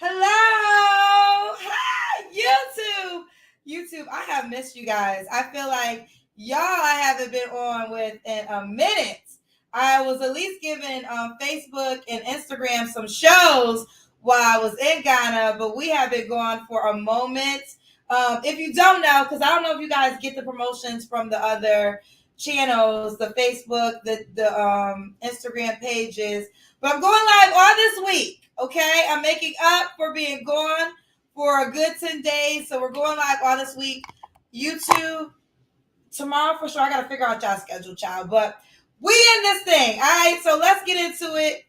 Hello. Hi, YouTube. YouTube, I have missed you guys. I feel like y'all I haven't been on with in a minute. I was at least giving Facebook and Instagram some shows while I was in Ghana, but we have been gone for a moment. If you don't know, because I don't know if you guys get the promotions from the other channels, the Facebook, the Instagram pages, but I'm going live all this week. Okay, I'm making up for being gone for a good 10 days. So we're going live all this week. YouTube tomorrow for sure. I gotta figure out y'all's schedule, child. But we in this thing. All right, so let's get into it.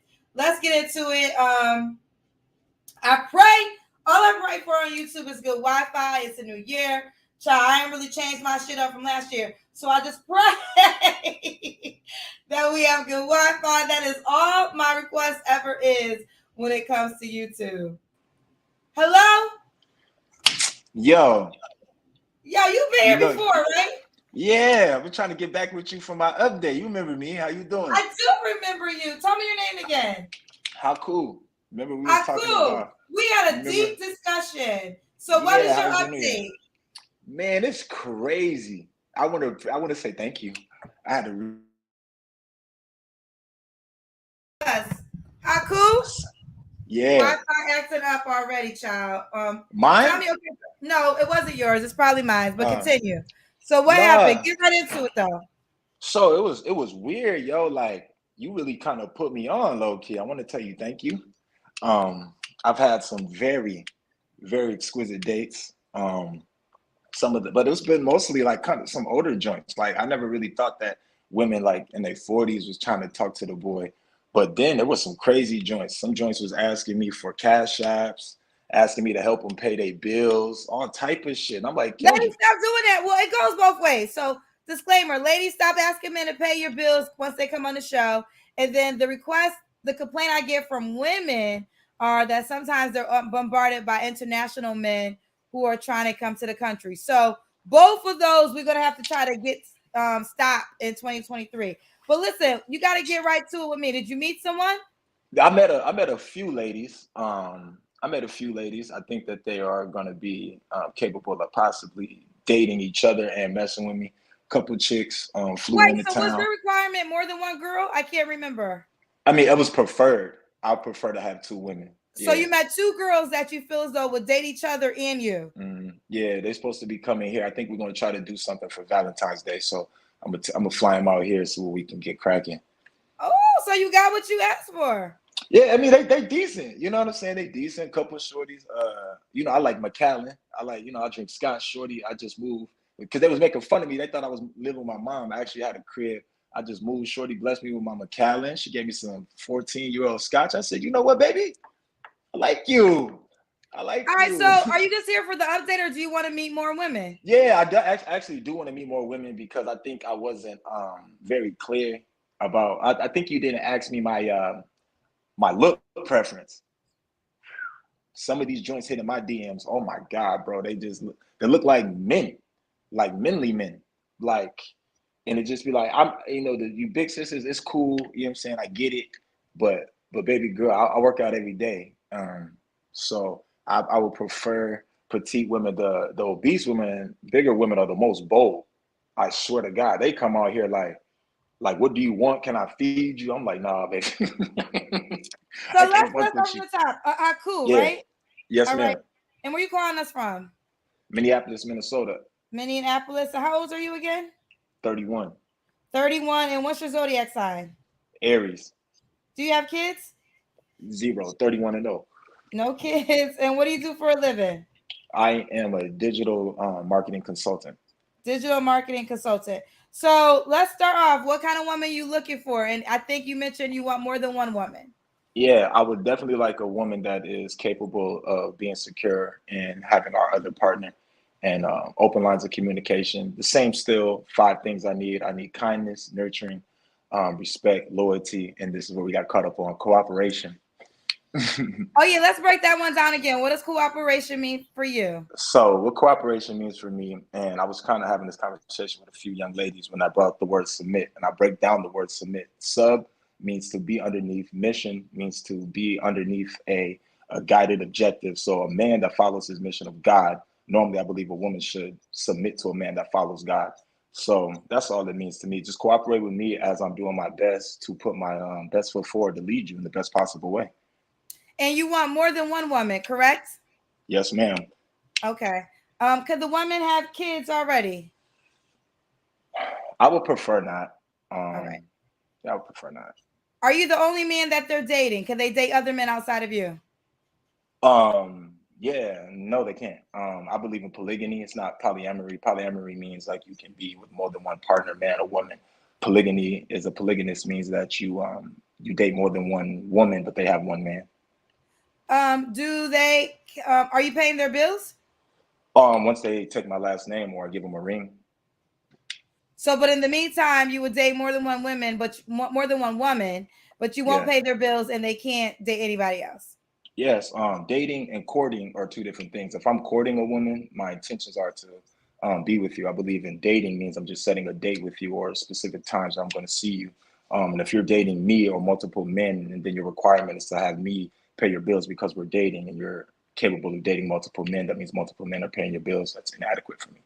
I pray. All I pray for on YouTube is good Wi-Fi. It's a new year. Child, I ain't really changed my shit up from last year. So I just pray that we have good Wi-Fi. That is all my request ever is when it comes to YouTube. Hello? Yo, you've been here before, right? Yeah, I'm trying to get back with you for my update. You remember me? How you doing? I do remember you. Tell me your name again. Haku. Remember we were talking about? We had a deep discussion. So what is your update? Man, it's crazy. I want to say thank you. I had to. Yes. Haku? Yeah. Wi-Fi acting up already, child. Mine? Tell me, okay. No, it wasn't yours. It's probably mine. But continue. So what happened? Get right into it though. So it was weird, yo. Like you really kind of put me on low key. I want to tell you thank you. I've had some very, very exquisite dates. But it's been mostly like kind of some older joints. Like I never really thought that women like in their 40s was trying to talk to the boy. But then there was some crazy joints. Some joints was asking me for cash apps, asking me to help them pay their bills, all type of shit. And I'm like, ladies, stop doing that. Well, it goes both ways. So disclaimer, ladies, stop asking men to pay your bills once they come on the show. And then the complaint I get from women are that sometimes they're bombarded by international men who are trying to come to the country. So both of those we're going to have to try to get stopped in 2023. But listen, you got to get right to it with me. Did you meet someone? I met a few ladies. I met a few ladies. I think that they are going to be capable of possibly dating each other and messing with me. A couple chicks flew into town. Was the requirement more than one girl? I can't remember. I mean, it was preferred. I prefer to have two women. So you met two girls that you feel as though would date each other and you. Yeah, they're supposed to be coming here. I think we're going to try to do something for Valentine's Day. So I'm gonna fly them out here so we can get cracking. Oh, so you got what you asked for. Yeah, I mean they decent. You know what I'm saying? They decent. Couple of shorties. I like McAllen. I drink Scotch. Shorty. I just moved because they was making fun of me. They thought I was living with my mom. I actually had a crib. I just moved. Shorty blessed me with my McAllen. She gave me some 14-year-old Scotch. I said, you know what, baby? I like you. All right, so are you just here for the update or do you want to meet more women? Yeah, I actually do want to meet more women because I think I wasn't very clear about. I think you didn't ask me my my look preference. Some of these joints hitting my DMs. Oh my God, bro! They look like men, like manly men, like, and it just be like you big sisters. It's cool, you know what I'm saying? I get it, but baby girl, I work out every day, so I would prefer petite women. The obese women, bigger women are the most bold. I swear to God, they come out here like, what do you want? Can I feed you? I'm like, nah, baby. So let's start from the top. Haku, yeah. Right? Yes, ma'am. Right. And where you calling us from? Minneapolis, Minnesota. Minneapolis. So how old are you again? 31. 31. And what's your zodiac sign? Aries. Do you have kids? 0. 31 and 0. No kids. And what do you do for a living? I am a digital marketing consultant. Digital marketing consultant. So let's start off. What kind of woman you looking for? And I think you mentioned you want more than one woman. Yeah, I would definitely like a woman that is capable of being secure and having our other partner and open lines of communication. The same still 5 things I need. I need kindness, nurturing, respect, loyalty, and this is where we got caught up on cooperation. Oh yeah, let's break that one down again. What does cooperation mean for you? So what cooperation means for me, and I was kind of having this conversation with a few young ladies when I brought up the word submit, and I break down the word submit. Sub means to be underneath. Mission means to be underneath a a guided objective. So a man that follows his mission of God, normally I believe a woman should submit to a man that follows God. So that's all it means to me. Just cooperate with me as I'm doing my best to put my best foot forward to lead you in the best possible way. And you want more than one woman, correct? Yes, ma'am. Okay. Could the woman have kids already? I would prefer not. All right. I would prefer not. Are you the only man that they're dating? Can they date other men outside of you? Yeah, no, they can't. I believe in polygamy. It's not polyamory. Polyamory means like you can be with more than one partner, man or woman. Polygamy is a polygamist means that you date more than one woman, but they have one man. Do they? Are you paying their bills? Once they take my last name or I give them a ring. So, but in the meantime, you would date more than one woman, but more than one woman, but you won't Yeah. pay their bills, and they can't date anybody else. Yes, dating and courting are two different things. If I'm courting a woman, my intentions are to be with you. I believe in dating means I'm just setting a date with you or specific times I'm going to see you. And if you're dating me or multiple men, and then your requirement is to have me pay your bills because we're dating and you're capable of dating multiple men, that means multiple men are paying your bills. That's inadequate for me.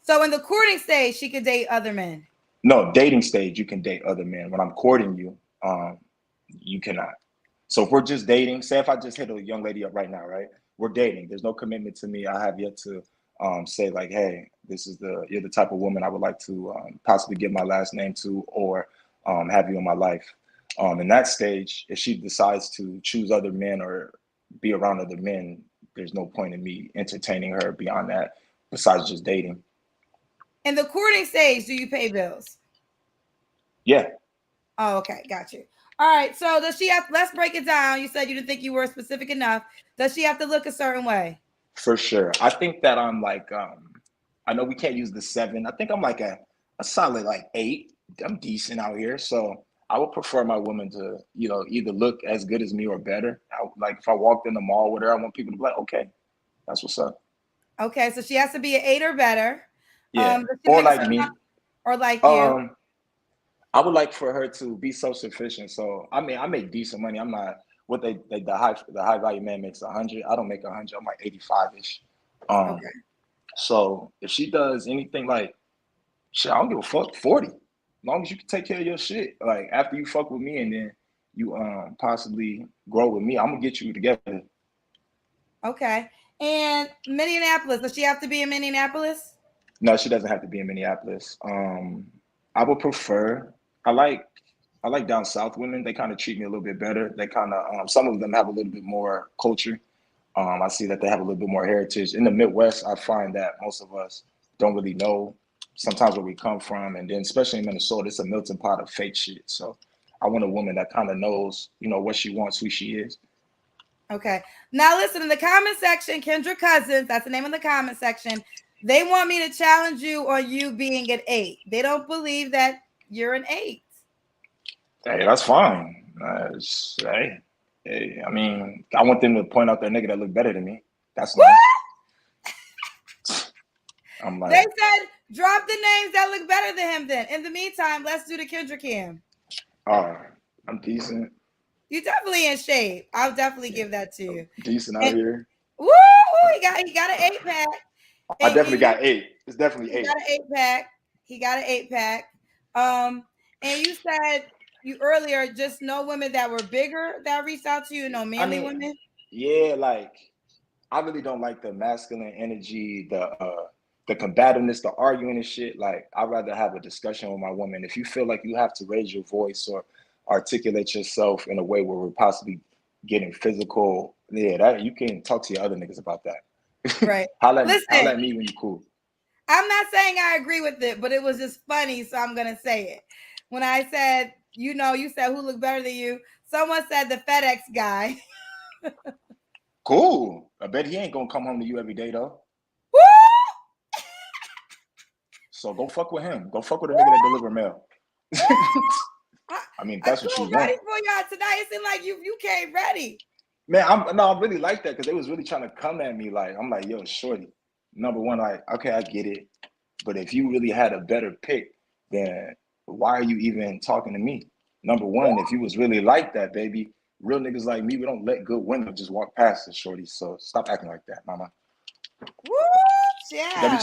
So in the courting stage, she could date other men. No, dating stage, you can date other men. When I'm courting you, you cannot. So if we're just dating, say if I just hit a young lady up right now, right? We're dating. There's no commitment to me. I have yet to say like, hey, you're the type of woman I would like to possibly give my last name to or have you in my life. In that stage, if she decides to choose other men or be around other men, there's no point in me entertaining her beyond that, besides just dating. In the courting stage, do you pay bills? Yeah. Oh, okay, got you. All right. So does she have? Let's break it down. You said you didn't think you were specific enough. Does she have to look a certain way? For sure. I think that I'm like, I know we can't use the 7. I think I'm like a solid like 8. I'm decent out here. So I would prefer my woman to, either look as good as me or better. Like if I walked in the mall with her, I want people to be like, okay, that's what's up. Okay, so she has to be an 8 or better. Yeah. Does she Or make a like certain amount, me. or like you? Um, I would like for her to be self-sufficient. So I mean, I make decent money. I'm not what the high value man makes 100. I don't make 100. I'm like 85-ish. Um, Okay. so if she does anything like shit, I don't give a fuck, 40. As long as you can take care of your shit. Like after you fuck with me and then you possibly grow with me, I'm gonna get you together. Okay. And Minneapolis, does she have to be in Minneapolis? No, she doesn't have to be in Minneapolis. I would prefer I like I like down south women. They kind of treat me a little bit better. They kind of some of them have a little bit more culture. I see that they have a little bit more heritage. In the Midwest, I find that most of us don't really know sometimes where we come from. And then especially in Minnesota, it's a melting pot of fake shit. So I want a woman that kind of knows, what she wants, who she is. Okay. Now listen, in the comment section, Kendra Cousins, that's the name of the comment section. They want me to challenge you on you being an 8. They don't believe that you're an 8. Hey, that's fine. Hey, I mean, I want them to point out that nigga that look better than me. That's What? nice. I'm They like, said drop the names that look better than him then. In the meantime, let's do the Kendra Cam. oh, I'm decent. You definitely in shape. I'll definitely give that to you. Decent out And here. woo, he got an 8-pack. I And definitely got 8. It's definitely he 8. got an 8-pack. He got an 8-pack. And you said you earlier just no women that were bigger that reached out to you, no I manly mean, women. yeah, like I really don't like the masculine energy, the combativeness, the arguing and shit. Like I'd rather have a discussion with my woman. If you feel like you have to raise your voice or articulate yourself in a way where we're possibly getting physical, yeah, that you can talk to your other niggas about that. Right. Holla Listen, at me when you cool. I'm not saying I agree with it, but it was just funny, so I'm gonna say it. When I said, you said who looked better than you, someone said the FedEx guy. Cool. I bet he ain't gonna come home to you every day though. Woo! So go fuck with him. Go fuck with a nigga that deliver mail. I mean, I that's what feel you ready want. for y'all tonight. It seemed like you came ready. Man, I really like that because they was really trying to come at me. Like, I'm like, yo, shorty. Number one, like, okay, I get it. But if you really had a better pick, then why are you even talking to me? Number one, if you was really like that, baby, real niggas like me, we don't let good women just walk past us, shorty. So stop acting like that, mama. Woo, They be yeah.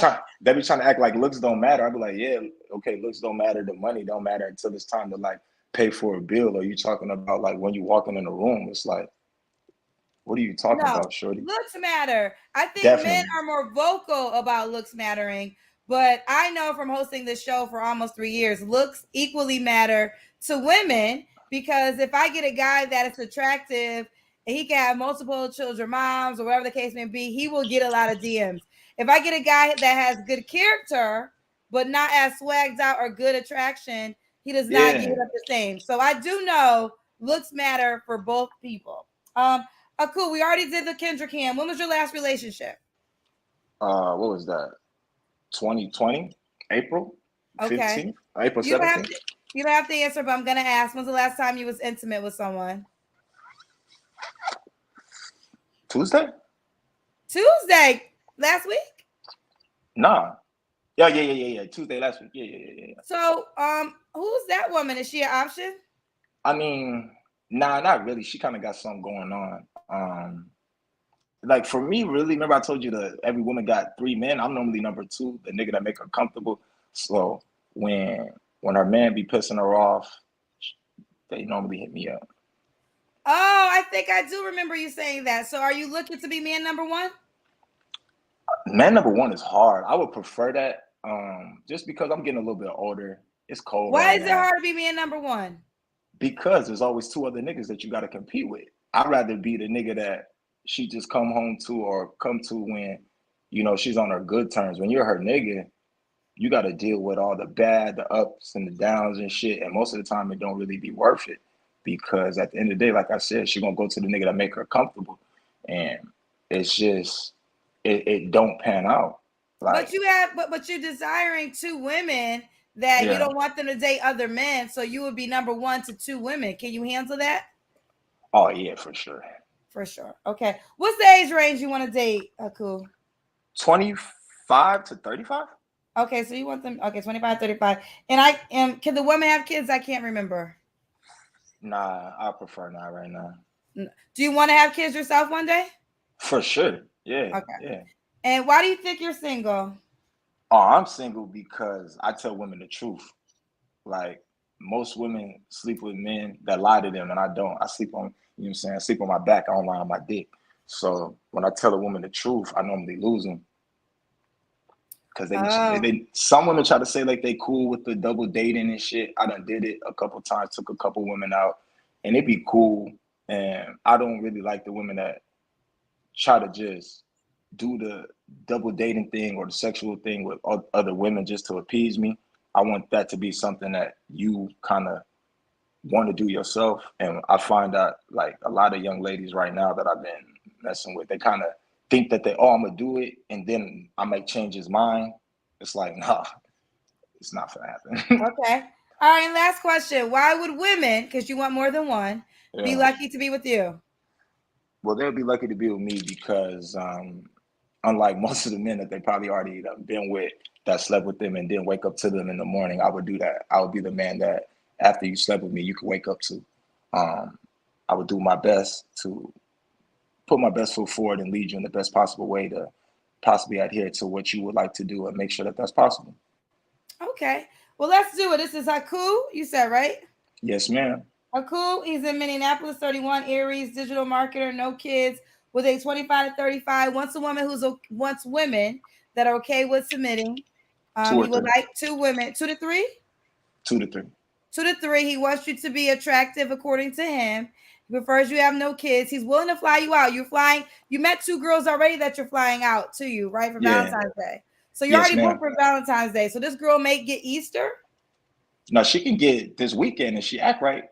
trying to act like looks don't matter. I be like, yeah, okay, looks don't matter. The money don't matter until it's time to like pay for a bill. Or you talking about like when you walking in a room? It's like, what are you talking No, about, shorty? looks matter. I think men Definitely. are more vocal about looks mattering, but I know from hosting this show for almost 3 years, looks equally matter to women because if I get a guy that is attractive and he can have multiple children, moms, or whatever the case may be, he will get a lot of DMs. If I get a guy that has good character, but not as swagged out or good attraction, he does not get Yeah. it up the same. So I do know looks matter for both people. Cool. We already did the Kendrick Ham. When was your last relationship? What was that? 2020, April Okay. 15th, April You don't have 17th. to. You don't have to answer, but I'm gonna ask. When's the last time you was intimate with someone? Tuesday? Tuesday last week. Nah. Yeah. Tuesday last week. Yeah. So, who's that woman? Is she an option? I mean, nah, not really. She kind of got something going on. Like for me, really, remember I told you that every woman got three men. I'm normally number two, the nigga that make her comfortable. So when her man be pissing her off, they normally hit me up. Oh, I think I do remember you saying that. So, are you looking to be man number one? Man number one is hard. I would prefer that. Just because I'm getting a little bit older. It's cold Why right is it now. hard to be man number one? Because there's always two other niggas that you got to compete with. I'd rather be the nigga that she just come home to or come to when, she's on her good terms. When you're her nigga, you got to deal with all the bad, the ups and the downs and shit. And most of the time, it don't really be worth it because at the end of the day, like I said, she gonna go to the nigga that make her comfortable, and it's just it don't pan out. But Like, you have, but you're desiring two women that you yeah, don't want them to date other men. So you would be number one to two women. Can you handle that? oh yeah, for sure. For sure. Okay. What's the age range you want to date, Haku? 25 to 35. Okay, so you want them, okay, 25, 35. And I am, can the women have kids? I can't remember. Nah, I prefer not right now. Do you want to have kids yourself one day? For sure. Yeah, Okay. yeah. And why do you think you're single? Oh, I'm single because I tell women the truth. Like most women sleep with men that lie to them, and I don't. I sleep on, you know what I'm saying? I sleep on my back. I don't lie on my dick. So when I tell a woman the truth, I normally lose them because Oh, some women try to say like they cool with the double dating and shit. I done did it a couple times, took a couple women out, and it be cool. And I don't really like the women that try to just do the double dating thing or the sexual thing with other women just to appease me. I want that to be something that you kind of want to do yourself. And I find that like a lot of young ladies right now that I've been messing with, they kind of think that I'm gonna do it and then I might change his mind. It's like, nah, it's not gonna happen. okay. All right, and last question. Why would women, because you want more than one, be Yeah. lucky to be with you? Well, they'll be lucky to be with me because unlike most of the men that they probably already been with that slept with them and didn't wake up to them in the morning, I would do that. I would be the man that after you slept with me, you could wake up to. Um, I would do my best to put my best foot forward and lead you in the best possible way to possibly adhere to what you would like to do and make sure that that's possible. Okay. Well, let's do it. This is Haku, you said, right? Yes, ma'am. Haku, he's in Minneapolis, 31, Aries, digital marketer, no kids, with a 25 to 35. Wants women that are okay with submitting. Two He or would three. like two women, two to three, 2 to 3. 2 to 3. He wants you to be attractive according to him. He prefers you have no kids. He's willing to fly you out. You're flying. You met two girls already that you're flying out to you, right, for Yeah. Valentine's Day. So you're Yes, already booked ma'am. for Valentine's Day. So this girl may get Easter. Now she can get this weekend and she act right.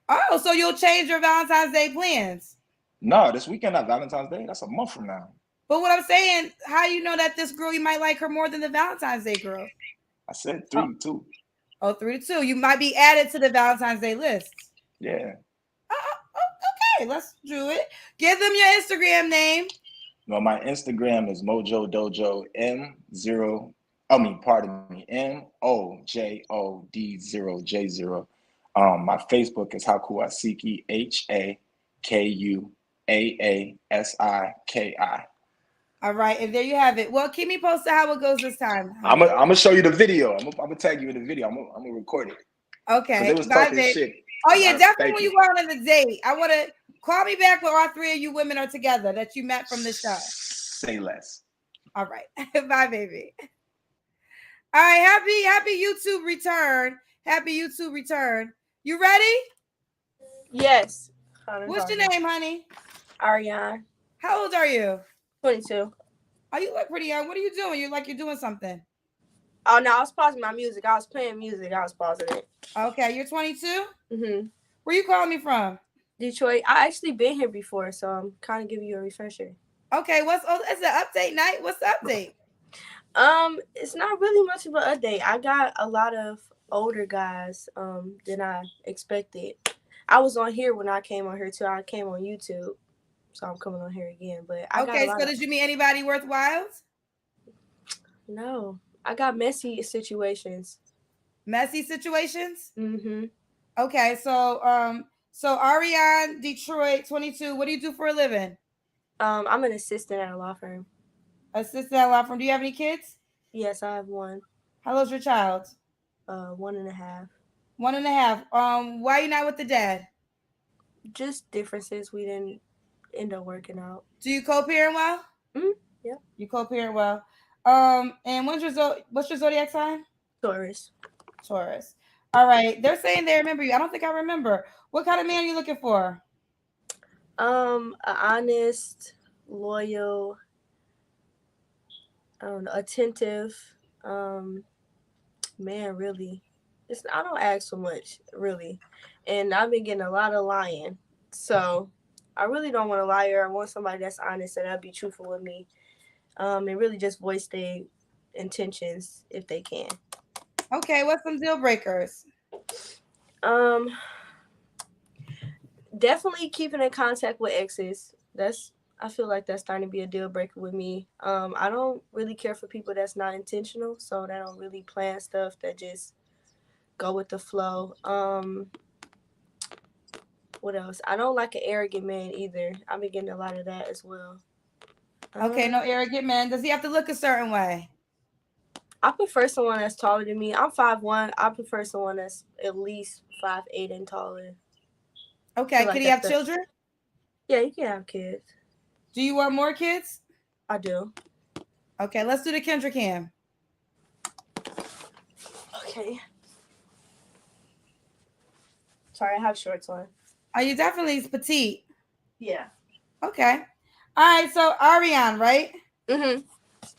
Oh, so you'll change your Valentine's Day plans. No, this weekend not Valentine's Day. That's a month from now. But what I'm saying, how you know that this girl you might like her more than the Valentine's Day girl? I said Oh, 3 to 2. oh, 3 to 2. You might be added to the Valentine's Day list. Yeah. Okay, let's do it. Give them your Instagram name. Well, my Instagram is Mojo Dojo M0. I mean, pardon me, MOJOD0J0. My Facebook is Haku Asiki HA Kuaasiki. All right, and there you have it. Well, keep me posted how it goes this time, I'm honey. gonna show you the video. I'm gonna tag you in the video. I'm gonna record it because they Okay, was bye, talking babe. shit. Oh yeah, definitely Thank when you. you go out on the date, I want to call me back when all three of you women are together that you met from the show. Say less. All right, bye, baby. All right, happy YouTube return. Happy YouTube return. You ready? Yes. What's your name, honey? Ariana, How old are you? 22. Oh, you look pretty young. What are you doing? You're doing something. Oh, no, I was pausing my music. I was playing music. I was pausing it. Okay, you're 22? Mm-hmm. Where you calling me from? Detroit. I actually been here before, so I'm kind of giving you a refresher. Okay, it's an update night. What's the update? It's not really much of an update. I got a lot of older guys than I expected. I was on here when I came on here too. I came on YouTube, so I'm coming on here again. But I got a lot did you meet anybody worthwhile? No, I got messy situations. Messy situations? Mm-hmm. Okay, so Ariane, Detroit, 22. What do you do for a living? I'm an assistant at a law firm. Assistant at a law firm. Do you have any kids? Yes, I have one. How old's your child? 1.5. 1.5. Why are you not with the dad? Just differences. We didn't end up working out. Do you co-parent well? Mm-hmm. Yeah. You co-parent well. And what's your zodiac sign? Taurus. Taurus. All right. They're saying they remember you. I don't think I remember. What kind of man are you looking for? An honest, loyal, attentive, man. Really, I don't ask for much, really, and I've been getting a lot of lying. So I really don't want a liar. I want somebody that's honest and that'll be truthful with me. And really just voice their intentions if they can. Okay, what's some deal breakers? Definitely keeping in contact with exes. I feel like that's starting to be a deal breaker with me. I don't really care for people that's not intentional, so they don't really plan stuff, that just go with the flow. What else? I don't like an arrogant man either. I've been getting a lot of that as well. Okay, no arrogant man. Does he have to look a certain way? I prefer someone that's taller than me. I'm 5'1". I prefer someone that's at least 5'8" and taller. Okay, could he have children? Yeah, you can have kids. Do you want more kids? I do. Okay, let's do the Kendra cam. Okay. Sorry, I have shorts on. Are you definitely petite? Yeah. Okay. All right, so Ariane, right? Mm-hmm.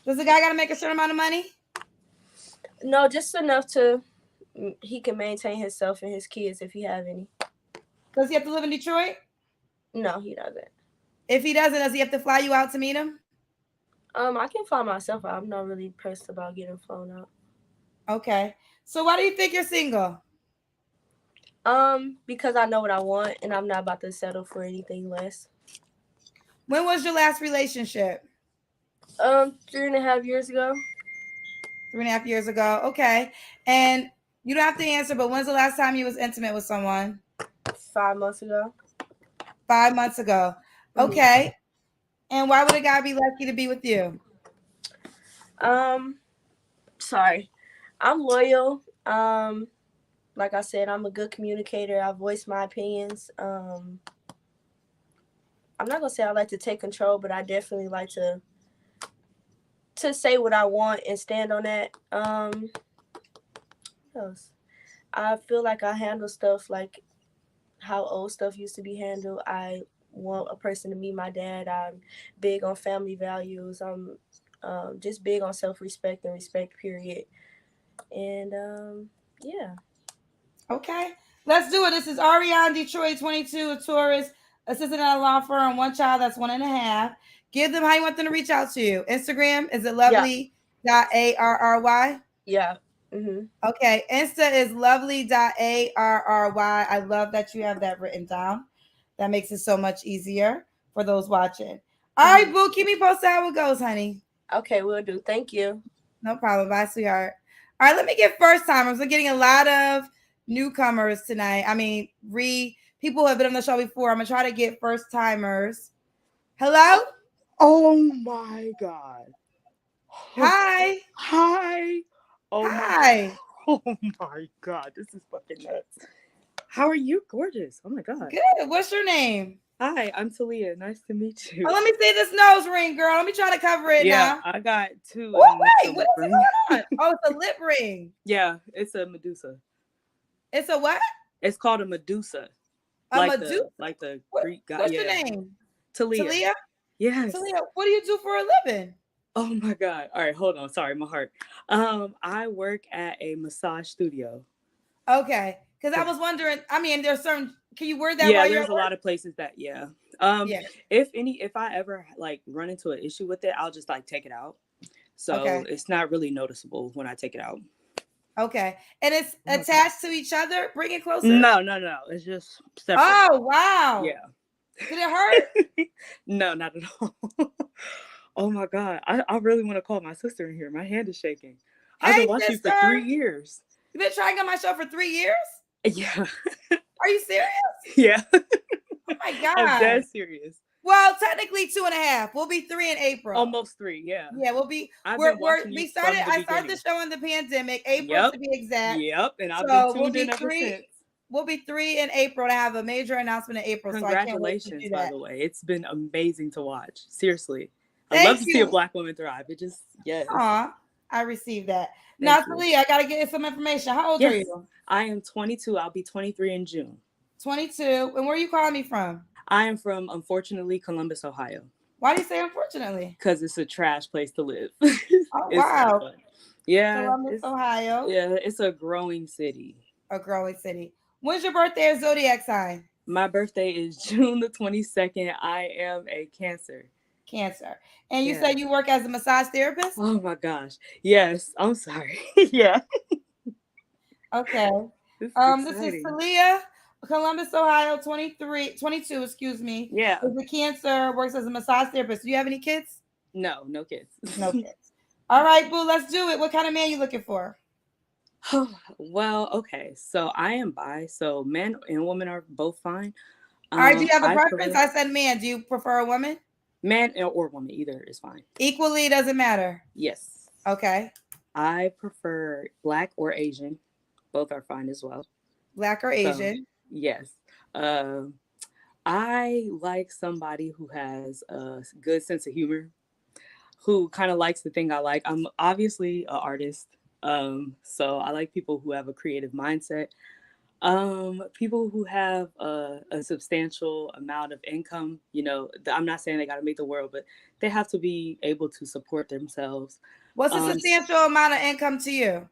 Does the guy got to make a certain amount of money? No, just enough he can maintain himself and his kids if he have any. Does he have to live in Detroit? No, he doesn't. If he doesn't, does he have to fly you out to meet him? I can fly myself out. I'm not really pressed about getting flown out. Okay. So why do you think you're single? Because I know what I want and I'm not about to settle for anything less. When was your last relationship? 3.5 years ago. 3.5 years ago. Okay. And you don't have to answer, but when's the last time you was intimate with someone? 5 months ago. 5 months ago. Mm-hmm. Okay. And why would a guy be lucky to be with you? Sorry. I'm loyal. Like I said, I'm a good communicator. I voice my opinions. I'm not gonna say I like to take control, but I definitely like to say what I want and stand on that. What else? I feel like I handle stuff like how old stuff used to be handled. I want a person to meet my dad. I'm big on family values. I'm just big on self-respect and respect, period. And yeah. Okay. Let's do it. This is Ariane, Detroit, 22, a tourist, assistant at a law firm, one child, that's 1.5. Give them how you want them to reach out to you. Instagram, is it lovely.arry? Yeah. Mm-hmm. Okay. Insta is lovely.arry. I love that you have that written down. That makes it so much easier for those watching. All right, boo. Keep me posted how it goes, honey. Okay, will do. Thank you. No problem. Bye, sweetheart. All right, let me get first timers. We're getting a lot of newcomers tonight. I mean, people who have been on the show before. I'm gonna try to get first timers. Hello. Oh my God. Hi. Hi. Oh Hi. Oh my God. This is fucking nuts. How are you? Gorgeous. Oh my God. Good. What's your name? Hi, I'm Talia. Nice to meet you. Oh, let me see this nose ring, girl. Let me try to cover it Yeah, now. I got two. Oh, and it's a wait, what lip is ring. going on? Oh, it's a lip ring. Yeah, it's a Medusa. It's a what? It's called a Medusa. A Medusa? Like the What, Greek god. what's Yeah. your name? Talia. Talia? Yes. Talia, what do you do for a living? Oh my God. All right, hold on. Sorry, my heart. I work at a massage studio. Okay. Because I was wondering, I mean, there's certain, can you wear that Yeah, while you're there's at a work? lot of places that, yeah. Yeah. If I ever like run into an issue with it, I'll just like take it out. So Okay. it's not really noticeable when I take it out. Okay. And it's Oh my God. attached to each other? Bring it closer. No. It's just separate. Oh, wow. Yeah. Did it hurt? No, not at all. Oh my God. I really want to call my sister in here. My hand is shaking. I've been watching you for 3 years. You've been trying on my show for 3 years? Yeah. Are you serious? Yeah. Oh my God. I'm dead serious. Well, technically 2.5. We'll be 3 in April. Almost 3, yeah. Yeah, we'll be. I've been watching you from the I started the beginning. show in the pandemic, April to be exact. Yep, and I've So been tuned in ever since. We'll be 3 in April to have a major announcement in April. Congratulations, so I can't wait to do by that. the way. It's been amazing to watch. Seriously. I Thank love to see you. a Black woman thrive. It just, yes. Aw, I received that. Now, Talia, I gotta get some information. How old are you? I am 22. I'll be 23 in June. 22. And where are you calling me from? I am from, unfortunately, Columbus, Ohio. Why do you say unfortunately? Because it's a trash place to live. Oh, It's wow. fun. Yeah. Columbus, Ohio. Yeah, it's a growing city. A growing city. When's your birthday or zodiac sign? My birthday is June the 22nd. I am a Cancer. Cancer. And you said you work as a massage therapist? Oh my gosh. Yes. I'm sorry. Yeah. Okay. This is Talia, Columbus, Ohio, 22, excuse me. Yeah. Is a Cancer, works as a massage therapist. Do you have any kids? No kids. No kids. All right, boo, let's do it. What kind of man you looking for? Well, okay. So I am bi, so men and women are both fine. All right, do you have a preference? I said man. Do you prefer a woman? Man or woman, either is fine. Equally, doesn't matter. Yes. Okay. I prefer Black or Asian. Both are fine as well. Black or Asian? So, yes. I like somebody who has a good sense of humor, who kind of likes the thing I like. I'm obviously an artist, so I like people who have a creative mindset. People who have a substantial amount of income. You know, I'm not saying they got to make the world, but they have to be able to support themselves. What's a substantial amount of income to you?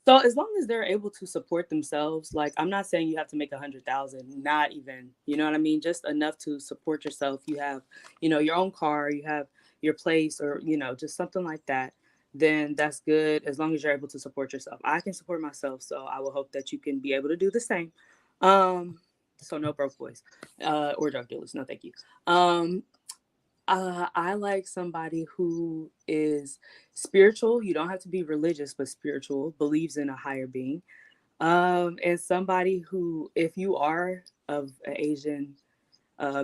So as long as they're able to support themselves, like I'm not saying you have to make 100,000, not even, you know what I mean? Just enough to support yourself. You have, your own car, you have your place, or, just something like that. Then that's good as long as you're able to support yourself. I can support myself, so I will hope that you can be able to do the same. So no broke boys or drug dealers. No, thank you. I like somebody who is spiritual. You don't have to be religious, but spiritual, believes in a higher being. And somebody who, if you are of an Asian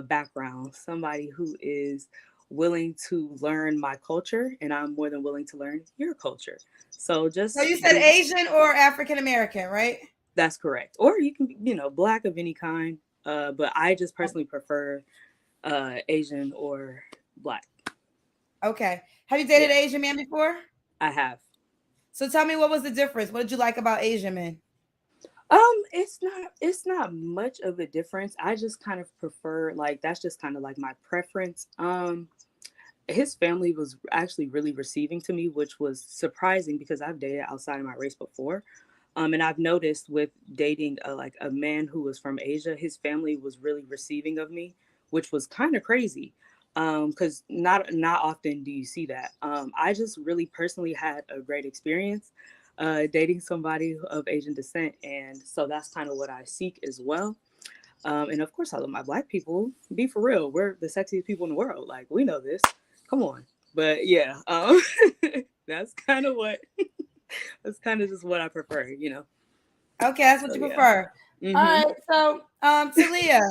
background, somebody who is willing to learn my culture, and I'm more than willing to learn your culture. So you said Asian or African American, right? That's correct. Or you can, Black of any kind. But I just personally prefer Asian or Black. Okay. Have you dated an Asian man before? I have. So tell me, what was the difference? What did you like about Asian men? It's not much of a difference. I just kind of prefer, like, that's just kind of like my preference. His family was actually really receiving to me, which was surprising because I've dated outside of my race before. And I've noticed with dating a man who was from Asia, his family was really receiving of me, which was kind of crazy. Because not often do you see that. I just really personally had a great experience dating somebody of Asian descent. And so that's kind of what I seek as well. And of course, I love my Black people. Be for real. We're the sexiest people in the world. Like, we know this. Come on. But yeah, that's kind of just what I prefer, Okay, that's what you prefer. All Mm-hmm. right. So, Talia,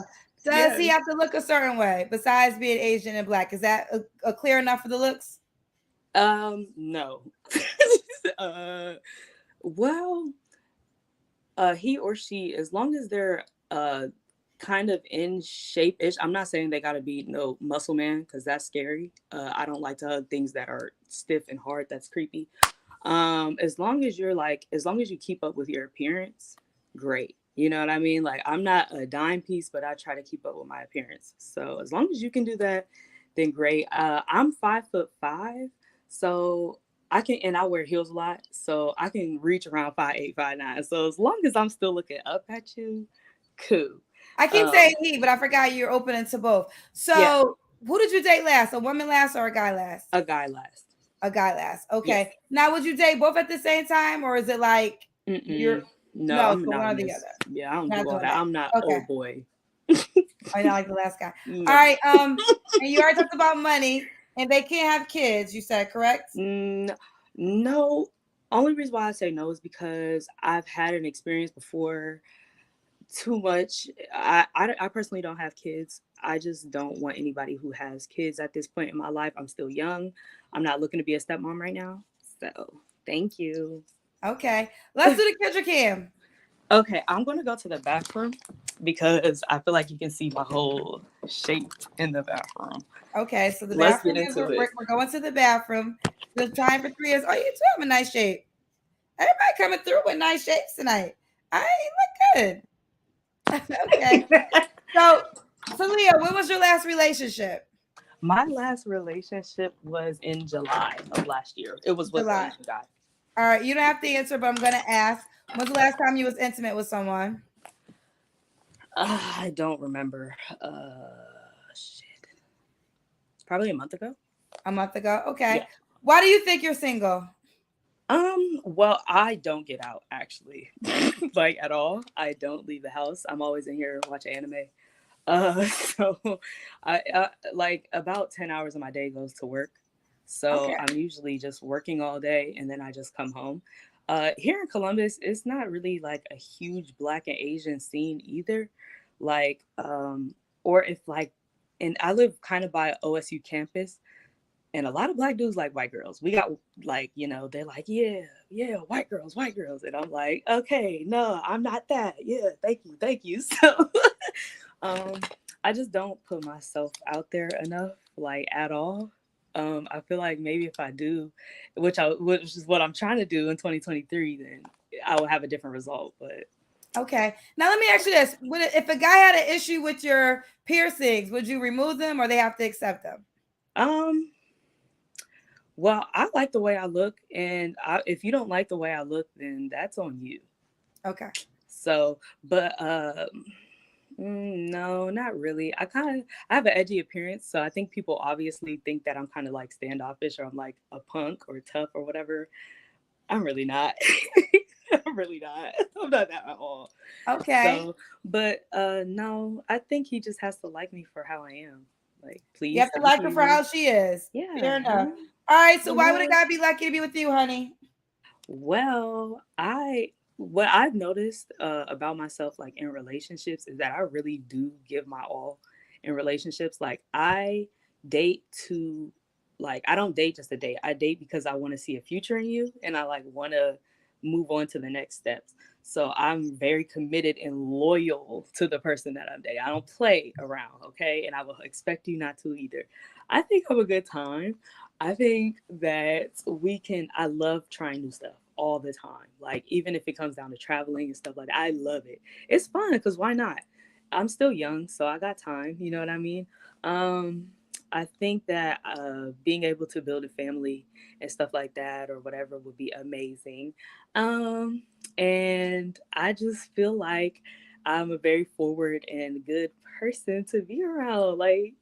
does he Yes. have to look a certain way besides being Asian and black? Is that a clear enough for the looks? No. uh, well, he or she, as long as they're kind of in shape-ish. I'm not saying they gotta be no muscle man because that's scary. I don't like to hug things that are stiff and hard. That's creepy. As long as you're like, as long as you keep up with your appearance, great. You know what I mean? Like I'm not a dime piece, but I try to keep up with my appearance. So as long as you can do that, then great. I'm 5'5", so I can, and I wear heels a lot, so I can reach around 5'8", 5'9". So as long as I'm still looking up at you, cool. I keep saying Um, he, but I forgot you're open to both. yeah, So, who did you date last? A woman last or a guy last? a guy last. A guy last. Yes. Okay. Now, would you date both at the same time, or is it like you're Mm-mm. No, no, I'm so one or the monogamous. other? Yeah, I don't Not do all doing that. that. I'm not Okay. old boy. I not like the last guy. All No. right. And you already talked about money, and they can't have kids. You said correct? No. Only reason why I say no is because I've had an experience before. Too much. I personally don't have kids. I just don't want anybody who has kids at this point in my life. I'm still young. I'm not looking to be a stepmom right now. So thank you. Okay. Let's do the Kendra Cam. Okay, I'm gonna go to the bathroom because I feel like you can see my whole shape in the bathroom. Okay, so the Let's get bathroom is into it. we're going to the bathroom. The time for 3 years. Oh, you too have a nice shape. Everybody coming through with nice shapes tonight. I look good. Okay. So, Talia, when was your last relationship? My last relationship was in July of last year. It was with an July. Asian guy. All right, you don't have to answer, but I'm gonna ask. When's the last time you was intimate with someone? I don't remember. Shit. Probably a month ago. A month ago. Okay. Yeah. Why do you think you're single? Well, I don't get out actually, like at all. I don't leave the house. I'm always in here watching anime. So I like about 10 hours of my day goes to work. So Okay. I'm usually just working all day and then I just come home. Here in Columbus, it's not really like a huge Black and Asian scene either. Like, or if like, and I live kind of by OSU campus, and a lot of Black dudes like white girls. We got like, you know, they're like, yeah, white girls, white girls. And I'm like, okay, no, I'm not that. Yeah, thank you, thank you. So um, I just don't put myself out there enough, like at all. I feel like maybe if I do, which is what I'm trying to do in 2023, then I will have a different result. But Okay. Now let me ask you this: if a guy had an issue with your piercings, would you remove them, or they have to accept them? um, well, I like the way I look, and if you don't like the way I look, then that's on you. Okay. So, but no, not really. I have an edgy appearance, so I think people obviously think that I'm kind of like standoffish or I'm like a punk or tough or whatever. I'm really not. I'm really not. I'm not that at all. Okay. So, but no, I think he just has to like me for how I am. Like, You please, have to thank like her for you. how she is. Yeah. Fair enough. All right. So You why would a know, guy be lucky to be with you, honey? well, what I've noticed about myself, like in relationships, is that I really do give my all in relationships. Like I date to, like I don't date just to date. I date because I want to see a future in you, and I like want to move on to the next steps. So I'm very committed and loyal to the person that I'm dating. I don't play around, okay? And I will expect you not to either. I think I have a good time. I think that I love trying new stuff all the time. Like, even if it comes down to traveling and stuff like that, I love it. It's fun because why not? I'm still young, so I got time. You know what I mean? I think that being able to build a family and stuff like that or whatever would be amazing. And I just feel like I'm a very forward and good person to be around. Like,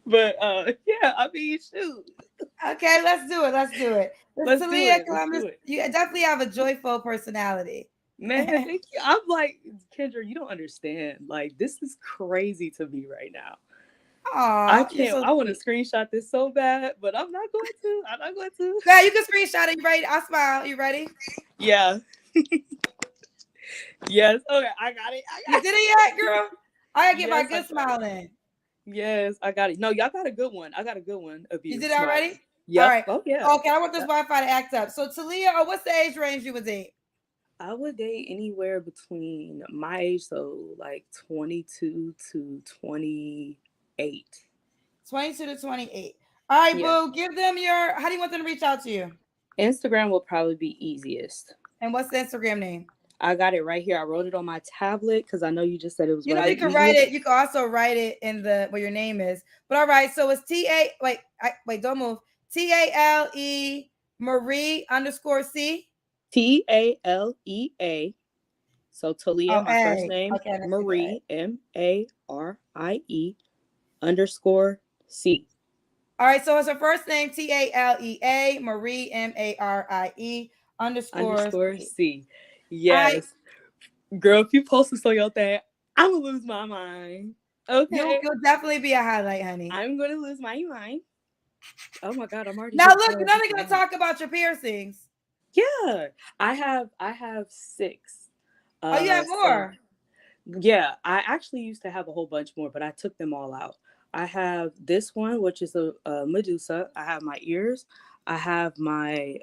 but yeah, I mean, shoot. Okay, let's do it. Let's do it. Let's do Talia it. Let's Columbus, do it. you definitely have a joyful personality. Man, thank you. I'm like, Kendra, you don't understand. Like, this is crazy to me right now. I Aw, you're can't, so I want to sweet. screenshot this so bad, but I'm not going to. I'm not going to. Yeah, you can screenshot it. You ready? I'll smile. You ready? Yeah. Yes. Okay, I got it. You did it yet, girl? I gotta get my Yes, I good got smile it. in. Yes, I got it. No, y'all got a good one. I got a good one of You you did it smiling. already? All Yep. right. Oh yeah. Okay, I want this Yep. Wi-Fi to act up. So Talia, what's the age range you would date? I would date anywhere between my age, so like 22 to 28. 22 to 28. All right, Yeah. boo. Give them your. How do you want them to reach out to you? Instagram will probably be easiest. And what's the Instagram name? I got it right here. I wrote it on my tablet because I know you just said it was You know, right you at can write easiest. it. You can also write it in the where your name is. But all right, so it's T-A. Wait, don't move. TALE Marie _C. TALEA. So Talia, Oh, my first A. name, Okay, let's do that. Marie, MARIE _C. All right, so it's her first name, TALEA Marie MARIE _ C. _C. All right, Yes. Girl, if you post this on your thing, I'm gonna lose my mind. Okay. you'll definitely be a highlight, honey. I'm gonna lose my mind. Oh my god, I'm already Now getting look, tired now of they're thinking gonna about it. talk about your piercings. Yeah. I have 6. Oh, you have So more. yeah, I actually used to have a whole bunch more, but I took them all out. I have this one, which is a Medusa. I have my ears. I have my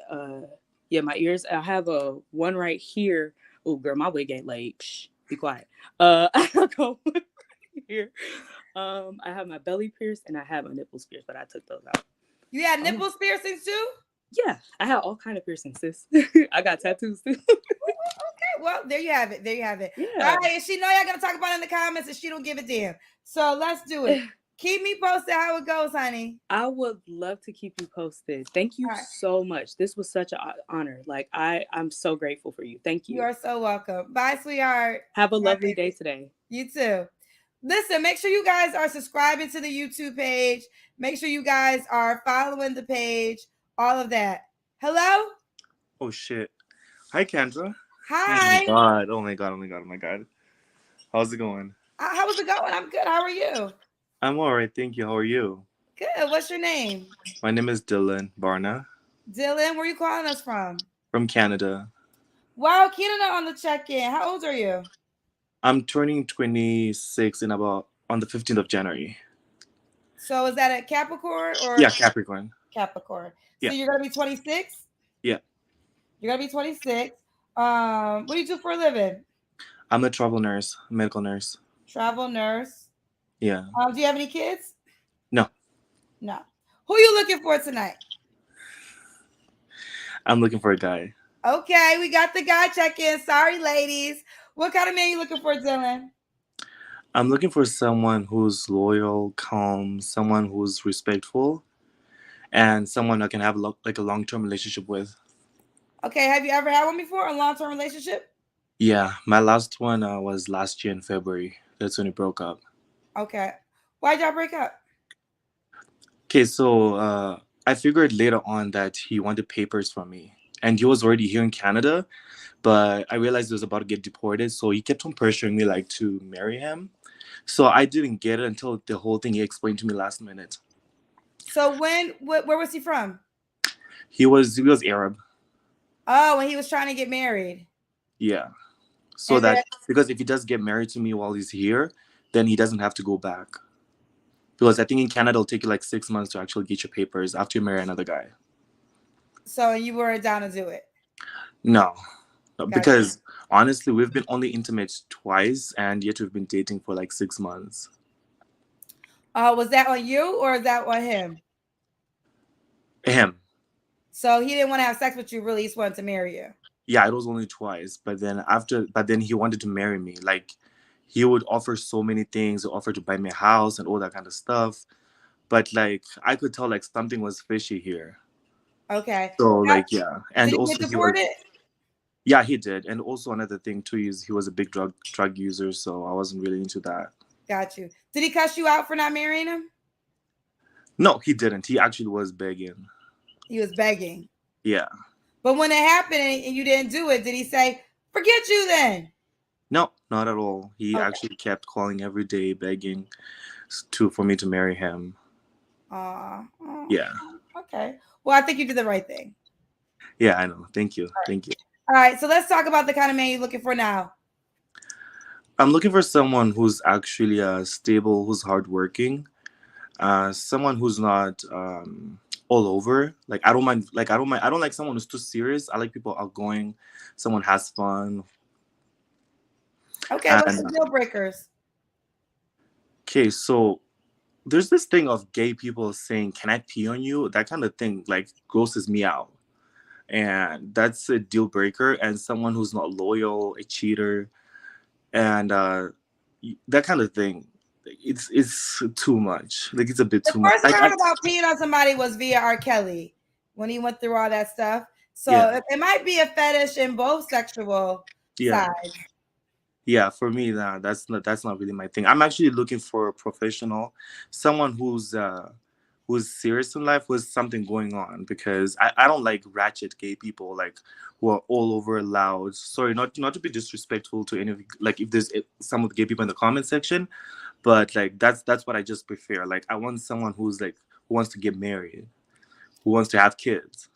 my ears. I have a one right here. Oh girl, my wig ain't laid. Shh, be quiet. I go right here. I have my belly pierced and I have my nipples pierced, but I took those out. You had Oh no. nipples piercings too? Yeah, I have all kind of piercings, sis. I got tattoos too. Okay, well, there you have it. There you have it. All Yeah. right, and she know y'all gonna talk about it in the comments, and she don't give a damn. So let's do it. Keep me posted how it goes, honey. I would love to keep you posted. Thank you All right. so much. This was such an honor. Like I'm so grateful for you. Thank you. You are so welcome. Bye, sweetheart. Have a Bye, lovely day baby. today. You too. Listen, make sure you guys are subscribing to the YouTube page. Make sure you guys are following the page. All of that. Hello? Oh shit. Hi Kendra. Hi. Oh my god. How's it going? How was it going? I'm good. How are you? I'm alright, thank you. How are you? Good. What's your name? My name is Dylan Barna Dylan. Where are you calling us from? from Canada. Wow, Canada on the check-in. How old are you? I'm turning 26 on the 15th of January. So is that a Capricorn or Yeah, Capricorn. Capricorn? Yeah. So you're gonna be 26? Yeah. You're gonna be 26. What do you do for a living? I'm a travel nurse, medical nurse. Travel nurse. Yeah. Do you have any kids? No. No. Who are you looking for tonight? I'm looking for a guy. Okay, we got the guy check-in. Sorry, ladies. What kind of man you looking for, Dylan? I'm looking for someone who's loyal, calm, someone who's respectful, and someone I can have a long-term relationship with. Okay, have you ever had one before, a long-term relationship? Yeah, my last one was last year in February. That's when we broke up. Okay. Why'd y'all break up? Okay, so I figured later on that he wanted papers from me. And he was already here in Canada, but I realized he was about to get deported. So he kept on pressuring me like to marry him. So I didn't get it until the whole thing he explained to me last minute. So where was he from? He was Arab. Oh, when he was trying to get married. Yeah. So And that then- because if he does get married to me while he's here, then he doesn't have to go back. Because I think in Canada it'll take you like 6 months to actually get your papers after you marry another guy. So you were down to do it? No. Gotcha. Because honestly, we've been only intimate twice, and yet we've been dating for like 6 months. Was that on you or is that on him? Him. So he didn't want to have sex with you, really, he just wanted to marry you. Yeah, it was only twice, but then he wanted to marry me. Like, he would offer so many things. He offered to buy me a house and all that kind of stuff. But like, I could tell like something was fishy here. Okay. So like, yeah, and did he also get deported? Yeah, he did. And also another thing too is he was a big drug user, so I wasn't really into that. Got you. Did he cuss you out for not marrying him? No, he didn't. He actually was begging. He was begging. Yeah. But when it happened and you didn't do it, did he say, "Forget you then"? No, not at all. He actually kept calling every day, begging for me to marry him. Yeah. Okay. Well, I think you did the right thing. Yeah, I know. Thank you. Thank you. All right. So let's talk about the kind of man you're looking for now. I'm looking for someone who's actually stable, who's hardworking, someone who's not all over. Like I don't mind. Like I don't like someone who's too serious. I like people outgoing. Someone has fun. Okay, what's And the deal breakers? okay, so there's this thing of gay people saying, "Can I pee on you?" That kind of thing like grosses me out, and that's a deal breaker. And someone who's not loyal, a cheater, and that kind of thing. It's too much. Like it's a bit The too much. first I heard about peeing on somebody was via R. Kelly when he went through all that stuff. So Yeah. it might be a fetish in both sexual Yeah. sides. Yeah, for me, that's not really my thing. I'm actually looking for a professional, someone who's serious in life with something going on, because I don't like ratchet gay people like who are all over loud. Sorry, not to be disrespectful to any of, like, if there's some of the gay people in the comment section, but like that's what I just prefer. Like I want someone who's like who wants to get married, who wants to have kids.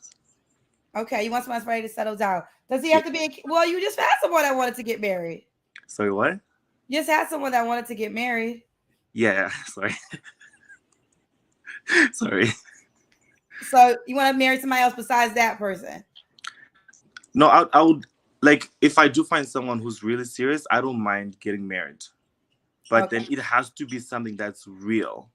Okay, you want someone that's ready to settle down. Does he have to be? Well, you just had someone that wanted to get married. Sorry, what? You just had someone that wanted to get married. Yeah, sorry. Sorry. So you want to marry somebody else besides that person? No, I would, like, if I do find someone who's really serious, I don't mind getting married, but then it has to be something that's real.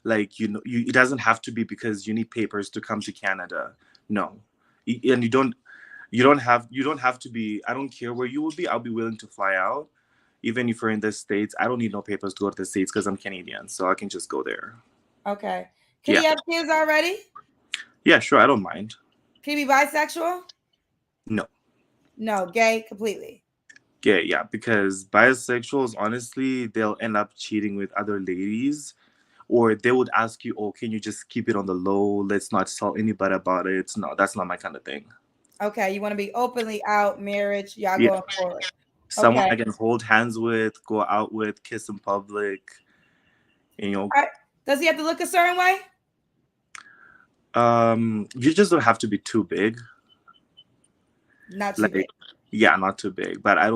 Like, it doesn't have to be because you need papers to come to Canada. No, and you don't have to be. I don't care where you will be. I'll be willing to fly out, even if you're in the States. I don't need no papers to go to the States because I'm Canadian, so I can just go there. Okay. Can you have kids already? Yeah, sure. I don't mind. Can you be bisexual? No. No, gay completely. Gay, yeah, because bisexuals, honestly, they'll end up cheating with other ladies, or they would ask you, "Oh, can you just keep it on the low? Let's not tell anybody about it." No, that's not my kind of thing. Okay, you want to be openly out, marriage, y'all going forward. Someone I can hold hands with, go out with, kiss in public. Right. Does he have to look a certain way? You just don't have to be too big. Not too big. Yeah, not too big. But I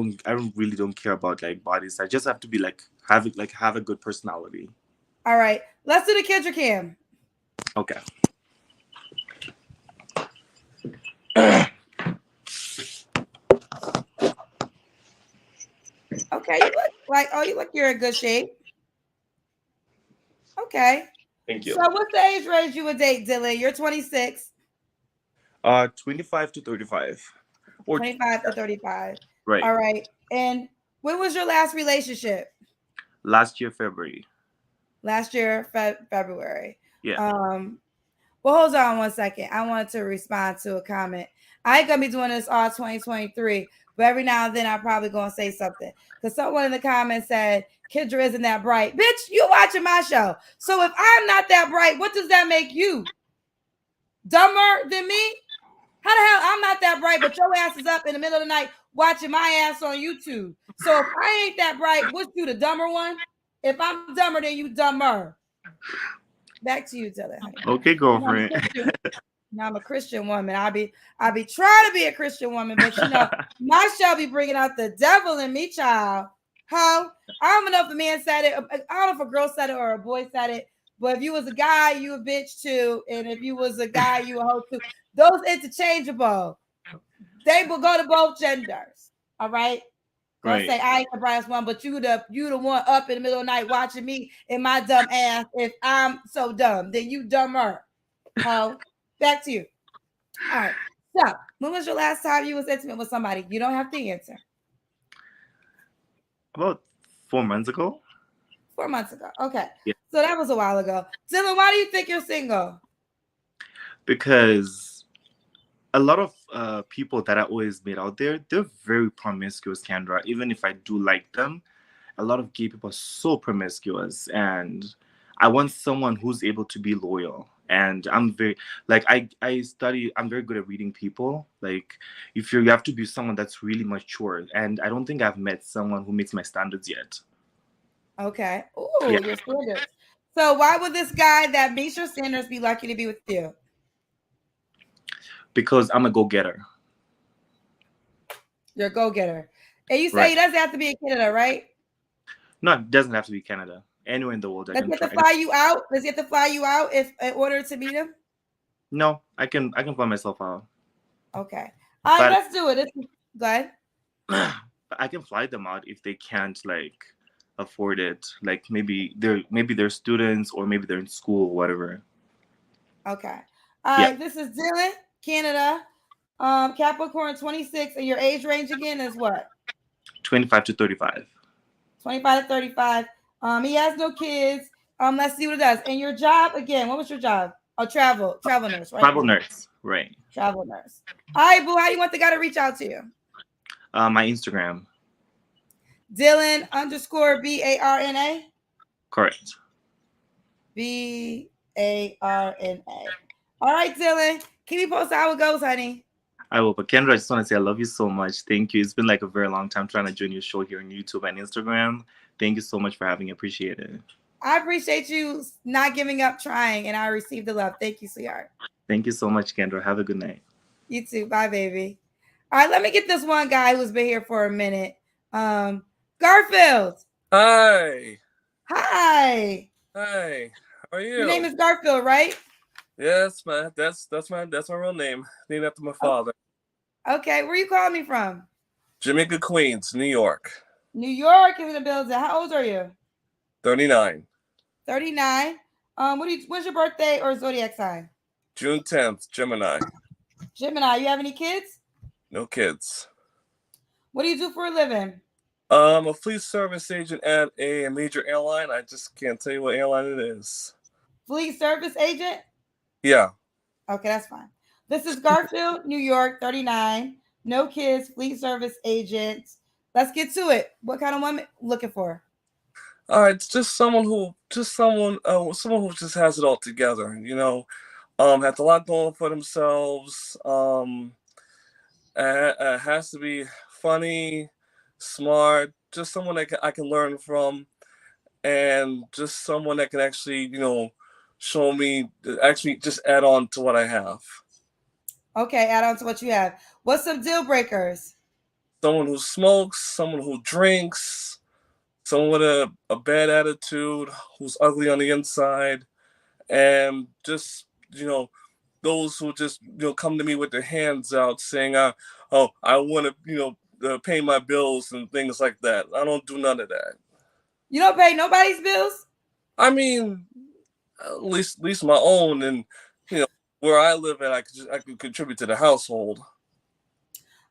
really don't care about like bodies. I just have to be like have a good personality. All right. Let's do the Kendra cam. Okay. Okay, you look like you're in good shape. Okay. Thank you. So what's the age range you would date, Dylan? You're 26. 25 to 35. Or 25 to 35. Right. All right. And when was your last relationship? Last year, February. Last year, February. Yeah. Well, hold on one second. I wanted to respond to a comment. I ain't gonna be doing this all 2023, but every now and then I'm probably gonna say something. Because someone in the comments said, Kendra isn't that bright. Bitch, you watching my show. So if I'm not that bright, what does that make you? Dumber than me? How the hell I'm not that bright, but your ass is up in the middle of the night watching my ass on YouTube. So if I ain't that bright, what's you, the dumber one? If I'm dumber than you, dumber. Back to you, Talia. Okay, girlfriend. I'm a Christian woman. I be trying to be a Christian woman, but my show be bringing out the devil in me, child. How? I don't know if a man said it. I don't know if a girl said it or a boy said it. But if you was a guy, you a bitch too. And if you was a guy, you a hoe too. Those interchangeable. They will go to both genders. All right. Gonna say I ain't the brightest one, but you the one up in the middle of the night watching me and my dumb ass. If I'm so dumb, then you dumber. Ho. Back to you. All right. So when was your last time you was intimate with somebody? You don't have to answer. About 4 months ago. 4 months ago. Okay. Yeah. So that was a while ago. Dylan, why do you think you're single? Because a lot of people that I always meet out there, they're very promiscuous, Kendra. Even if I do like them, a lot of gay people are so promiscuous. And I want someone who's able to be loyal. And I'm very, like, I'm very good at reading people. Like, if you have to be someone that's really mature. And I don't think I've met someone who meets my standards yet. Okay. Ooh, your standards. So why would this guy that meets your standards be lucky to be with you? Because I'm a go-getter. You're a go-getter. And you say he doesn't have to be in Canada, right? No, it doesn't have to be Canada. Anywhere in the world, I Does can he have try. to fly you out? Does he have to fly you out if in order to meet him? No, I can fly myself out. Okay. All right, But let's do it. Go ahead. I can fly them out if they can't like afford it. Like maybe they're students or maybe they're in school or whatever. Okay. All Yeah. right. This is Dylan, Canada, Capricorn 26, and your age range again is what? 25 to 35. 25 to 35. He has no kids. Let's see what it does. And your job again? What was your job? Oh, travel nurse, right? Travel nurse, right? Travel nurse. All right, boo. How you want the guy to reach out to you? My Instagram. Dylan _ BARNA. Correct. BARNA. All right, Dylan. Keep me posted how it goes, honey. I will. But Kendra, I just want to say I love you so much. Thank you. It's been like a very long time trying to join your show here on YouTube and Instagram. Thank you so much for having me. Appreciate it. I appreciate you not giving up trying, and I received the love. Thank you, sweetheart. Thank you so much, Kendra. Have a good night. You too. Bye, baby. All right, let me get this one guy who's been here for a minute. Garfield. Hi. Hi. Hi. How are you? Your name is Garfield, right? Yes, man. That's my real name. Named after my father. Okay. Where you calling me from? Jamaica, Queens, New York. New York is in the building. How old are you? 39. 39. When's your birthday or zodiac sign? June 10th, Gemini. Gemini. You have any kids? No kids. What do you do for a living? I'm a fleet service agent at a major airline. I just can't tell you what airline it is. Fleet service agent? Yeah. Okay, that's fine. This is Garfield, New York, 39. No kids, fleet service agent. Let's get to it. What kind of woman looking for? All right, just someone who just has it all together, has a lot going for themselves. Has to be funny, smart, just someone that I can learn from, and just someone that can actually, show me, actually just add on to what I have. Okay, add on to what you have. What's some deal breakers? Someone who smokes, someone who drinks, someone with a bad attitude, who's ugly on the inside, and just, those who just, come to me with their hands out saying, I want to, pay my bills and things like that. I don't do none of that. You don't pay nobody's bills? I mean, at least my own, and, where I live at, I could contribute to the household.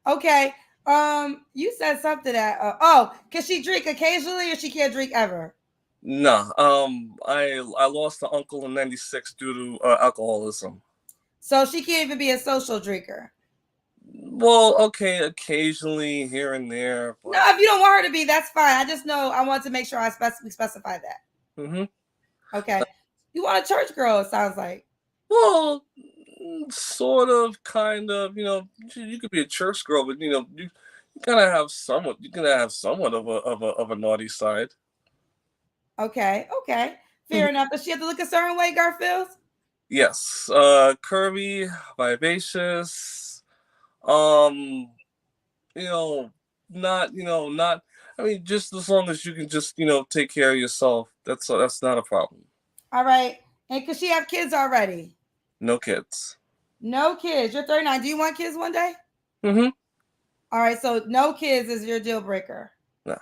Okay. You said something that can she drink occasionally or she can't drink ever? Nah. I lost an uncle in '96 due to alcoholism. So she can't even be a social drinker. Well, okay, occasionally here and there. But... No, if you don't want her to be, that's fine. I just know I want to make sure we specify that. Mm-hmm. Okay. You want a church girl, it sounds like. Well, sort of, kind of, you could be a church girl, but you kind of have somewhat. You can have somewhat of a naughty side. Okay. Fair enough. Does she have to look a certain way, Garfield? Yes. Curvy, vivacious. Not. I mean, just as long as you can just take care of yourself, that's not a problem. All right. And could she have kids already? No kids. No kids. You're 39. Do you want kids one day? Mm-hmm. All right. So no kids is your deal breaker. Nah.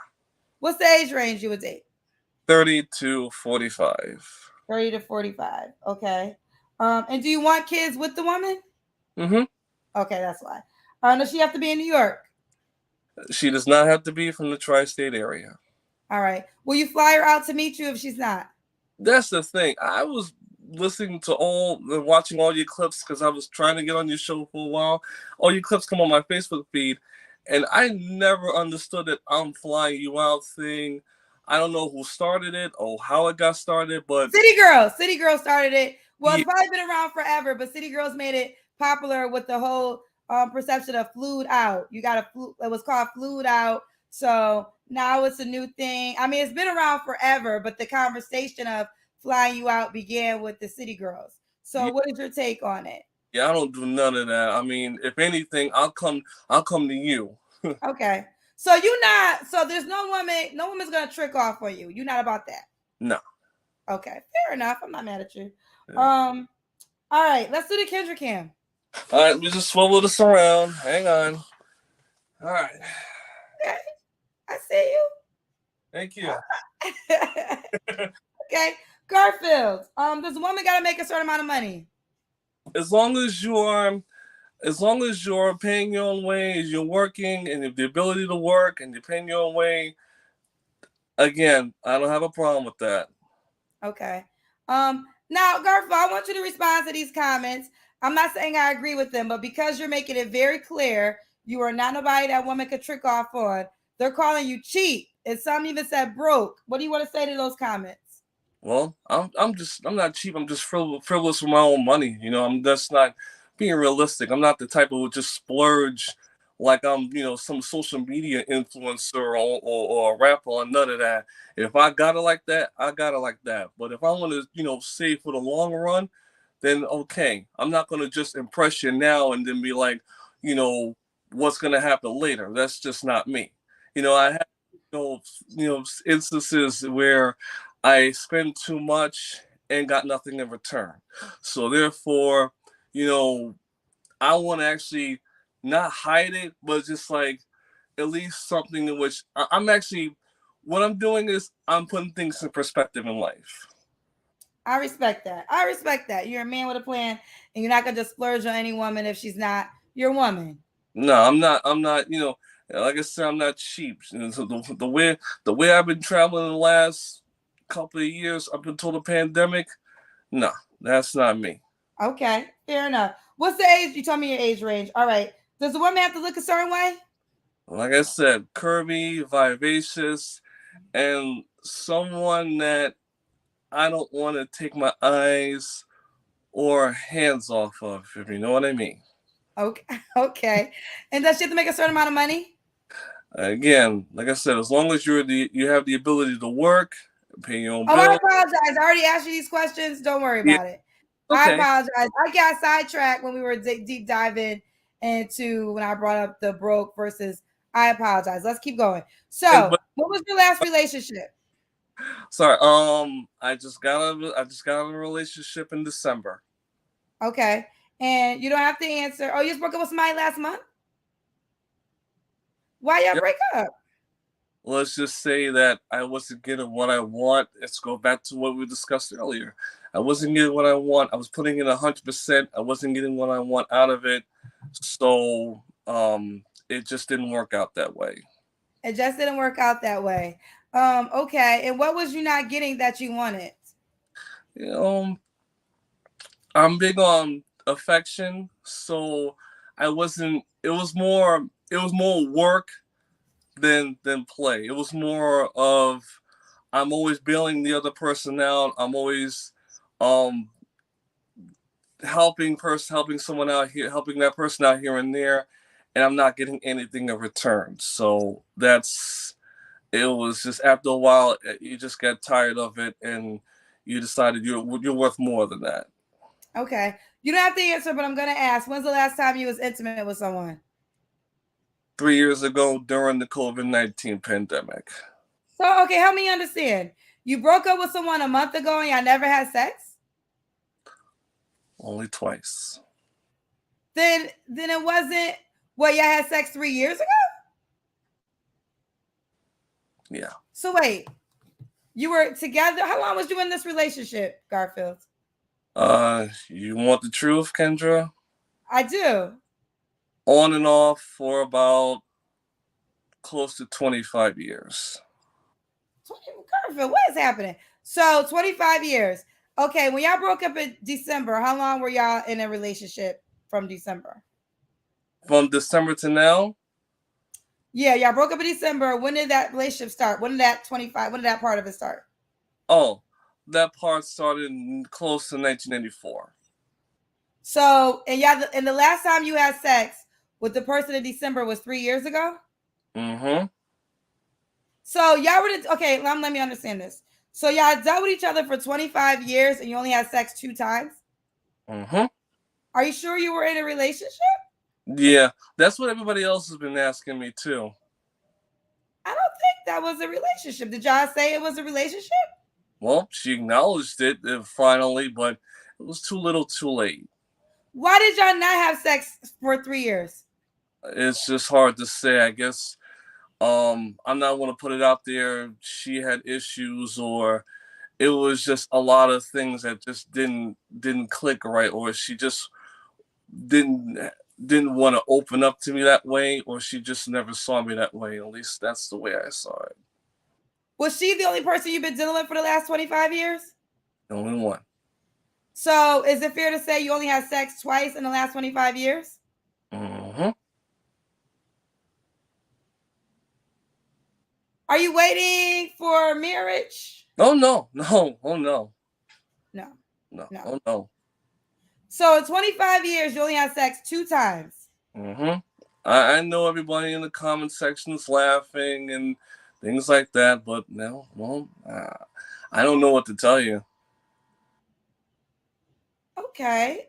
What's the age range you would date? 30 to 45. 30 to 45. Okay. And do you want kids with the woman? Mm-hmm. Okay, that's why. Does she have to be in New York? She does not have to be from the tri-state area. All right. Will you fly her out to meet you if she's not? That's the thing. I was listening to watching all your clips because I was trying to get on your show for a while. All your clips come on my Facebook feed, and I never understood that I'm flying you out thing. I don't know who started it or how it got started, but City Girl started it. Well, it's probably been around forever, but City Girls made it popular with the whole perception of flued out. You got it was called flued out. So now it's a new thing. I mean, it's been around forever, but the conversation of flying you out began with the City Girls. So what is your take on it? Yeah, I don't do none of that. I mean, if anything, I'll come to you. Okay. So you're not. So there's no woman. No woman's gonna trick off on you. You're not about that. No. Okay, fair enough. I'm not mad at you. Yeah. All right, let's do the Kendrick cam. All right, we just swivel this around. Hang on. All right. Okay, I see you. Thank you. Okay, Garfield. Does a woman gotta make a certain amount of money? As long as you're paying your own way, you're working, and you have the ability to work, and you're paying your own way, again, I don't have a problem with that. Okay. Now, Garfield, I want you to respond to these comments. I'm not saying I agree with them, but because you're making it very clear you are not nobody that woman could trick off on, they're calling you cheap. And some even said broke. What do you want to say to those comments? Well, I'm not cheap. I'm just frivolous with my own money. You know, I'm just not being realistic. I'm not the type who would just splurge like I'm, some social media influencer or a rapper or none of that. If I got it like that, I got it like that. But if I want to, save for the long run, then okay. I'm not going to just impress you now and then be like, what's going to happen later. That's just not me. I have, instances where I spend too much and got nothing in return. So therefore, I want to actually not hide it, but just like at least something in which I'm actually, what I'm doing is I'm putting things in perspective in life. I respect that. You're a man with a plan, and you're not gonna just splurge on any woman if she's not your woman. No, I'm not. Like I said, I'm not cheap. So the way I've been traveling the last couple of years up until the pandemic, no, that's not me. Okay, fair enough. What's the age? You told me your age range. All right. Does the woman have to look a certain way? Like I said, curvy, vivacious, and someone that I don't want to take my eyes or hands off of, if you know what I mean. Okay. And does she have to make a certain amount of money? Again, like I said, as long as you have the ability to work, pay your own bills. I apologize. I already asked you these questions. Don't worry about it. Okay. I apologize. I got sidetracked when we were deep diving into when I brought up the broke versus. I apologize. Let's keep going. So, what was your last relationship? Sorry. I just got out of a relationship in December. Okay, and you don't have to answer. Oh, you just broke up with somebody last month? Why y'all break up? Let's just say that I wasn't getting what I want. Let's go back to what we discussed earlier. I wasn't getting what I want. I was putting in 100%. I wasn't getting what I want out of it. So it just didn't work out that way. It just didn't work out that way. Okay. And what was you not getting that you wanted? I'm big on affection. So I wasn't, it was more work than play. It was more of I'm always bailing the other person out. I'm always helping someone out here, helping that person out here and there, and I'm not getting anything in return. So it was just after a while you just get tired of it and you decided you're worth more than that. Okay. You don't have to answer, but I'm gonna ask, when's the last time you was intimate with someone? 3 years ago during the COVID-19 pandemic. So, okay, help me understand. You broke up with someone a month ago and y'all never had sex? Only twice. Then it wasn't y'all had sex 3 years ago? Yeah. So wait, you were together. How long was you in this relationship, Garfield? You want the truth, Kendra? I do. On and off for about close to 25 years. Garfield, what is happening? So 25 years. Okay, when y'all broke up in December, how long were y'all in a relationship from December? From December to now? Yeah, y'all broke up in December. When did that relationship start? When did that part of it start? Oh, that part started close to 1984. So, and the last time you had sex with the person in December was 3 years ago? Mm-hmm. So y'all were okay, let me understand this. So y'all dealt with each other for 25 years and you only had sex 2 times? Mm-hmm. Are you sure you were in a relationship? Yeah, that's what everybody else has been asking me too. that was a relationship. Did y'all say it was a relationship? Well, she acknowledged it finally, but it was too little too late. Why did y'all not have sex for 3 years? It's just hard to say. I guess I'm not going to put it out there. She had issues, or it was just a lot of things that just didn't click right, or she just didn't didn't want to open up to me that way, or she just never saw me that way. At least that's the way I saw it. Was she the only person you've been dealing with for the last 25 years? The only one. So is it fair to say you only had sex twice in the last 25 years? Mm-hmm. Are you waiting for marriage? Oh no, no, oh no. No. No. No. Oh no. So in 25 years, you only had sex 2 times. Mm-hmm. I know everybody in the comment section is laughing and things like that, but no, well, I don't know what to tell you. Okay.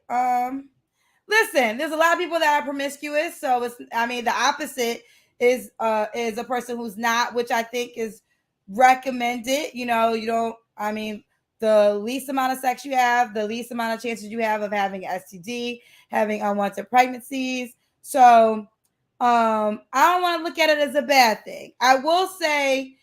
Listen, there's a lot of people that are promiscuous, so it's the opposite is a person who's not, which I think is recommended. You don't the least amount of sex you have, the least amount of chances you have of having STD, having unwanted pregnancies. So I don't want to look at it as a bad thing. I will say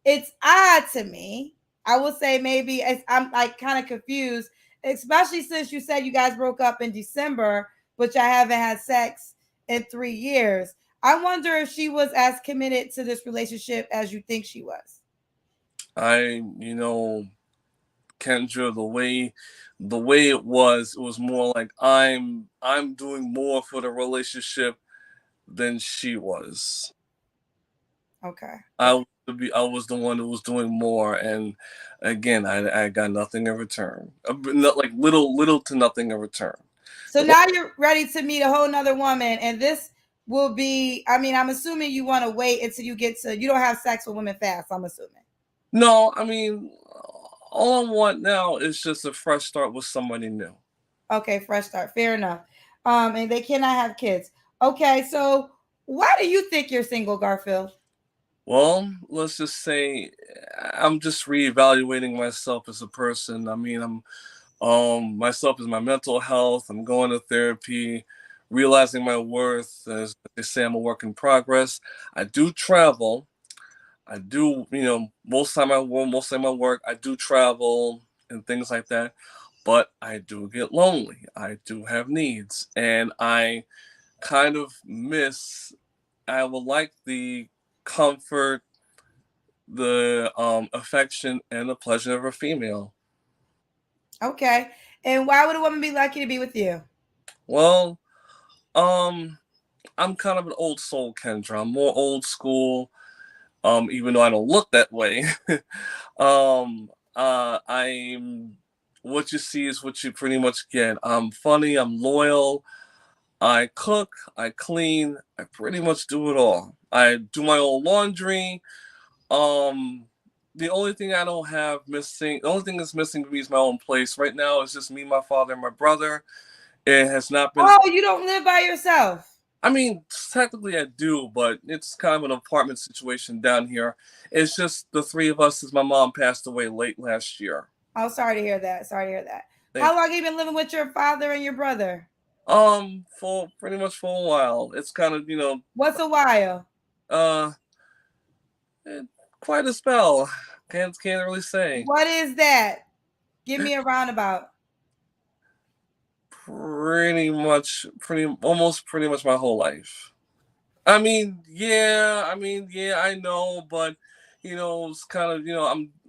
it's odd to me. I will say maybe I'm like kind of confused, especially since you said you guys broke up in December, which I haven't had sex in 3 years. I wonder if she was as committed to this relationship as you think she was. Kendra, the way it was more like I'm doing more for the relationship than she was. Okay. I was the one who was doing more, and again, I got nothing in return. Not like little to nothing in return. So now you're ready to meet a whole nother woman, and this will be. I'm assuming you want to wait until you don't have sex with women fast. I'm assuming. No, all I want now is just a fresh start with somebody new. Okay, fresh start. Fair enough. And they cannot have kids. Okay, so why do you think you're single, Garfield? Well, let's just say I'm just reevaluating myself as a person. I'm myself as my mental health. I'm going to therapy, realizing my worth. As they say, I'm a work in progress. I do travel. I do, most of my work, I do travel and things like that. But I do get lonely. I do have needs, and I kind of miss. I would like the comfort, the affection, and the pleasure of a female. Okay, and why would a woman be lucky to be with you? Well, I'm kind of an old soul, Kendra. I'm more old school. Even though I don't look that way. I'm what you see is what you pretty much get. I'm funny, I'm loyal, I cook, I clean, I pretty much do it all. I do my own laundry. The only thing the only thing that's missing for me is my own place. Right now it's just me, my father, and my brother. It has not been. Oh, you don't live by yourself? Technically I do, but it's kind of an apartment situation down here. It's just the 3 of us as my mom passed away late last year. Oh, sorry to hear that. How long have you been living with your father and your brother? For pretty much for a while. It's kind of, What's a while? Quite a spell. Can't really say. What is that? Give me a roundabout. Pretty much my whole life. I know, but it's kind of,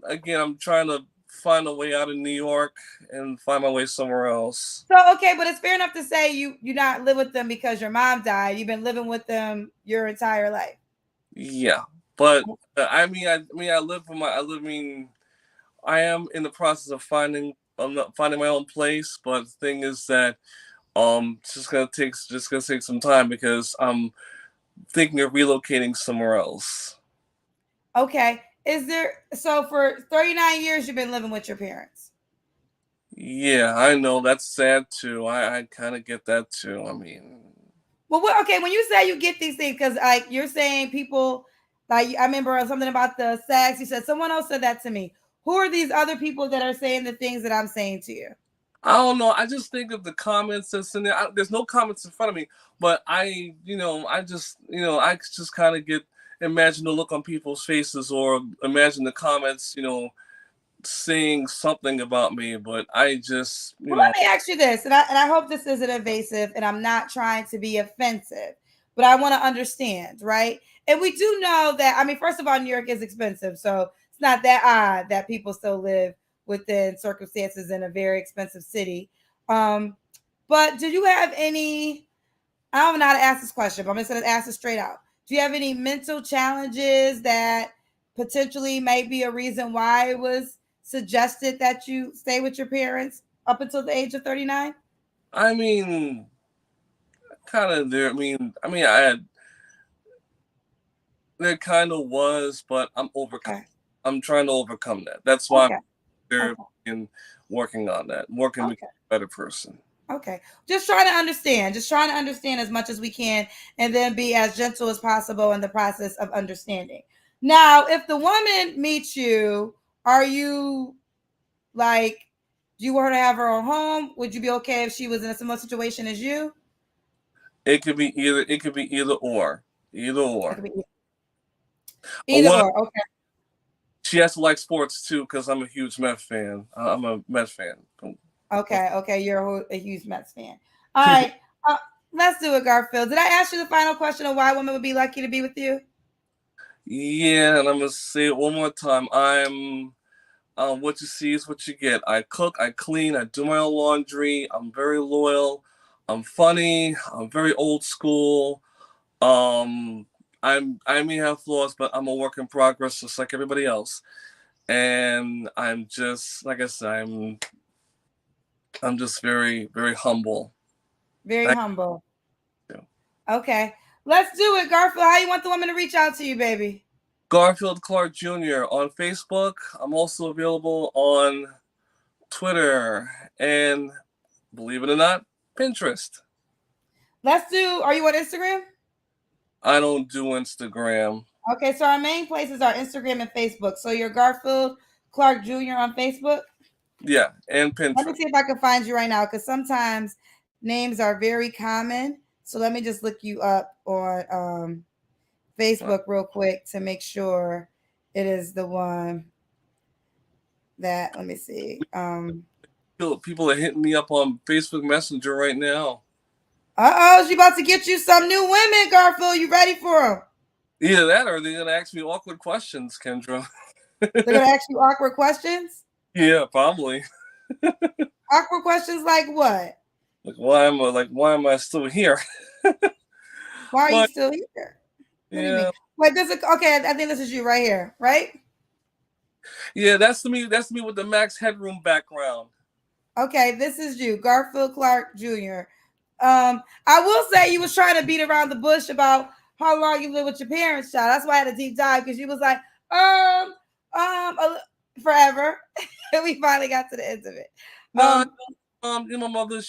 I'm trying to find a way out of New York and find my way somewhere else. So okay, but it's fair enough to say you not live with them because your mom died. You've been living with them your entire life. Yeah, but I am in the process of finding my own place, but the thing is that it's just gonna take some time because I'm thinking of relocating somewhere else. Okay. So for 39 years you've been living with your parents? Yeah, I know that's sad too. I kind of get that too. Well, when you say you get these things, because like you're saying people Like I remember something about the sex. You said someone else said that to me. Who are these other people that are saying the things that I'm saying to you? I don't know. I just think of the comments that's in there. There's no comments in front of me, but I just kind of imagine the look on people's faces, or imagine the comments, saying something about me. But I just, Well, let me ask you this, and I hope this isn't evasive, and I'm not trying to be offensive, but I want to understand, right? And we do know that, I mean, first of all, New York is expensive, so it's not that odd that people still live within circumstances in a very expensive city. But do you have any? I don't know how to ask this question, but I'm just going to ask it straight out. Do you have any mental challenges that potentially may be a reason why it was suggested that you stay with your parents up until the age of 39? I mean, kind of there. I had there kind of was, but Okay. I'm trying to overcome that. That's why Okay. I'm there Okay. and working on that, working to Okay. become a better person. Okay. Just trying to understand as much as we can, and then be as gentle as possible in the process of understanding. Now, if the woman meets you, are you like, do you want her to have her own home? Would you be okay if she was in a similar situation as you? It could be either. It could be either or. Either It or. could be But either or. Okay. she has to like sports too, because I'm a huge Met fan. I'm a Met fan. Okay. Okay. You're a huge Mets fan. All right. Let's do it, Garfield. Did I ask you the final question of why women would be lucky to be with you? Yeah, and I'm gonna say it one more time. I'm what you see is what you get. I cook, I clean, I do my own laundry. I'm very loyal. I'm funny. I'm very old school. I may have flaws, but I'm a work in progress, just like everybody else. And I'm just, like I said, I'm just very, very humble. Very Thank humble. you. Okay. Let's do it, Garfield. How you want the woman to reach out to you, baby? Garfield Clark Jr. on Facebook. I'm also available on Twitter and, believe it or not, Pinterest. Let's do, are you on Instagram? I don't do Instagram. Okay, so our main places are Instagram and Facebook. So you're Garfield Clark Jr. on Facebook? Yeah, and Let me Pinterest. see if I can find you right now, because sometimes names are very common. So let me just look you up on Facebook real quick to make sure it is the one that, let me see. People are hitting me up on Facebook Messenger right now. She about to get you some new women, Garfield. You ready for them? Either that or they're gonna ask me awkward questions, Kendra. They're gonna ask you awkward questions. Yeah, probably. Awkward questions like what? Like why am I still here? Why are you But still here? What do you mean? yeah, Wait, okay, I think this is you right here, right? yeah, that's me. That's me with the Max Headroom background. Okay, this is you, Garfield Clark Jr. I will say you was trying to beat around the bush about how long you lived with your parents, child. That's why I had a deep dive, because you was like, forever. And we finally got to the end of it. No, my mother,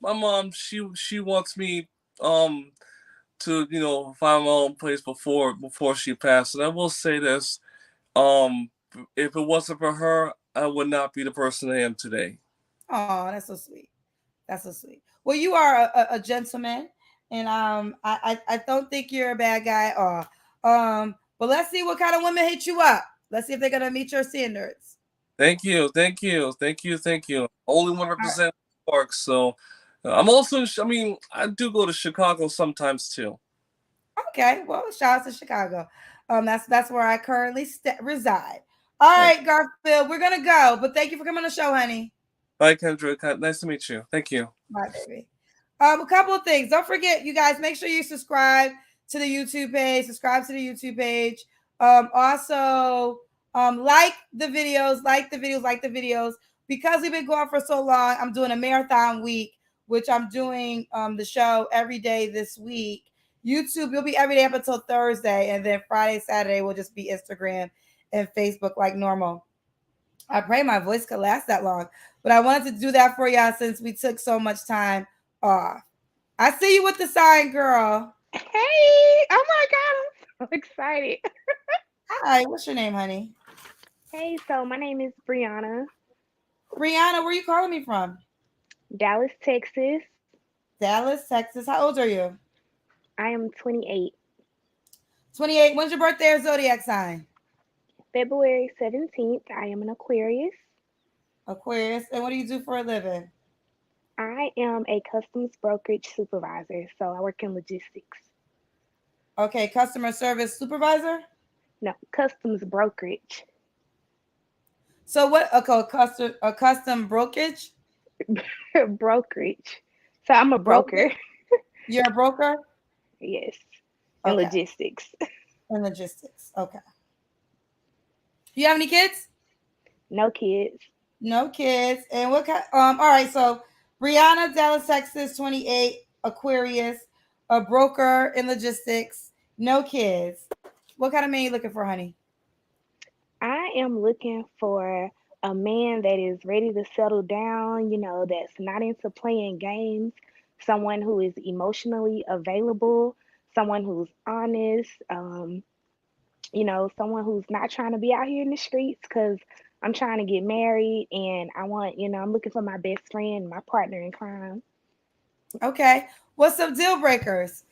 my mom, she wants me, to, find my own place before she passed. And I will say this, if it wasn't for her, I would not be the person I am today. Oh, that's so sweet. That's so sweet. Well, you are a gentleman, and I don't think you're a bad guy at all. But let's see what kind of women hit you up. Let's see if they're gonna meet your standards. Thank you. Only one represent New York, so I'm also. I do go to Chicago sometimes too. Okay, well, shout out to Chicago. That's where I currently reside. All right, Garfield, we're gonna go, but thank you for coming on the show, honey. Bye, Kendra. Nice to meet you. Thank you. Bye, baby. A couple of things. Don't forget, you guys, make sure you subscribe to the YouTube page. Also, like the videos. Because we've been going for so long, I'm doing a marathon week, which I'm doing the show every day this week. YouTube, you'll be every day up until Thursday, and then Friday, Saturday will just be Instagram and Facebook like normal. I pray my voice could last that long, but I wanted to do that for y'all since we took so much time off. I see you with the sign, girl. Hey, oh my God. so excited. Hi, what's your name, honey? Hey, so my name is Brianna, Brianna, where you calling me from? Dallas, Texas. Dallas, Texas. How old are you? I am 28. 28. When's your birthday or zodiac sign? February 17th. I am an Aquarius. Aquarius. And what do you do for a living? I am a customs brokerage supervisor, so I work in logistics. Okay, customer service supervisor. No, customs brokerage. So what? Okay, a custom brokerage. Brokerage. So I'm a broker. Broker. You're a broker. Yes, in Okay, logistics. in logistics. Okay. Do you have any kids? No kids. No kids. And what kind? All right. So Brianna, Dallas, Texas, 28, Aquarius, a broker in logistics, no kids. What kind of man you looking for, honey? I am looking for a man that is ready to settle down, that's not into playing games, someone who is emotionally available, someone who's honest, someone who's not trying to be out here in the streets because I'm trying to get married and I'm looking for my best friend, my partner in crime. Okay. What's some deal breakers?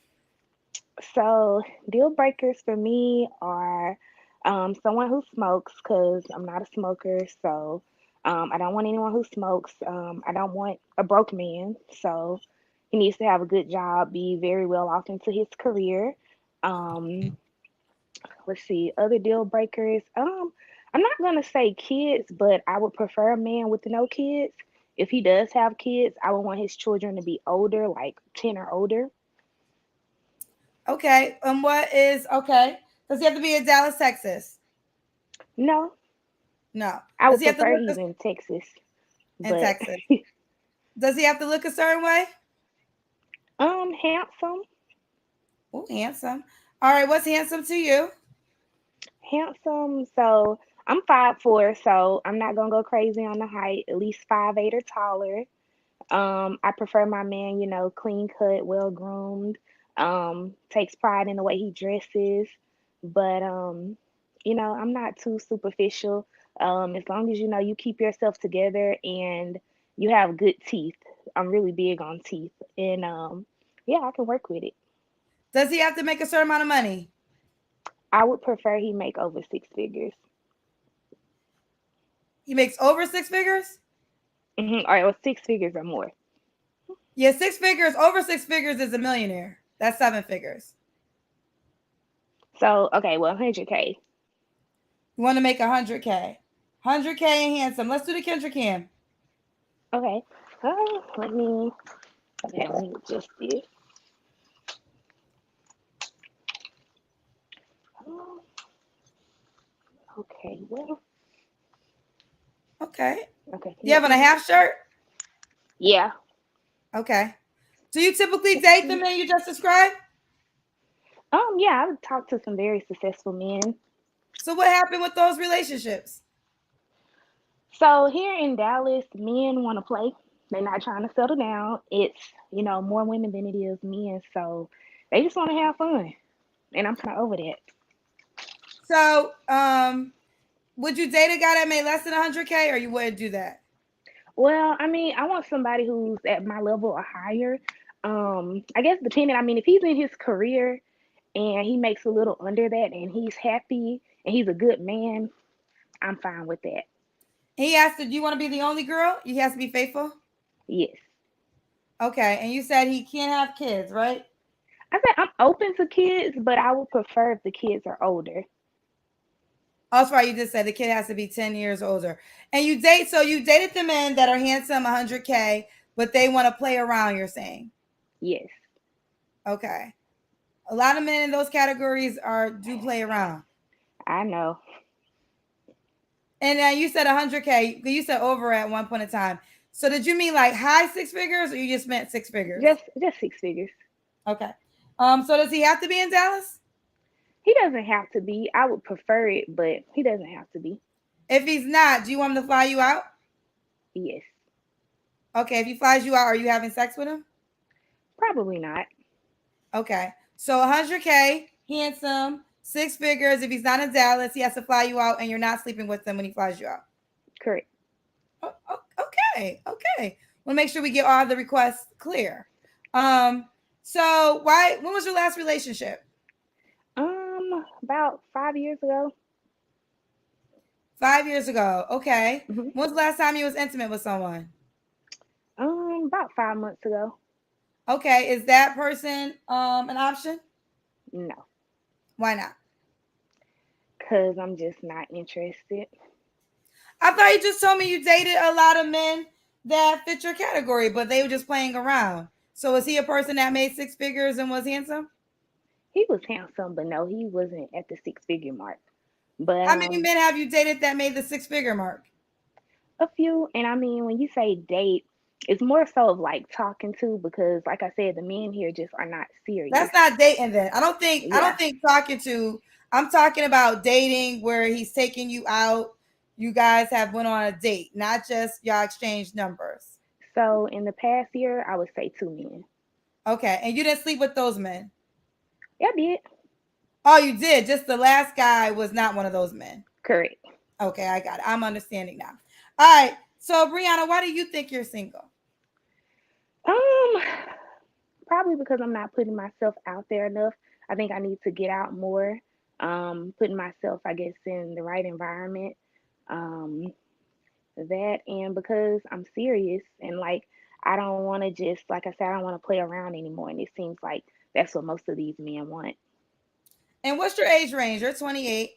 So, deal breakers for me are someone who smokes because I'm not a smoker. So, I don't want anyone who smokes. I don't want a broke man. So, he needs to have a good job, be very well off into his career. Um, let's see, other deal breakers. I'm not gonna say kids, but I would prefer a man with no kids. If he does have kids, I would want his children to be older, like 10 or older. Okay. And what is okay? Does he have to be in Dallas, Texas? No, No. I Does would he have to prefer look he's in Texas, in but Texas? Does he have to look a certain way? handsome, Oh, handsome. All right. What's handsome to you? handsome. So I'm 5'4", so I'm not gonna go crazy on the height. At least 5'8" or taller. I prefer my man, clean cut, well groomed. Takes pride in the way he dresses, but I'm not too superficial. As long as you keep yourself together and you have good teeth. I'm really big on teeth, and yeah, I can work with it. Does he have to make a certain amount of money? I would prefer he make over six figures. He makes over six figures? Or 6 figures or more. Yeah, six figures. Over six figures is a millionaire. That's seven figures. So okay, well, 100K. You want to make 100K. 100K and handsome. Let's do the Kendrick Cam. Okay. Let me adjust this. Um, Okay, well, Okay. okay. Do you have on a half shirt? Yeah. Okay. Do you typically date the men you just described? Yeah, I've talked to some very successful men. So what happened with those relationships? So here in Dallas, men want to play. They're not trying to settle down. It's, more women than it is men. So they just want to have fun. And I'm kind of over that. So, would you date a guy that made less than 100K or you wouldn't do that? Well, I mean, I want somebody who's at my level or higher. I guess depending, I mean, if he's in his career and he makes a little under that and he's happy and he's a good man, I'm fine with that. He asked, do you want to be the only girl? He has to be faithful? Yes. Okay. And you said he can't have kids, right? I said I'm open to kids, but I would prefer if the kids are older. Oh, that's right. You just said the kid has to be 10 years older. And you dated the men that are handsome 100K, but they want to play around, you're saying? Yes. Okay. A lot of men in those categories do play around. I know. And you said 100K. You said over at one point in time. So did you mean like high six figures or you just meant six figures? Just six figures. Okay. So does he have to be in Dallas? He doesn't have to be. I would prefer it, but he doesn't have to be. If he's not, do you want him to fly you out? Yes. Okay. If he flies you out, are you having sex with him? Probably not. Okay. So 100K, handsome, 6 figures. If he's not in Dallas, he has to fly you out, and you're not sleeping with him when he flies you out. Correct. Okay. We'll make sure we get all the requests clear. So when was your last relationship? About 5 years ago. 5 years ago. Okay. Mm-hmm. When was the last time you was intimate with someone? About 5 months ago. Okay. Is that person an option? No. Why not? Because I'm just not interested. I thought you just told me you dated a lot of men that fit your category, but they were just playing around. So was he a person that made 6 figures and was handsome? He was handsome, but no, he wasn't at the 6-figure mark. But how many men have you dated that made the 6-figure mark? A few. And I mean, when you say date, it's more so of like talking to, because like I said, the men here just are not serious. That's not dating then. I don't think talking to. I'm talking about dating where he's taking you out. You guys have went on a date, not just y'all exchanged numbers. So in the past year, I would say 2 men. Okay, and you didn't sleep with those men? Yeah, I did. Oh, you did? Just the last guy was not one of those men? Correct. Okay, I got it. I'm understanding now. All right. So, Brianna, why do you think you're single? Probably because I'm not putting myself out there enough. I think I need to get out more. Putting myself, I guess, in the right environment. That, and because I'm serious, and like I don't want to just, like I said, I don't want to play around anymore. And it seems like that's what most of these men want. And what's your age range? You're 28.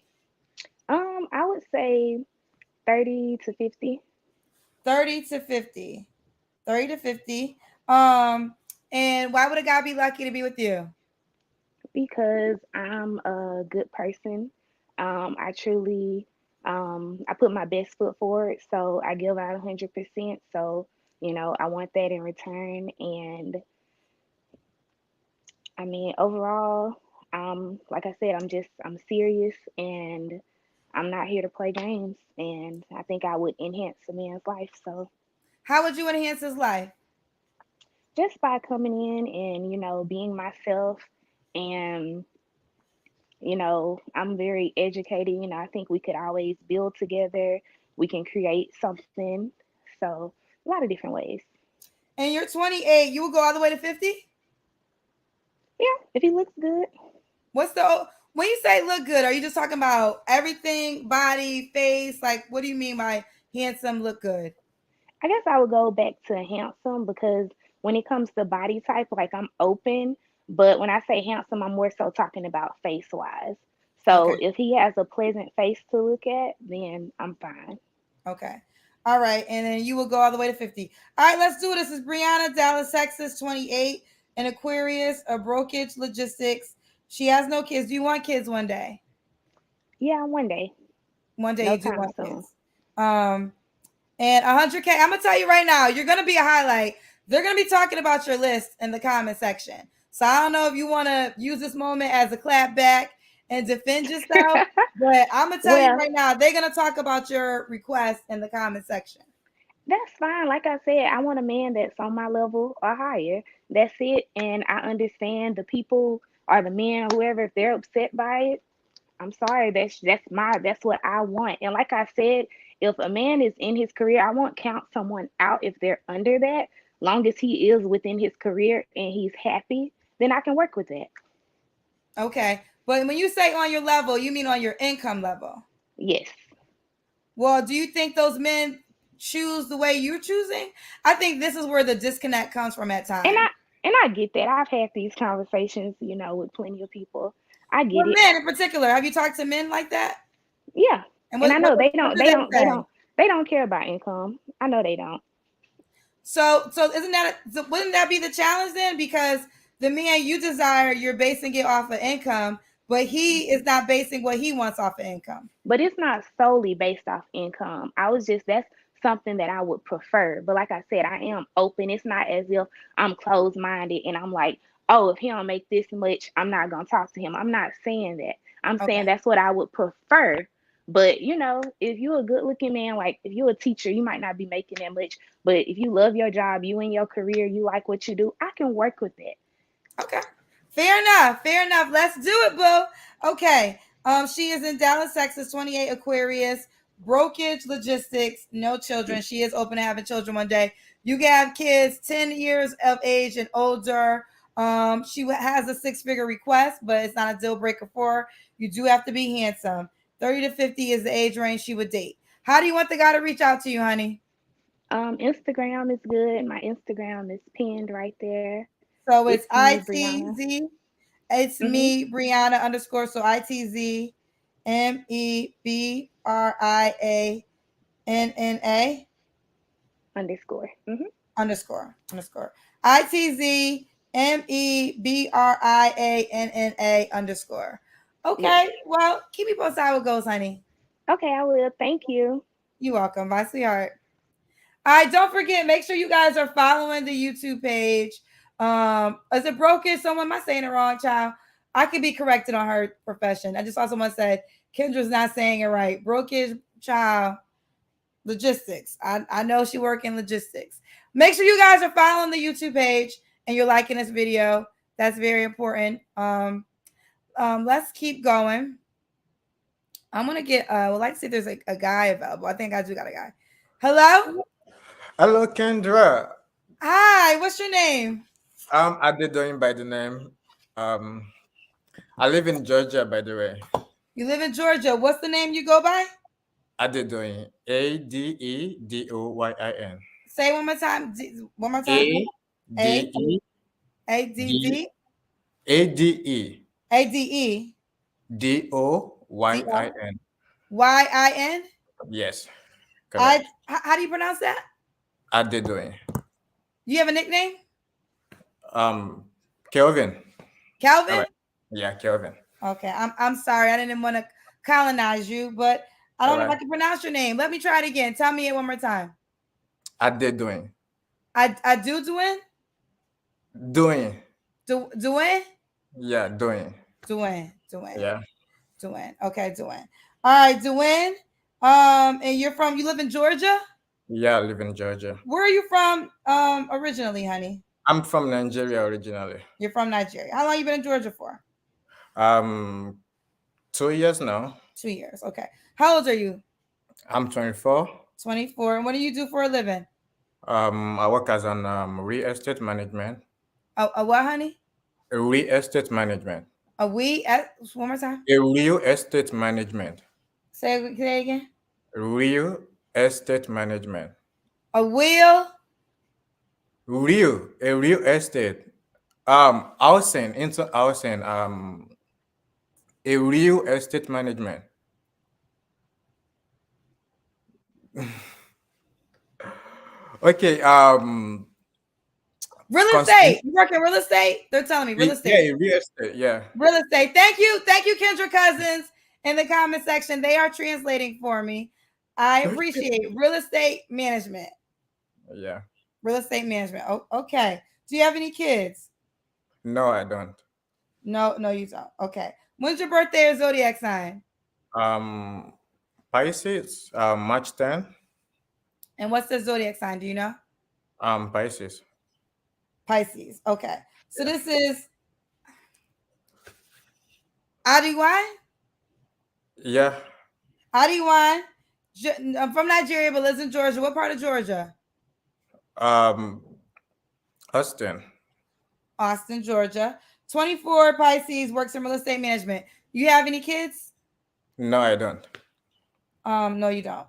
I would say 30 to 50. 30 to 50. 30 to 50. And why would a guy be lucky to be with you? Because I'm a good person. I truly, I put my best foot forward, so I give out 100%. So, I want that in return. And I mean, overall, like I said, I'm serious, and I'm not here to play games. And I think I would enhance a man's life. So, how would you enhance his life? Just by coming in and, being myself. And, I'm very educated. I think we could always build together. We can create something. So, a lot of different ways. And you're 28. You will go all the way to 50? Yeah, if he looks good. When you say look good, are you just talking about everything, body, face? Like, what do you mean by handsome, look good? I guess I would go back to handsome, because when it comes to body type, like I'm open. But when I say handsome, I'm more so talking about face wise. So if he has a pleasant face to look at, then I'm fine. Okay. All right. And then you will go all the way to 50. All right, let's do this. This is Brianna, Dallas, Texas, 28, an Aquarius, a brokerage logistics. She has no kids. Do you want kids one day? Yeah, one day. One day you do want kids. And 100K, I'm going to tell you right now, you're going to be a highlight. They're going to be talking about your list in the comment section. So I don't know if you want to use this moment as a clap back and defend yourself, but I'm going to tell you right now, they're going to talk about your request in the comment section. That's fine. Like I said, I want a man that's on my level or higher. That's it. And I understand the people or the men, whoever, if they're upset by it, I'm sorry. That's what I want. And like I said, if a man is in his career, I won't count someone out if they're under that. Long as he is within his career and he's happy, then I can work with that. Okay. But when you say on your level, you mean on your income level? Yes. Well, do you think those men choose the way you're choosing? I think this is where the disconnect comes from at times. And I get that. I've had these conversations, with plenty of people. I get it. Men in particular. Have you talked to men like that? Yeah. And I know they don't care about income. I know they don't. So wouldn't that be the challenge then? Because the man you desire, you're basing it off of income, but he is not basing what he wants off of income. But it's not solely based off income. That's something that I would prefer. But like I said, I am open. It's not as if I'm closed-minded and I'm like, oh, if he don't make this much, I'm not going to talk to him. I'm not saying that. I'm saying that's what I would prefer. But, if you're a good-looking man, like if you're a teacher, you might not be making that much. But if you love your job, you in your career, you like what you do, I can work with that. Okay. Fair enough. Fair enough. Let's do it, boo. Okay. She is in Dallas, Texas, 28, Aquarius, brokerage logistics, no children. She is open to having children one day. You can have kids 10 years of age and older. She has a six-figure request, but it's not a deal breaker for her. You do have to be handsome. 30 to 50 is the age range she would date. How do you want the guy to reach out to you, honey? Instagram is good. My Instagram is pinned right there. So it's It's me, Brianna. ITZ. It's Mhm. me, Brianna underscore. So ITZMeBrianna Underscore. Mhm. underscore. ITZMeBrianna underscore. Yes. Okay. Well, keep me posted how it goes, honey. Okay, I will. Thank you. You're welcome. Bye, sweetheart. All right, don't forget, make sure you guys are following the YouTube page. Is it broken? Someone, am I saying it wrong, child? I could be corrected on her profession. I just saw someone said Kendra's not saying it right. Brokerage child logistics. I know she work in logistics. Make sure you guys are following the YouTube page and you're liking this video. That's very important. Let's keep going. I'm gonna get well, let's see if there's a guy available. I think I do got a guy. Hello? Hello, Kendra. Hi, what's your name? I did doing by the name. Um, I live in Georgia, by the way. You live in Georgia. What's the name you go by? I did doing Adedoyin. Say one more time. One more time. A A D E A D D D A D E A D E D O Y D I O N. Y I N. Yes, I. correct. How do you pronounce that? I did doing. You have a nickname? Um, Kelvin. All Calvin? right. Yeah, Kelvin. Okay. I'm sorry. I didn't want to colonize you, but I All don't know if I right. can pronounce your name. Let me try it again. Tell me it one more time. I did doing. I do doing? Doing. Doing? Yeah, doing. Doing. Yeah. Okay, doing. All right, doing. And you live in Georgia? Yeah, I live in Georgia. Where are you from originally, honey? I'm from Nigeria originally. You're from Nigeria. How long you been in Georgia for? Um, 2 years now. 2 years. Okay. How old are you? I'm 24. 24. And what do you do for a living? I work as an real estate management. A what, honey? A real estate management. One more time. A real estate management. Say it again. Real estate management. A wheel. A real estate. Housing, into housing. A real estate management. Okay. Real estate. You work in real estate? They're telling me real estate. Yeah, real estate. Yeah. Real estate. Thank you, Kendra Cousins in the comment section. They are translating for me. I appreciate real estate management. Yeah. Real estate management. Oh, okay. Do you have any kids? No, I don't. No, you don't. Okay. When's your birthday or zodiac sign? Pisces, March 10. And what's the zodiac sign? Do you know? Pisces. Pisces. Okay. So this is Igwine. Yeah. Igwine. I'm from Nigeria, but lives in Georgia. What part of Georgia? Austin, Georgia. 24 Pisces, works in real estate management. You have any kids? No, I don't. No, you don't.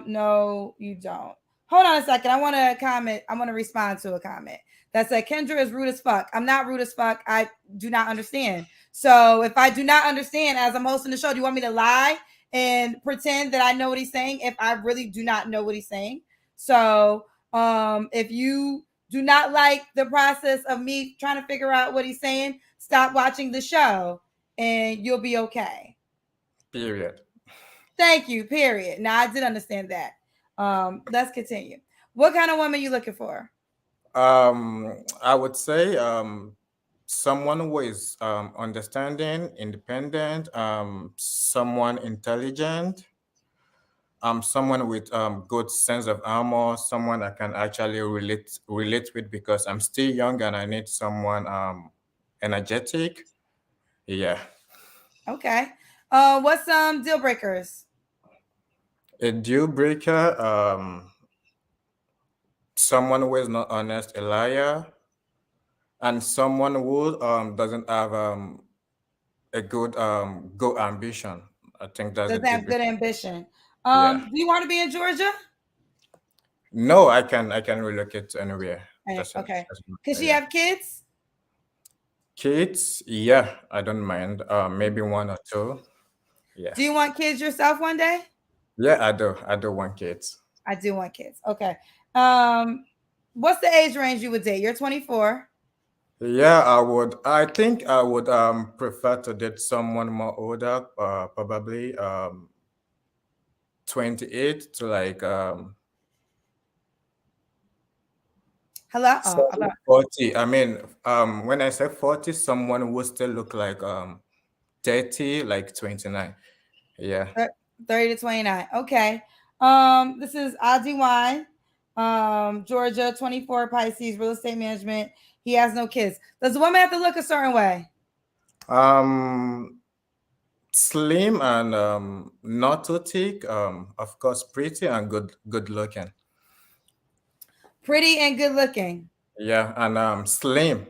No, you don't. Hold on a second. I want to comment. I want to respond to a comment that said Kendra is rude as fuck. I'm not rude as fuck. I do not understand. So if I do not understand as I'm hosting the show, do you want me to lie and pretend that I know what he's saying if I really do not know what he's saying? So if you do not like the process of me trying to figure out what he's saying, stop watching the show and you'll be okay. Period. Thank you. Period. Now I did understand that. Let's continue. What kind of woman you looking for? I would say someone who is understanding, independent, someone intelligent, someone with good sense of humor, someone I can actually relate with because I'm still young and I need someone energetic. Yeah. Okay. What's some deal breakers? A deal breaker, someone who is not honest, a liar, and someone who doesn't have a good ambition. I think that's a Doesn't deal have good breaker. ambition. Yeah. Do you want to be in Georgia? No, I can relocate to anywhere. Okay. Doesn't Can matter, she yeah. have kids? Kids, yeah, I don't mind. Maybe one or two. Yeah. Do you want kids yourself one day? Yeah, I do. I do want kids. I do want kids. Okay. What's the age range you would date? You're 24. Yeah, I would. I think I would prefer to date someone more older, probably 28 to like Hello. Oh, 40. I mean, when I say 40, someone who still look like 30, like 29. Yeah. 30 to 29. Okay. This is Igwine, Georgia, 24, Pisces, real estate management. He has no kids. Does the woman have to look a certain way? Slim and not too thick. Of course, pretty and good looking. Pretty and good looking. Yeah, and slim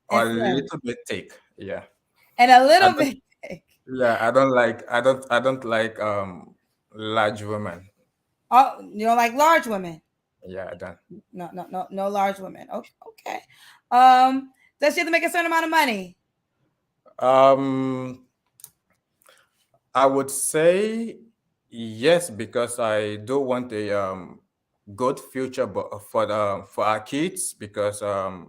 or And a slim. little bit thick. Yeah. And a I little don't, bit thick. yeah, I don't like large women. Oh, you don't like large women? Yeah, I don't. No large women. Okay. Does she have to make a certain amount of money? Um, I would say yes because I do want a good future, but for our kids because I've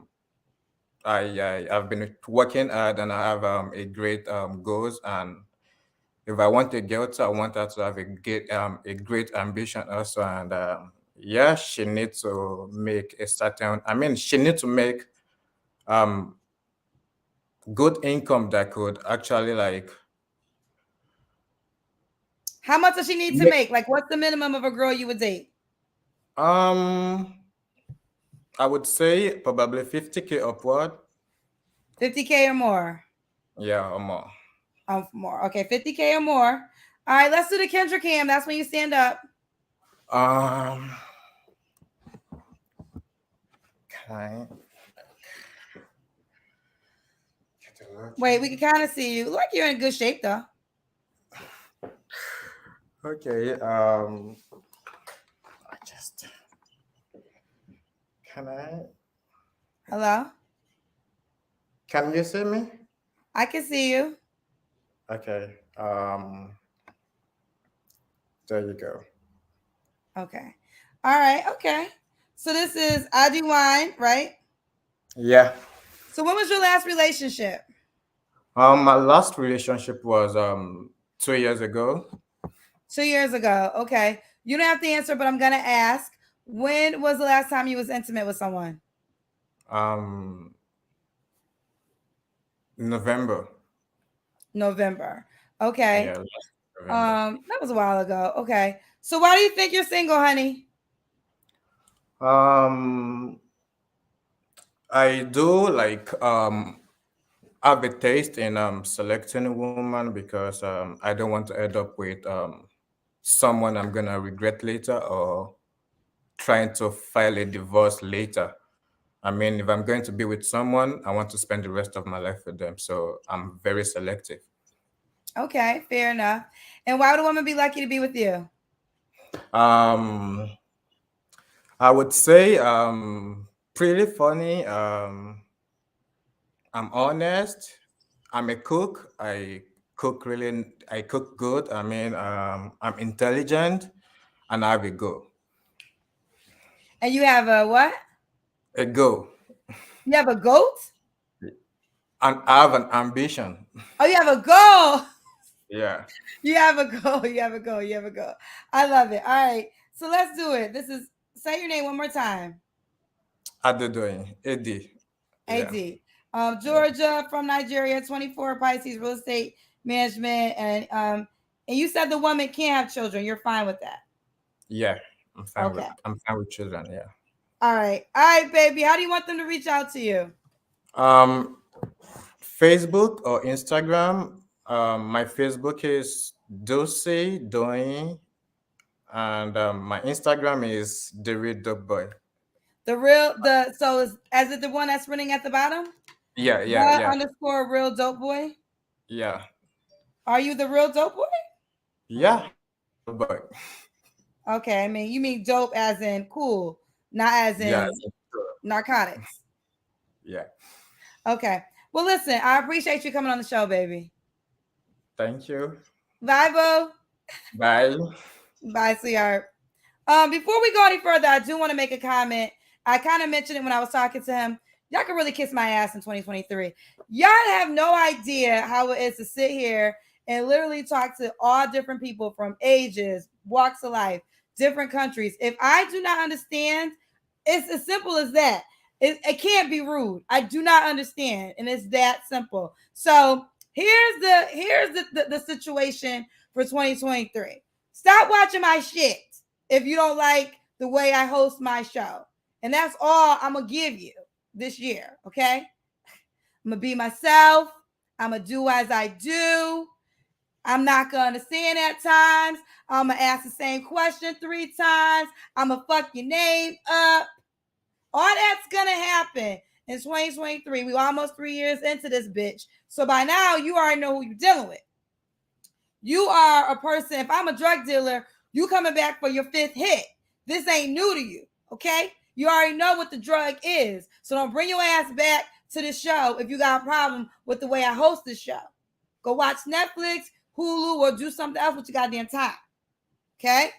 been working hard and I have a great goals, and if I want a girl to, I want her to have a great ambition also, and yeah, she needs to make a certain. I mean, she needs to make um good income that could actually like. How much does she need to make- make? Like, what's the minimum of a girl you would date? Um, I would say probably 50K upward. 50K or more? Yeah, or more. More. Okay, 50K or more. All right, let's do the Kendra cam. That's when you stand up. Okay. Wait, we can kind of see you. Look like you're in good shape though. Okay. I just can I? Hello? Can you see me? I can see you. Okay. There you go. Okay. All right. Okay. So this is Adi Wine, right? Yeah. So when was your last relationship? My last relationship was 2 years ago. 2 years ago. Okay. You don't have to answer, but I'm gonna ask. When was the last time you was intimate with someone? November. November. Okay. Yeah, last November. That was a while ago. Okay. So why do you think you're single, honey? I do like have a taste in selecting a woman because I don't want to end up with someone I'm gonna regret later or trying to file a divorce later. I mean, if I'm going to be with someone, I want to spend the rest of my life with them. So I'm very selective. Okay, fair enough. And why would a woman be lucky to be with you? Um, I would say pretty funny. I'm honest. I'm a cook. I cook good. I mean, I'm intelligent and I have a go. And you have a what? A go. You have a goat? And I have an ambition. Oh, you have a goal. Yeah. You have a goal. You have a goal. You have a goal. I love it. All right. So let's do it. This is say your name one more time. How they doing? Eddie. Yeah. AD. Georgia from Nigeria, 24, Pisces, real estate management. And you said the woman can't have children. You're fine with that. Yeah. Okay. I'm fine with children, yeah. All right, baby. How do you want them to reach out to you? Facebook or Instagram. My Facebook is Dulce Doing, and my Instagram is the Real Dope Boy. So is it the one that's running at the bottom? Yeah, yeah, The yeah, underscore real dope boy. yeah, Are you the real dope boy? yeah. Dope Boy. Okay, I mean you mean dope as in cool, not as Yeah, in narcotics. yeah. Okay. Well, listen, I appreciate you coming on the show, baby. Thank you. Bye, boo. Bye. Bye, sweetheart. Before we go any further, I do want to make a comment. I kind of mentioned it when I was talking to him. Y'all can really kiss my ass in 2023. Y'all have no idea how it is to sit here and literally talk to all different people from ages, walks of life, different countries. If I do not understand, it's as simple as that. It can't be rude. I do not understand, and it's that simple. So here's the situation for 2023. Stop watching my shit if you don't like the way I host my show. And that's all I'm going to give you this year, okay? I'm going to be myself. I'm going to do as I do. I'm not going to understand at times. I'm going to ask the same question 3 times. I'm going to fuck your name up. All that's going to happen in 2023. We're almost 3 years into this bitch. So by now, you already know who you're dealing with. You are a person, if I'm a drug dealer, you coming back for your 5th hit. This ain't new to you, okay? You already know what the drug is. So don't bring your ass back to the show if you got a problem with the way I host this show. Go watch Netflix, Hulu, or do something else with your goddamn time. Okay?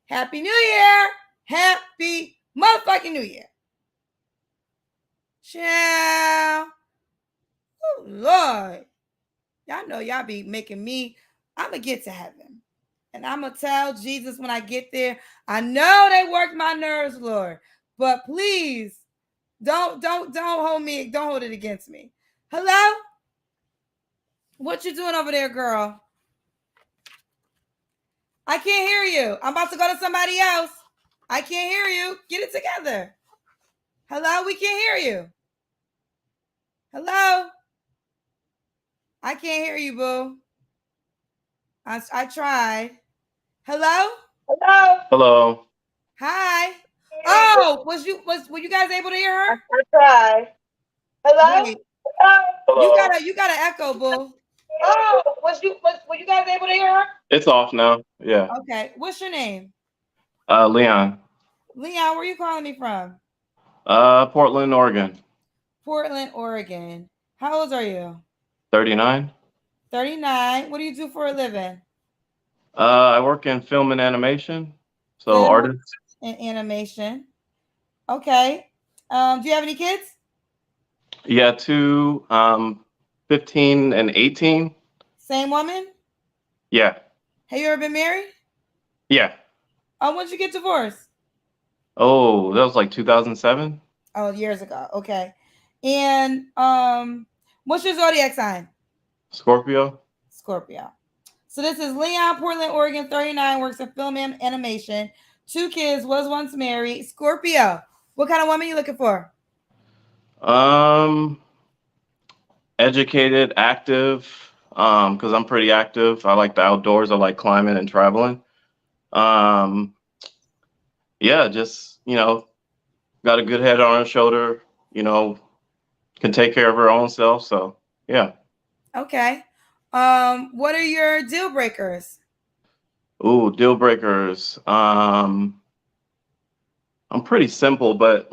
Happy New Year! Happy motherfucking New Year! Ciao! Oh, Lord. Y'all know y'all be making me, I'm going to get to heaven. And I'm going to tell Jesus when I get there, I know they worked my nerves, Lord. But please, don't hold me, don't hold it against me. Hello? What you doing over there, girl? I can't hear you. I'm about to go to somebody else. I can't hear you. Get it together. Hello? We can't hear you. Hello? I can't hear you, boo. I tried. Hello? Hello. Hi. Oh, were you guys able to hear her? I tried. Hello? Wait, Hello. you got an echo, boo. Oh, were you guys able to hear her? It's off now. Yeah. Okay. What's your name? Leon. Leon, where are you calling me from? Portland, Oregon. Portland, Oregon. How old are you? 39. 39. What do you do for a living? I work in film and animation. So Film artist. and animation. Okay. Do you have any kids? Yeah, 2, 15 and 18. Same woman? Yeah. Have you ever been married? Yeah. When did you get divorced? Oh, that was like 2007. Oh, years ago. Okay. And what's your zodiac sign? Scorpio. Scorpio. So this is Leon, Portland, Oregon, 39, works in film and animation. 2 kids, was once married. Scorpio. What kind of woman you looking for? Educated, active, because I'm pretty active. I like the outdoors. I like climbing and traveling. Yeah, just, got a good head on her shoulder, can take care of her own self. So, yeah. Okay. What are your deal breakers? Ooh, deal breakers. I'm pretty simple, but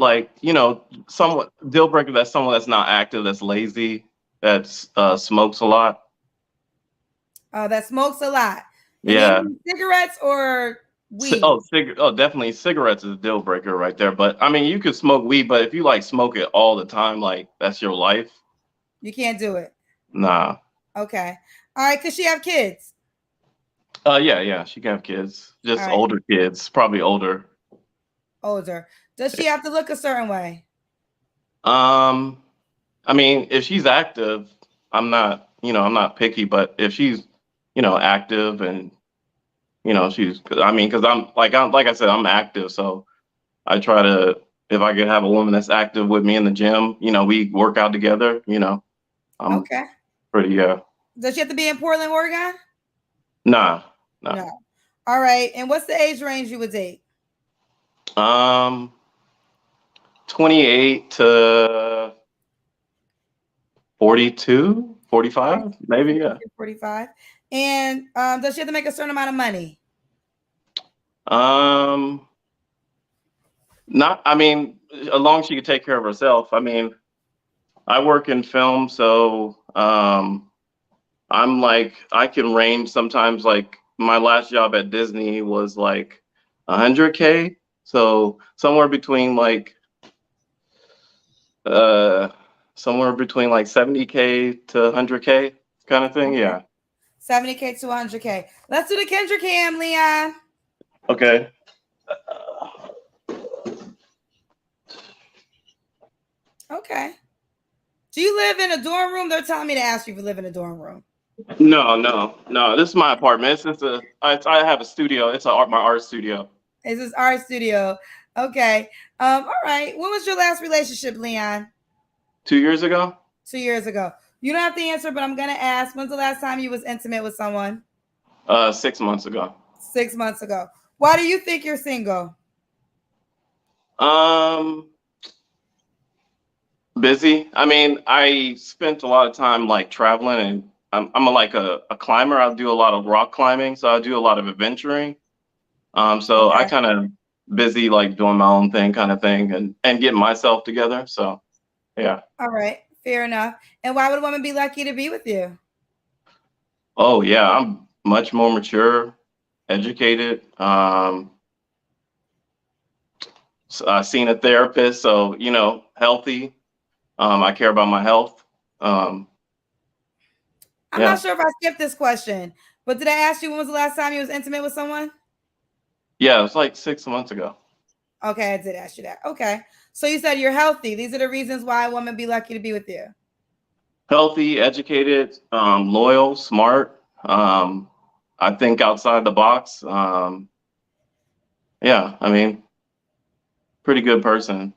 somewhat deal breaker, that's someone that's not active, that's lazy, that's smokes a lot. That smokes a lot. And Yeah. Cigarettes or weed? Definitely cigarettes is a deal breaker right there. But I mean, you could smoke weed, but if you smoke it all the time, that's your life. You can't do it. Nah. Okay. All right. Could she have kids? Yeah, she can have kids. Just right. Older kids, probably older. Older. Does she have to look a certain way? I mean, if she's active, I'm not picky, but if she's, active and, because like I said, I'm active. So I try to, if I could have a woman that's active with me in the gym, we work out together. I'm Okay. pretty, Does she have to be in Portland, Oregon? nah. No. All right. And what's the age range you would date? 28 to 42, 45, maybe, yeah. 45. And does she have to make a certain amount of money? Not, I mean, as long as she can take care of herself. I mean, I work in film, so I'm like, I can range sometimes. Like my last job at Disney was like 100K, so somewhere between like 70K to 100K kind of thing. Okay. Yeah. 70K to 100K. Let's do the Kendra cam, Leon. Okay. Okay. Do you live in a dorm room? They're telling me to ask you if you live in a dorm room. No. This is my apartment. I have a studio. It's my art studio. This is art studio. Okay. All right. When was your last relationship, Leon? 2 years ago. 2 years ago. You don't have to answer, but I'm gonna ask. When's the last time you was intimate with someone? 6 months ago. 6 months ago. Why do you think you're single? Busy. I mean, I spent a lot of time like traveling, and I'm a climber. I do a lot of rock climbing, so I do a lot of adventuring. So Okay. I kind of busy like doing my own thing, kind of thing, and getting myself together. So yeah. All right. Fair enough. And why would a woman be lucky to be with you? Oh yeah, I'm much more mature, educated. So I've seen a therapist, so healthy. I care about my health. I'm Yeah. not sure if I skipped this question, but did I ask you when was the last time you was intimate with someone? Yeah, it was like 6 months ago. Okay, I did ask you that. Okay. So you said you're healthy. These are the reasons why a woman be lucky to be with you. Healthy, educated, loyal, smart. I think outside the box. Yeah, I mean, pretty good person.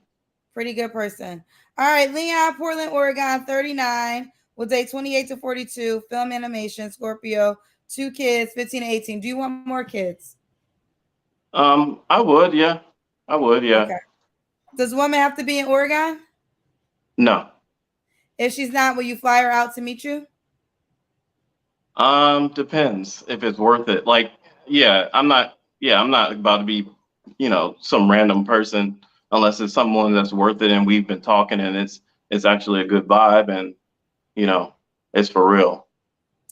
Pretty good person. All right, Leon, Portland, Oregon, 39. Will date 28 to 42. Film animation, Scorpio, 2 kids, 15 to 18. Do you want more kids? I would, yeah. I would, yeah. Okay. Does a woman have to be in Oregon? No. If she's not, will you fly her out to meet you? Depends if it's worth it. Like, I'm not about to be, some random person unless it's someone that's worth it and we've been talking and it's actually a good vibe and, it's for real.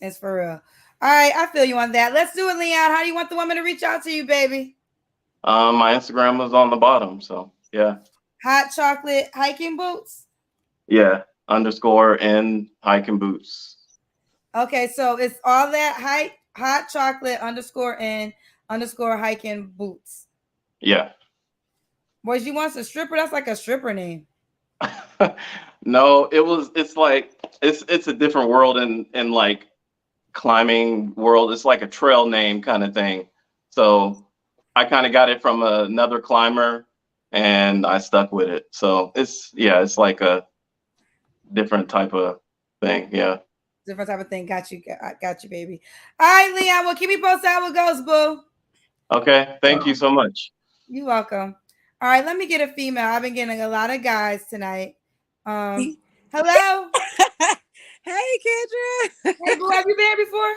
It's for real. All right, I feel you on that. Let's do it, Leon. How do you want the woman to reach out to you, baby? My Instagram was on the bottom, so yeah. Hot chocolate hiking boots? Yeah, _in hiking boots. Okay, so it's all that hot chocolate _in hiking boots. Yeah. Boy, she wants a stripper. That's like a stripper name. No, it's like it's a different world in like climbing world. It's like a trail name kind of thing. So I kind of got it from another climber and I stuck with it. So it's like a different type of thing. Yeah. Different type of thing. Got you, baby. All right, Leon. Well, keep me posted how it goes, boo. Okay. Thank you so much. You're welcome. All right, let me get a female. I've been getting a lot of guys tonight. Hello. Hey, Kendra. Hey, boo. Have you been here before?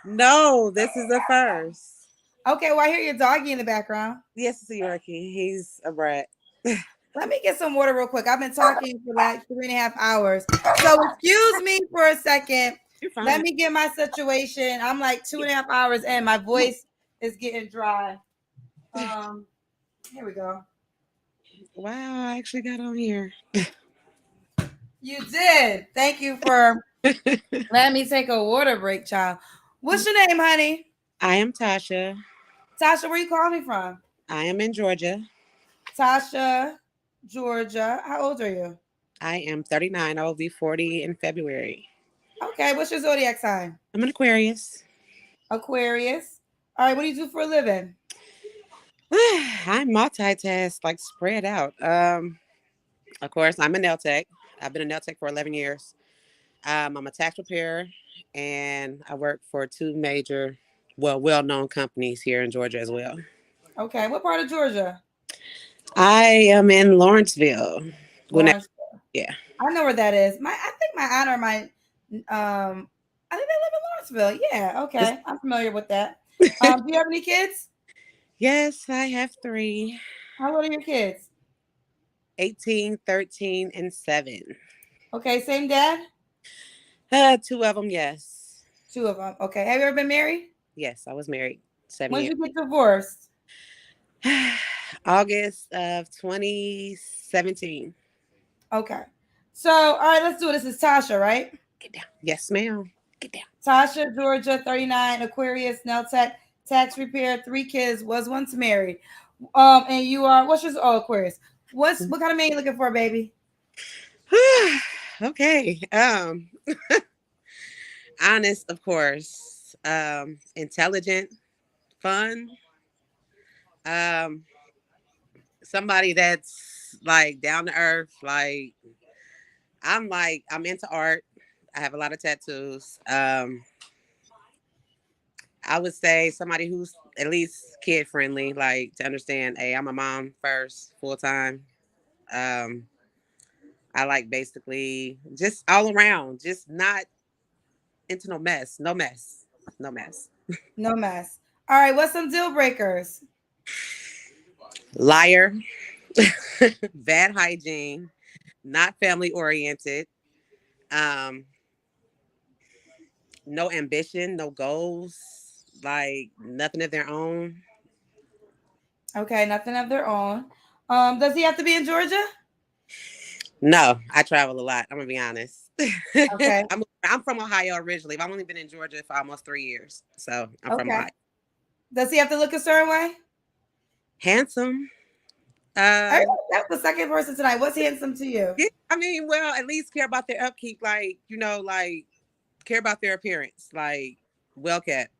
No, this is the first. Okay, well, I hear your doggy in the background. Yes, it's a Yorkie. He's a brat. Let me get some water real quick. I've been talking for like 3.5 hours. So excuse me for a second. You're fine. Let me get my situation. I'm like 2.5 hours in. My voice is getting dry. Here we go. Wow, I actually got on here. You did. Thank you for letting me take a water break, child. What's your name, honey? I am Tasha. Tasha, where you calling me from? I am in Georgia. Tasha, Georgia. How old are you? I am 39. I will be 40 in February. Okay, what's your zodiac sign? I'm an Aquarius. Aquarius. All right, what do you do for a living? I multitask, like spread out. Of course, I'm a nail tech. I've been a nail tech for 11 years. I'm a tax preparer, and I work for two major, well-known companies here in Georgia as well. Okay, what part of Georgia? I am in Lawrenceville. Gwinnett. Lawrence. Yeah. I know where that is. I think my aunt or my I think they live in Lawrenceville. Yeah, okay. I'm familiar with that. Do you have any kids? Yes, I have three. How old are your kids? 18, 13, and 7. Okay, same dad? Two of them, yes. Two of them. Okay. Have you ever been married? Yes, I was married 7 When years. did you get divorced? August of 2017. Okay. So, all right, let's do it. This is Tasha, right? Get down. Yes, ma'am. Get down. Tasha, Georgia, 39, Aquarius, nail tech, tax repair, 3 kids, was once married. And you are, what's your, Aquarius. What kind of man you looking for, baby? Okay. Honest, of course. Intelligent, fun. Somebody that's like down to earth. I'm into art. I have a lot of tattoos. I would say somebody who's at least kid friendly, like to understand, hey, I'm a mom first, full time. I like basically just all around, just not into no mess. No mess. No mess. No mess. All right, what's some deal breakers? Liar, bad hygiene, not family oriented, no ambition, no goals, like nothing of their own. Okay, nothing of their own. Does he have to be in Georgia? No, I travel a lot. I'm gonna be honest. Okay. I'm from Ohio originally. I've only been in Georgia for almost 3 years, so I'm from Okay. Ohio. Does he have to look a certain way? Handsome. That's the second person tonight. What's handsome to you? Yeah, I mean, well, at least care about their upkeep, like care about their appearance, like well kept,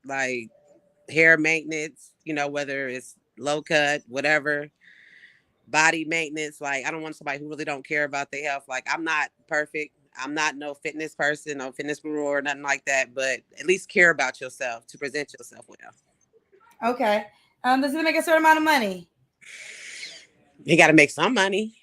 like hair maintenance. Whether it's low cut, whatever. Body maintenance. Like I don't want somebody who really don't care about their health. Like I'm not perfect. I'm not no fitness person, no fitness guru or nothing like that. But at least care about yourself to present yourself well. Okay. Does he make a certain amount of money? He got to make some money.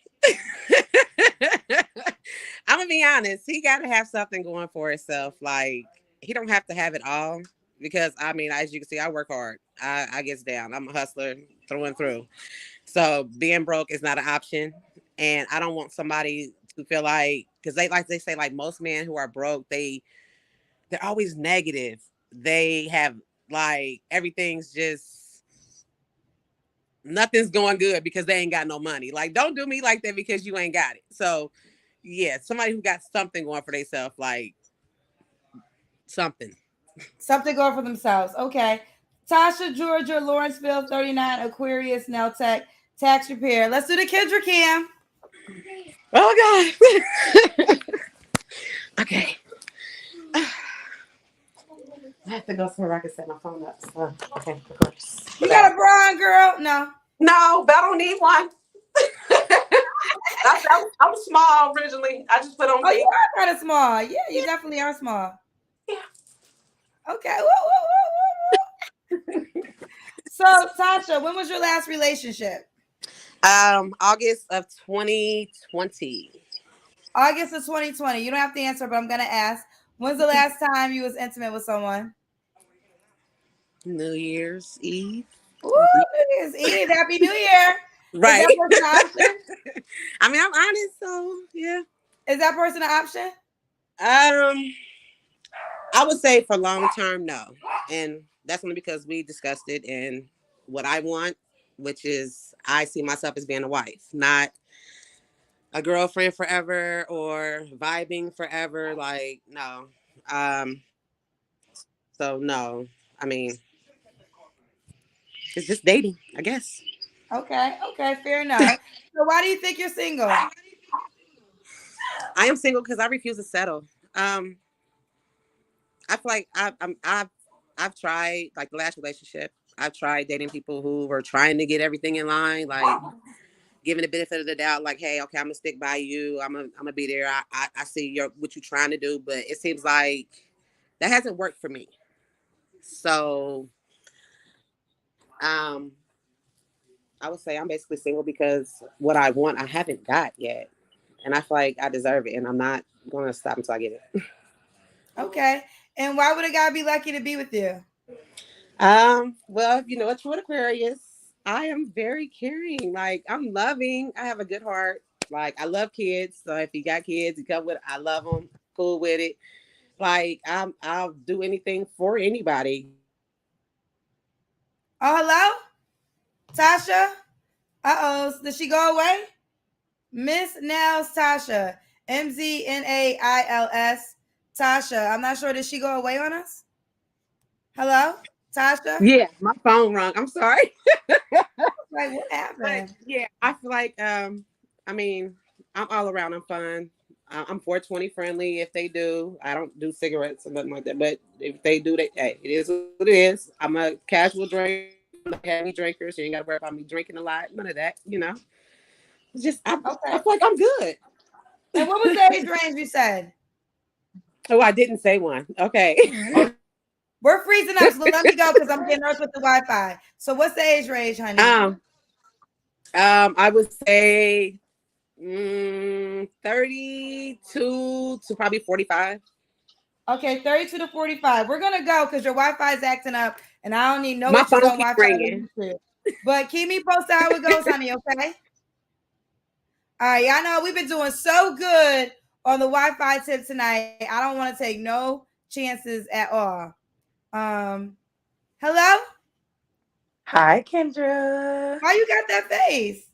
I'm gonna be honest. He got to have something going for himself. Like he don't have to have it all because I mean, as you can see, I work hard. I get down. I'm a hustler through and through. So being broke is not an option. And I don't want somebody to feel like, because they say like most men who are broke, they're always negative. They have like everything's just nothing's going good because they ain't got no money. Like don't do me like that because you ain't got it. So yeah, somebody who got something going for themselves, like something going for themselves. Okay. Tasha, Georgia, Lawrenceville, 39, Aquarius, now tech, tax repair. Let's do the Kendra Cam. Oh God. Okay. I have to go somewhere I can set my phone up. So, okay, of course. You got a bra on, girl? No, but I don't need one. I'm small originally. I just put on. Oh, you are kind of small. Yeah, you definitely are small. Yeah. Okay. Whoa. So, Tasha, when was your last relationship? August of 2020. August of 2020. You don't have to answer, but I'm gonna ask. When's the last time you was intimate with someone? New Year's Eve. Ooh, New Year's Eve. Happy New Year. Right. Is that person an option? I mean, I'm honest, so yeah. Is that person an option? I would say for long term, no. And that's only because we discussed it and what I want, which is I see myself as being a wife, not a girlfriend forever or vibing forever. Like, no. So no. I mean, it's just dating, I guess. Okay, fair enough. So why do you think you're single? I am single because I refuse to settle. I feel like I've tried, like the last relationship, I've tried dating people who were trying to get everything in line. Like, giving the benefit of the doubt, like, hey, okay, I'm gonna stick by you. I'm gonna be there. I see what you're trying to do, but it seems like that hasn't worked for me. So, um, I would say I'm basically single because what I want, I haven't got yet, and I feel like I deserve it, and I'm not gonna stop until I get it. Okay. And why would a guy be lucky to be with you? Well, you know, a true Aquarius, I am very caring. Like, I'm loving. I have a good heart. Like, I love kids. So if you got kids, you come with. I love them. Cool with it. Like, I'll do anything for anybody. Oh, hello? Tasha? Uh-oh. Did she go away? Miss Nails Tasha. MZNAILS. Tasha. I'm not sure. Did she go away on us? Hello? Tasha? Yeah, my phone rung. I'm sorry. Like, what But happened? yeah, I feel like I mean, I'm all around. I'm fun. I'm 420 friendly. If they do, I don't do cigarettes or nothing like that. But if they do, hey, it is what it is. I'm a casual drinker. I'm not a heavy drinker, so you ain't got to worry about me drinking a lot. None of that, you know. It's just I Okay. feel like I'm good. And what was the age range you said? Oh, I didn't say one. Okay. We're freezing up, so let me go because I'm getting nervous with the Wi-Fi. So what's the age range, honey? I would say 32 to probably 45. Okay, 32 to 45. We're gonna go because your Wi-Fi is acting up, and I don't need no My issues phone on keep Wi-Fi. ringing. But keep me posted how it goes, honey. Okay. All right, y'all know we've been doing so good on the Wi-Fi tip tonight. I don't want to take no chances at all. Hello? Hi, Kendra. Why you got that face?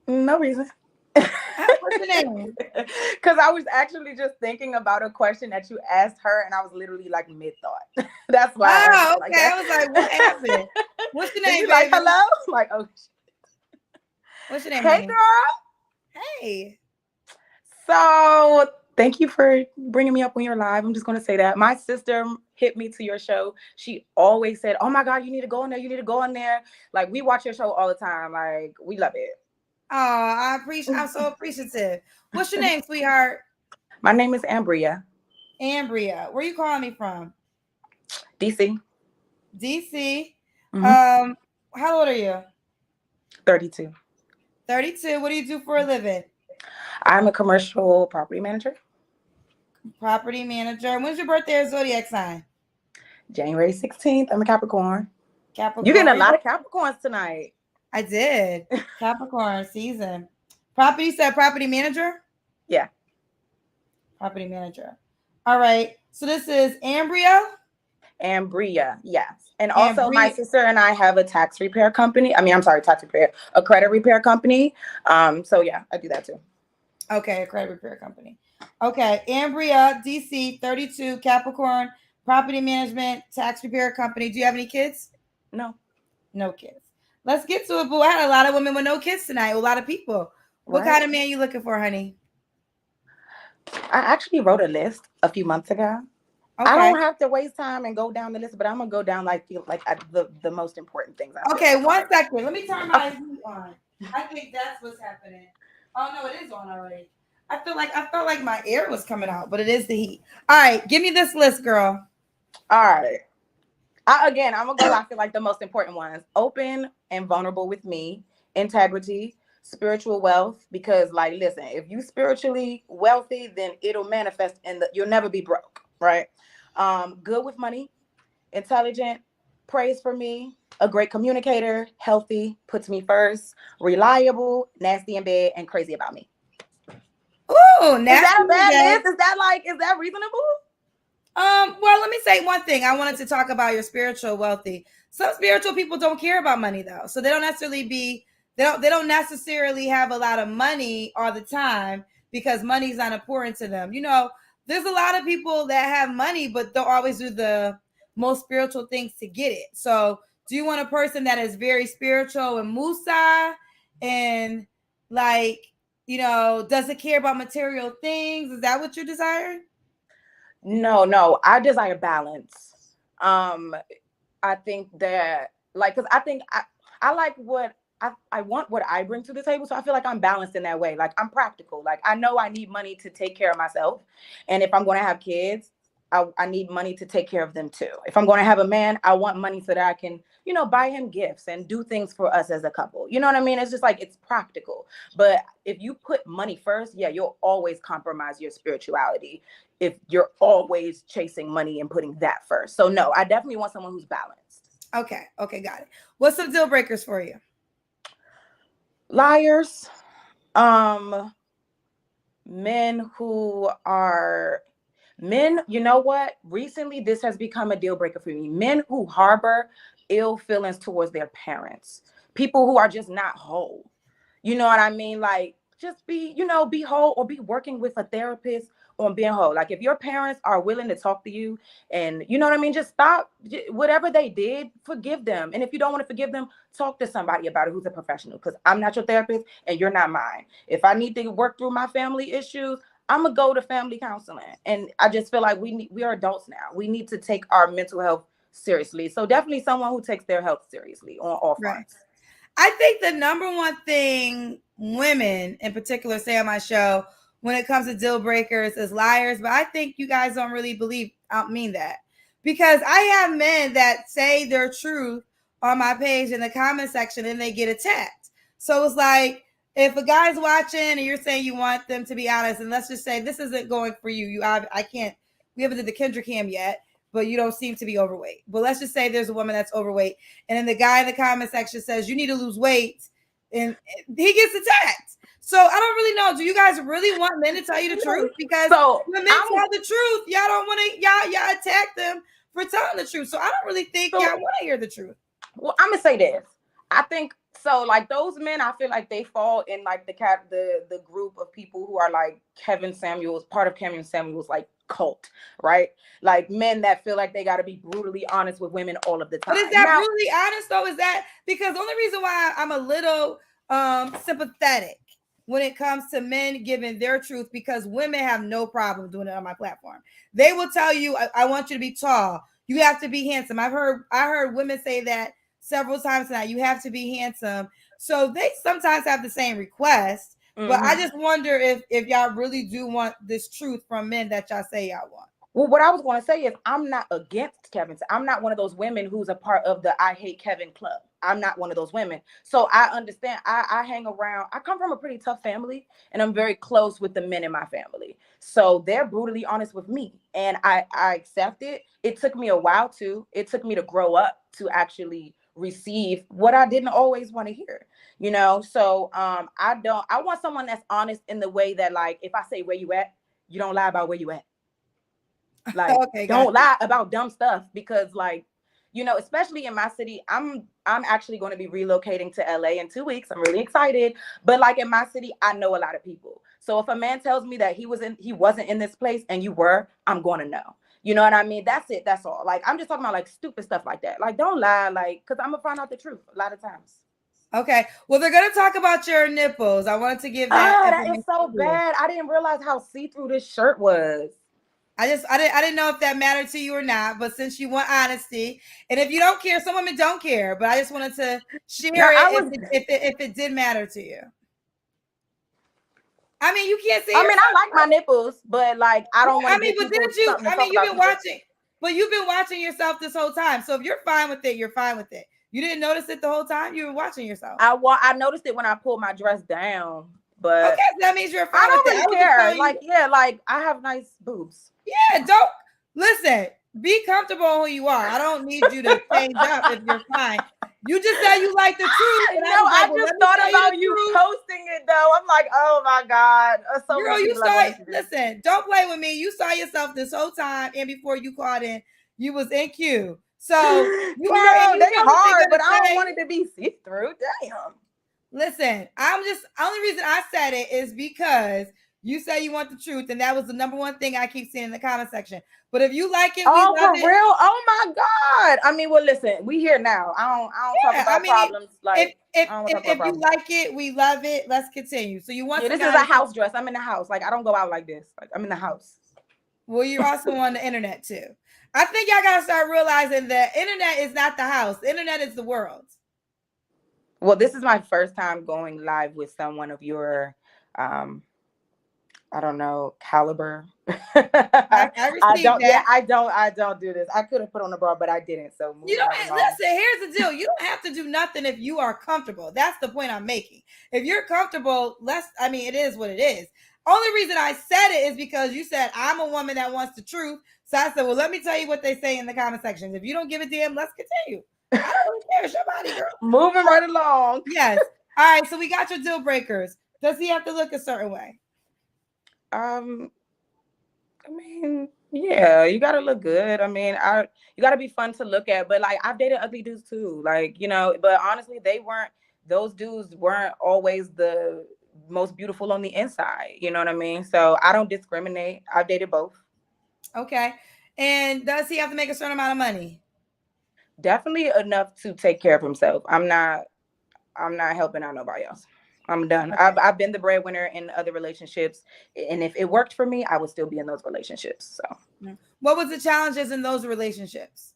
No reason. What's your name? Because I was actually just thinking about a question that you asked her, and I was literally like mid-thought. That's why. Oh, okay. Like that. I was like, what happened? What's your And name, you baby? like, hello? Like, oh. What's your name, Hey, honey? girl. Hey. So thank you for bringing me up when you're live. I'm just going to say that. My sister hit me to your show. She always said, oh my God, you need to go in there. You need to go in there. Like, we watch your show all the time. Like, we love it. Oh, I'm so appreciative. What's your name, sweetheart? My name is Ambria. Ambria. Where you calling me from? DC. DC. Mm-hmm. How old are you? 32. 32. What do you do for a living? I'm a commercial property manager. Property manager. When's your birthday or zodiac sign? January 16th. I'm a Capricorn. Capricorn. You're getting a lot of Capricorns tonight. I did. Capricorn season. Property, you said property manager? Yeah. Property manager. All right. So this is Ambria? Ambria, yes. And also Ambria. my sister and I have a tax repair company. A credit repair company. So yeah, I do that too. Okay, a credit repair company. Okay, Ambria, DC, 32, Capricorn, property management, tax repair company. Do you have any kids? No. No kids. Let's get to it, boo. I had a lot of women with no kids tonight, a lot of people. What kind of man you looking for, honey? I actually wrote a list a few months ago. Okay. I don't have to waste time and go down the list, but I'm gonna go down like the most important things. Okay, 1 second. Let me turn my heat on. I think that's what's happening. Oh no, it is on already. I felt like my air was coming out, but it is the heat. All right, give me this list, girl. All right. I'm gonna go. I feel like the most important ones: open and vulnerable with me, integrity, spiritual wealth. Because, like, listen, if you spiritually wealthy, then it'll manifest, and you'll never be broke, right? Good with money, intelligent, prays for me, a great communicator, healthy, puts me first, reliable, nasty in bed, and crazy about me. Ooh, nasty. Is that a bad list? Is that reasonable? Well, let me say one thing. I wanted to talk about your spiritual wealthy. Some spiritual people don't care about money though. So they don't necessarily have a lot of money all the time because money's not important to them. You know, there's a lot of people that have money, but don't always do the most spiritual things to get it. So do you want a person that is very spiritual and Musa and like, you know, doesn't care about material things? Is that what you desire? No, I desire balance. I think that, like, because I think I like what I want what I bring to the table. So I feel like I'm balanced in that way. Like I'm practical. Like I know I need money to take care of myself. And if I'm going to have kids, I need money to take care of them too. If I'm going to have a man, I want money so that I can, buy him gifts and do things for us as a couple. You know what I mean? It's just like, it's practical. But if you put money first, yeah, you'll always compromise your spirituality if you're always chasing money and putting that first. So no, I definitely want someone who's balanced. Okay, got it. What's some deal breakers for you? Liars, men who are you know what? Recently, this has become a deal breaker for me. Men who harbor ill feelings towards their parents, people who are just not whole. You know what I mean? Like, just be whole, or be working with a therapist on being whole. Like, if your parents are willing to talk to you and you know what I mean, just stop whatever they did, forgive them. And if you don't want to forgive them, talk to somebody about it who's a professional, because I'm not your therapist and you're not mine. If I need to work through my family issues, I'm gonna go to family counseling. And I just feel like we are adults now. We need to take our mental health seriously. So definitely someone who takes their health seriously on all fronts. I think the number one thing women in particular say on my show when it comes to deal breakers is liars. But I think you guys don't really mean that, because I have men that say their truth on my page in the comment section and they get attacked. So it's like, if a guy's watching and you're saying you want them to be honest, and let's just say this isn't going for you. We haven't did the Kendra cam yet, but you don't seem to be overweight. But let's just say there's a woman that's overweight, and then the guy in the comment section says you need to lose weight, and he gets attacked. So I don't really know. Do you guys really want men to tell you the truth? Because when men tell the truth, y'all don't want to, y'all attack them for telling the truth. So I don't really think y'all want to hear the truth. Well, I'm gonna say this. I think so. Like those men, I feel like they fall in like the group of people who are like part of Kevin Samuel's like cult, right? Like men that feel like they got to be brutally honest with women all of the time. But is that brutally honest though? Is that because the only reason why I'm a little sympathetic when it comes to men giving their truth, because women have no problem doing it on my platform. They will tell you, I want you to be tall. You have to be handsome. I heard women say that several times tonight. You have to be handsome. So they sometimes have the same request, but I just wonder if y'all really do want this truth from men that y'all say y'all want. Well, what I was going to say is I'm not against Kevin. I'm not one of those women who's a part of the I Hate Kevin club. I'm not one of those women. So I understand. I hang around. I come from a pretty tough family, and I'm very close with the men in my family. So they're brutally honest with me, and I accept it. It took me a while to. It took me to grow up to actually receive what I didn't always want to hear. So I want someone that's honest in the way that, like, if I say where you at, you don't lie about where you at. Like, don't lie about dumb stuff, because like, especially in my city, I'm actually going to be relocating to LA in 2 weeks. I'm really excited. But like in my city, I know a lot of people. So if a man tells me that he wasn't in this place and you were, I'm going to know. You know what I mean? That's it. That's all. Like, I'm just talking about like stupid stuff like that. Like, don't lie, like, because I'm gonna find out the truth a lot of times. Okay. Well, they're gonna talk about your nipples. I wanted to give that. That is so bad. I didn't realize how see-through this shirt was. I didn't know if that mattered to you or not, but since you want honesty, and if you don't care, some women don't care, but I just wanted to share if it did matter to you. I mean, you can't say. I mean, I like my nipples, but like, I don't want to. You've been watching yourself this whole time. So if you're fine with it, you're fine with it. You didn't notice it the whole time. You were watching yourself. I noticed it when I pulled my dress down, but okay, so that means you're fine. I don't really care. Like, like I have nice boobs. Yeah, don't listen. Be comfortable who you are. I don't need you to change up if you're fine. You just said you like the truth. I just thought about you posting it though. I'm like, oh my God. Girl, listen, don't play with me. You saw yourself this whole time, and before you called in, you was in queue. So they hard, but I don't want it to be see-through. Damn. Listen, only reason I said it is because you say you want the truth, and that was the number one thing I keep seeing in the comment section. But if you like it, for real? Oh my God! I mean, well, listen, we here now. I don't talk about problems. Like, if you like it, we love it. Let's continue. So you want? This is a house dress. I'm in the house. Like, I don't go out like this. Like, I'm in the house. Well, you're also on the internet too. I think y'all gotta start realizing that internet is not the house. The internet is the world. Well, this is my first time going live with someone of your, I don't know, caliber. I received that. I don't do this. I could have put on the bra, but I didn't. So You moving don't right along. listen. Here's the deal. You don't have to do nothing if you are comfortable. That's the point I'm making. If you're comfortable, it is what it is. Only reason I said it is because you said I'm a woman that wants the truth. So I said, well, let me tell you what they say in the comment sections. If you don't give a damn, let's continue. I don't really care. It's your body, girl. Moving right along. Yes. All right. So we got your deal breakers. Does he have to look a certain way? Yeah, you gotta look good. You gotta be fun to look at. But like, I've dated ugly dudes too. Like, but honestly, those dudes weren't always the most beautiful on the inside. You know what I mean? So I don't discriminate. I've dated both. Okay. And does he have to make a certain amount of money? Definitely enough to take care of himself. I'm not helping out nobody else. I'm done. Okay. I've been the breadwinner in other relationships, and if it worked for me, I would still be in those relationships. So, what was the challenges in those relationships?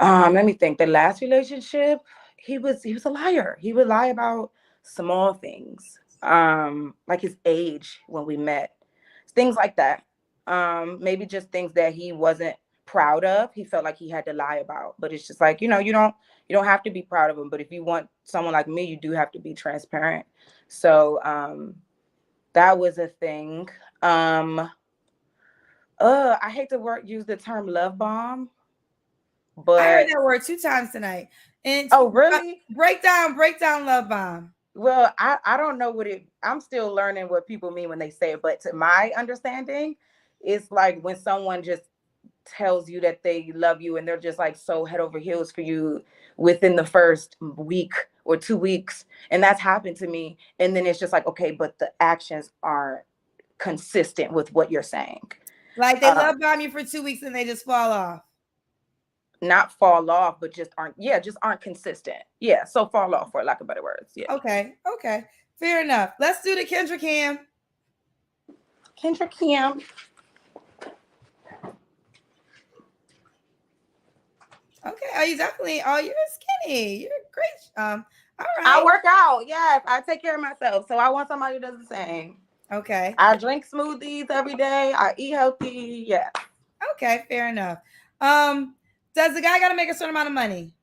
Let me think. The last relationship, he was a liar. He would lie about small things, like his age when we met, things like that. Maybe just things that he wasn't proud of. He felt like he had to lie about, but it's just like, you don't have to be proud of him. But if you want someone like me, you do have to be transparent. So that was a thing. I hate to use the term love bomb, but I heard that word 2 times tonight. And oh, really? Break down love bomb. Well, I don't know I'm still learning what people mean when they say it, but to my understanding, it's like when someone just tells you that they love you and they're just like so head over heels for you within the first week or 2 weeks. And that's happened to me. And then it's just like, okay, but the actions aren't consistent with what you're saying. Like they love bomb you for 2 weeks and they just fall off. Not fall off, but just aren't consistent. Yeah. So fall off, for lack of better words. Yeah. Okay. Fair enough. Let's do the Kendra Cam. Okay. You're skinny. You're great. All right. I work out. Yes, I take care of myself. So I want somebody who does the same. Okay. I drink smoothies every day. I eat healthy. Yeah. Okay, fair enough. Does the guy got to make a certain amount of money?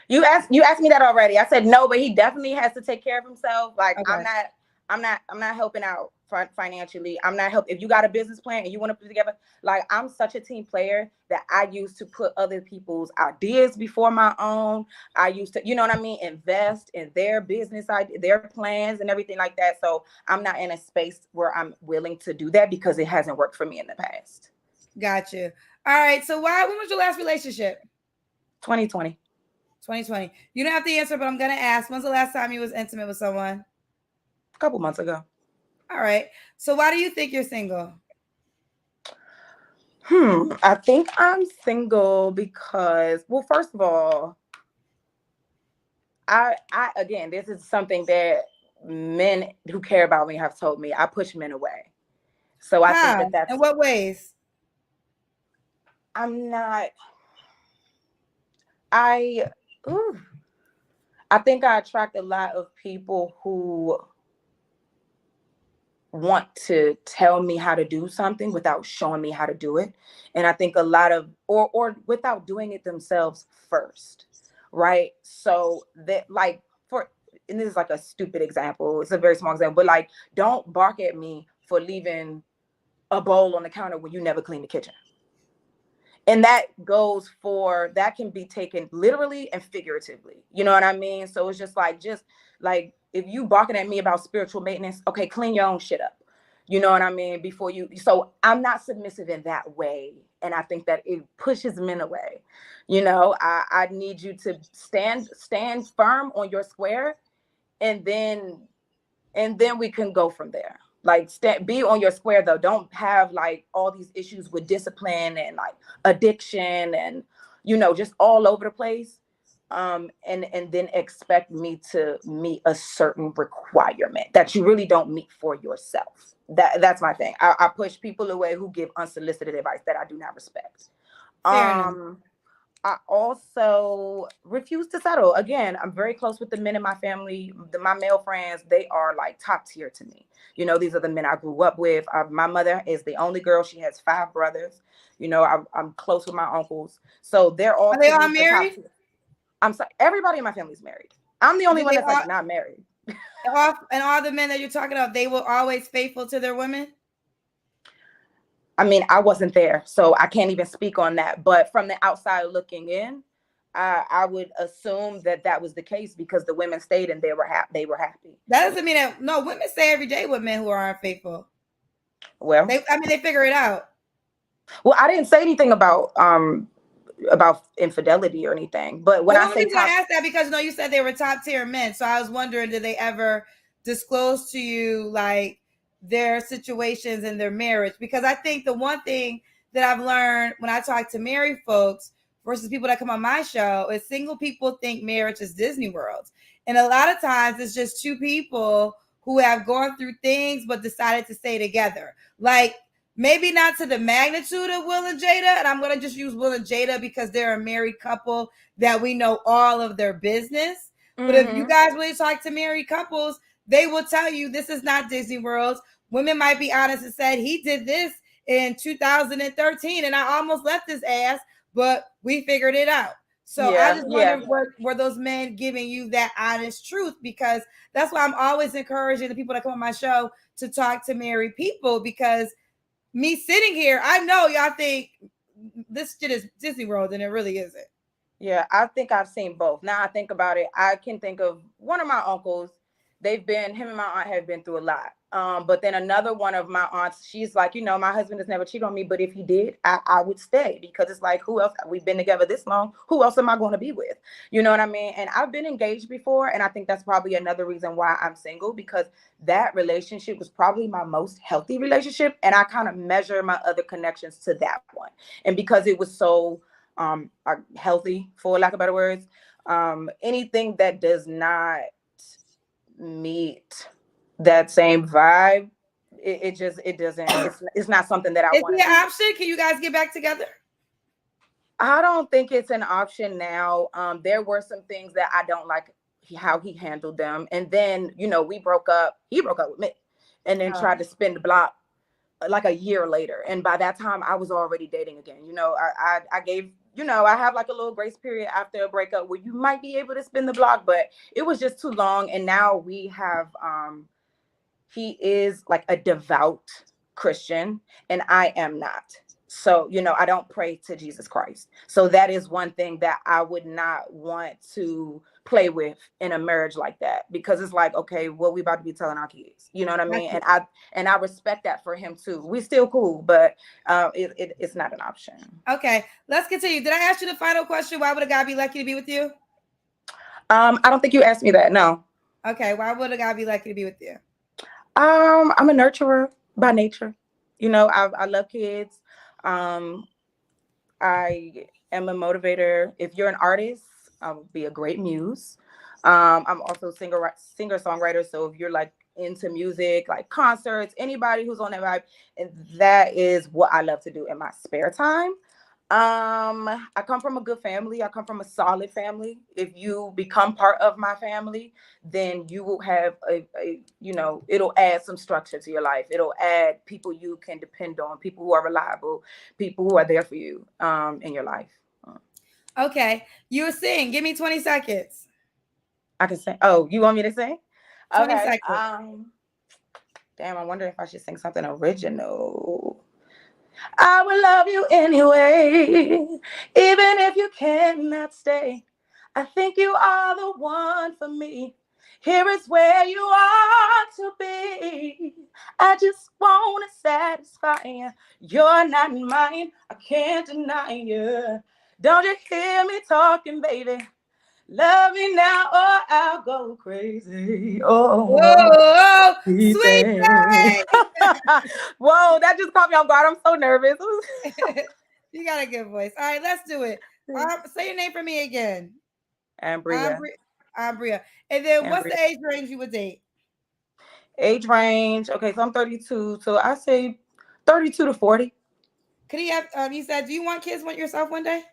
You asked me that already. I said no, but he definitely has to take care of himself. Like, okay. I'm not helping out financially. I'm not help. If you got a business plan and you want to put it together, like, I'm such a team player that I used to put other people's ideas before my own. I used to, you know what I mean, invest in their business idea, their plans and everything like that. So I'm not in a space where I'm willing to do that because it hasn't worked for me in the past. Got you. All right. So when was your last relationship? 2020. 2020. You don't have to answer, but I'm gonna ask. When's the last time you was intimate with someone? A couple months ago. All right. So why do you think you're single? I think I'm single because, well, first of all, I again, this is something that men who care about me have told me. I push men away. So I think that's in what ways? I think I attract a lot of people who want to tell me how to do something without showing me how to do it. And I think a lot of, or without doing it themselves first, right? So that, like, and this is like a stupid example. It's a very small example, but like, don't bark at me for leaving a bowl on the counter when you never clean the kitchen. And that can be taken literally and figuratively. You know what I mean? So it's just like if you barking at me about spiritual maintenance, okay, clean your own shit up. You know what I mean? So I'm not submissive in that way. And I think that it pushes men away. You know, I need you to stand firm on your square, and then we can go from there. Like, be on your square though. Don't have like all these issues with discipline and like addiction and, you know, just all over the place. And then expect me to meet a certain requirement that you really don't meet for yourself. That's my thing. I push people away who give unsolicited advice that I do not respect. I also refuse to settle. Again, I'm very close with the men in my family. My male friends, they are like top tier to me. You know, these are the men I grew up with. My mother is the only girl. She has 5 brothers. You know, I'm close with my uncles. So they're all Are they to all me the top married? tier. I'm sorry, everybody in my family is married. I'm the only Do one they that's like not married. and all the men that you're talking about, they were always faithful to their women? I mean, I wasn't there, so I can't even speak on that. But from the outside looking in, I would assume that that was the case because the women stayed and they were happy. That doesn't mean that no women stay every day with men who are unfaithful. Well, they figure it out. Well, I didn't say anything about infidelity or anything. But when Well, I the say only reason I top, asked that because you said they were top tier men, so I was wondering, did they ever disclose to you like their situations in their marriage? Because I think the one thing that I've learned when I talk to married folks versus people that come on my show is single people think marriage is Disney World, and a lot of times it's just two people who have gone through things but decided to stay together. Like, maybe not to the magnitude of Will and Jada, and I'm going to just use Will and Jada because they're a married couple that we know all of their business. Mm-hmm. But if you guys really talk to married couples, they will tell you this is not Disney World. Women might be honest and said, he did this in 2013, and I almost left his ass, but we figured it out. So I just wonder, were those men giving you that honest truth? Because that's why I'm always encouraging the people that come on my show to talk to married people, because me sitting here, I know y'all think this shit is Disney World, and it really isn't. Yeah, I think I've seen both. Now I think about it, I can think of one of my uncles. Him and my aunt have been through a lot. But then another one of my aunts, she's like, my husband has never cheated on me, but if he did, I would stay, because it's like, who else? We've been together this long. Who else am I going to be with? You know what I mean? And I've been engaged before, and I think that's probably another reason why I'm single, because that relationship was probably my most healthy relationship, and I kind of measure my other connections to that one. And because it was so healthy, for lack of better words, anything that does not meet that same vibe, it doesn't, it's not something that I want to do. Is it an option? Can you guys get back together? I don't think it's an option now. There were some things that I don't like how he handled them, and then we broke up. He broke up with me, and then tried to spin the block like a year later, and by that time I was already dating again. I gave, I have like a little grace period after a breakup where you might be able to spin the block, but it was just too long. And now we have he is like a devout Christian, and I am not. So, I don't pray to Jesus Christ. So that is one thing that I would not want to play with in a marriage like that, because it's like, okay, what we about to be telling our kids, you know what I mean? And I respect that for him too. We still cool, but it's not an option. Okay, let's continue. Did I ask you the final question? Why would a guy be lucky to be with you? I don't think you asked me that. No. Okay, why would a guy be lucky to be with you? I'm a nurturer by nature. I love kids. I am a motivator. If you're an artist, I will be a great muse. I'm also a singer-songwriter. So if you're like into music, like concerts, anybody who's on that vibe, and that is what I love to do in my spare time. I come from a good family. I come from a solid family. If you become part of my family, then you will have it'll add some structure to your life. It'll add people you can depend on, people who are reliable, people who are there for you in your life. Okay, you were saying, give me 20 seconds. I can sing. Oh, you want me to sing? 20 seconds. Damn, I wonder if I should sing something original. I will love you anyway, even if you cannot stay. I think you are the one for me. Here is where you are to be. I just want to satisfy you. You're not mine, I can't deny you. Don't you hear me talking, baby? Love me now or I'll go crazy. Oh, whoa, sweet thing. Whoa, that just caught me off guard. I'm so nervous. You got a good voice. All right, let's do it. Say your name for me again. Ambria. Ambria. And then what's the age range you would date? Age range. Okay, so I'm 32. So I say 32 to 40. Could he have, you said, do you want kids yourself one day?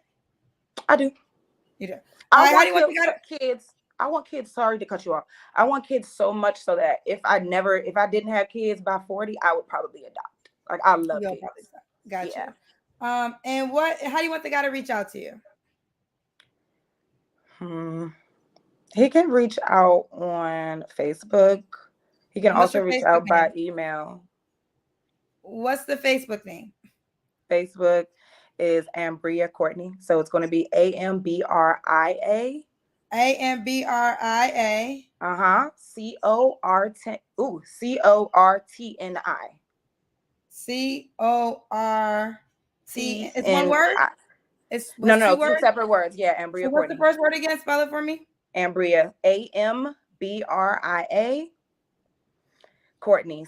I do. You do. All I right, how do you want want to kids. I want kids. Sorry to cut you off. I want kids so much so that if I didn't have kids by 40, I would probably adopt. Like I love You'll kids. probably stop. Got Yeah. you. And how do you want the guy to reach out to you? He can reach out on Facebook. He can What's also your reach Facebook out by name? email. What's the Facebook name? Facebook is Ambria Courtney. So it's going to be Ambria. Ambria. Cortni. Corti. It's one word? It's No, two two words? separate words. Yeah, So Ambria what's the Courtney. first word again? Spell it for me. Ambria. Ambria. Courtney. Cortni. Cortni.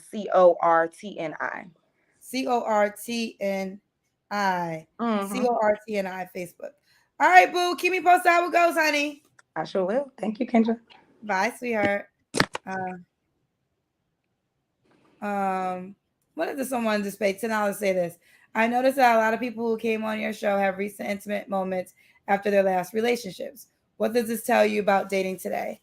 Cortni Facebook. All right, boo. Keep me posted how it goes, honey. I sure will. Thank you, Kendra. Bye, sweetheart. What did someone just pay $10 say this? I noticed that a lot of people who came on your show have recent intimate moments after their last relationships. What does this tell you about dating today?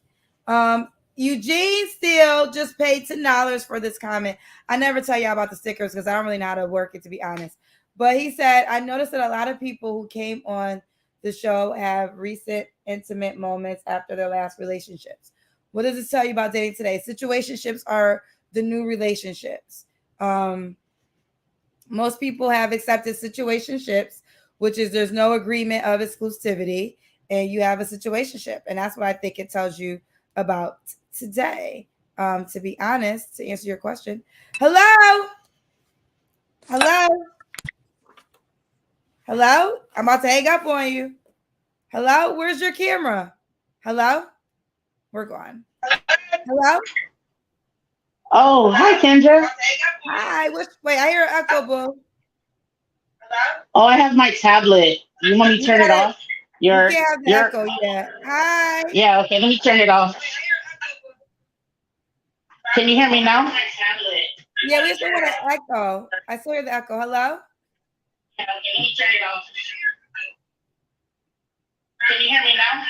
Eugene still just paid $10 for this comment. I never tell y'all about the stickers because I don't really know how to work it, to be honest. But he said, I noticed that a lot of people who came on the show have recent intimate moments after their last relationships. What does this tell you about dating today? Situationships are the new relationships. Most people have accepted situationships, which is there's no agreement of exclusivity, and you have a situationship. And that's what I think it tells you about today. To be honest, to answer your question. Hello? Hello? Hello? I'm about to hang up on you. Hello? Where's your camera? Hello? We're gone. Hello? Oh, hi, Kendra. Hi. Wait, I hear an echo, boo. Oh, I have my tablet. You want me to turn it off? You can't have the echo yet. Hi. Yeah, okay, let me turn it off. Can you hear me now? Yeah, we still want an echo. I still hear the echo. Hello? Yeah, okay, let me turn it off. Can you hear me now?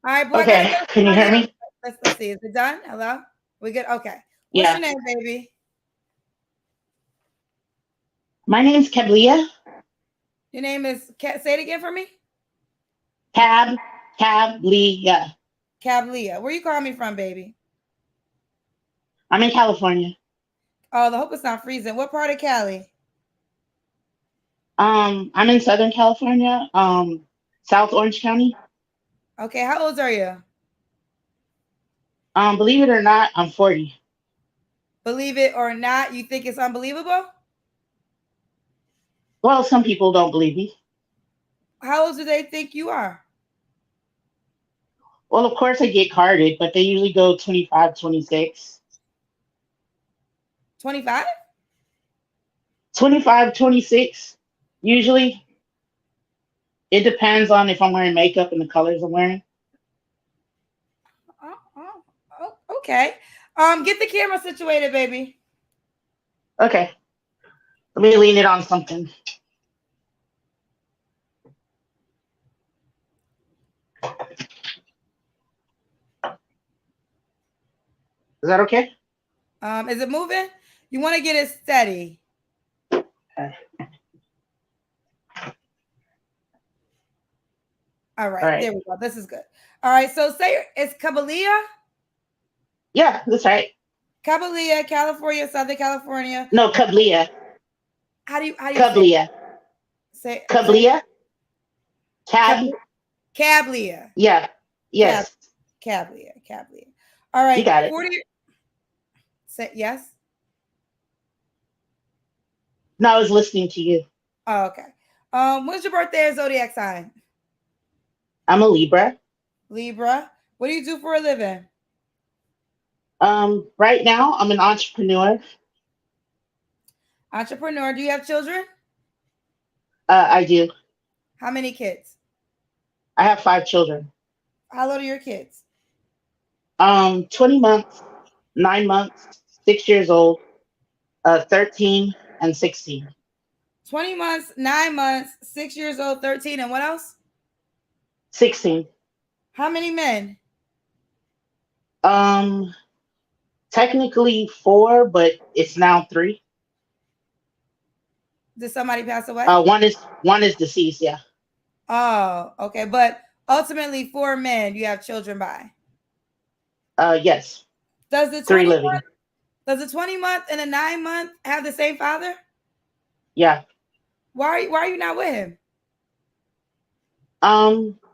All right, boy. Okay, can you hear me? Let's see. Is it done? Hello? We good? Okay. What's your name, baby? My name's Kablia. Your name is, say it again for me. Kablia. Kablia. Where you calling me from, baby? I'm in California. Oh, I hope it's not freezing. What part of Cali? I'm in Southern California, South Orange County. Okay, how old are you? Believe it or not, I'm 40. Believe it or not, you think it's unbelievable? Well, some people don't believe me. How old do they think you are? Well, of course I get carded, but they usually go 25, 26. 25? 25, 26, usually. It depends on if I'm wearing makeup and the colors I'm wearing. Okay. Get the camera situated, baby. Okay. Let me lean it on something. Is that okay? Is it moving? You want to get it steady. Okay. All right, there we go. This is good. All right, so say it's Kablia. Yeah, that's right. Kablia, California, Southern California. No, Kablia. How do you Kablia. say Kablia? Kablia. Yeah. Yes. Kablia. All right. You got it. 40. Say yes. No, I was listening to you. Oh, okay. When's your birthday or zodiac sign? I'm a Libra. Libra. What do you do for a living? Right now I'm an entrepreneur. Entrepreneur. Do you have children? I do. How many kids? I have 5 children. How old are your kids? 20 months, 9 months, 6 years old, 13 and 16. 20 months, 9 months, 6 years old, 13, and what else? 16. How many men? Um, Technically 4, but it's now 3. Did somebody pass away? One is deceased. Yeah. Oh, okay. But ultimately, 4 men you have children by. Yes. Does the 3 20 living. month, does the 20 month and the 9 month have the same father? Yeah. Why are you not with him?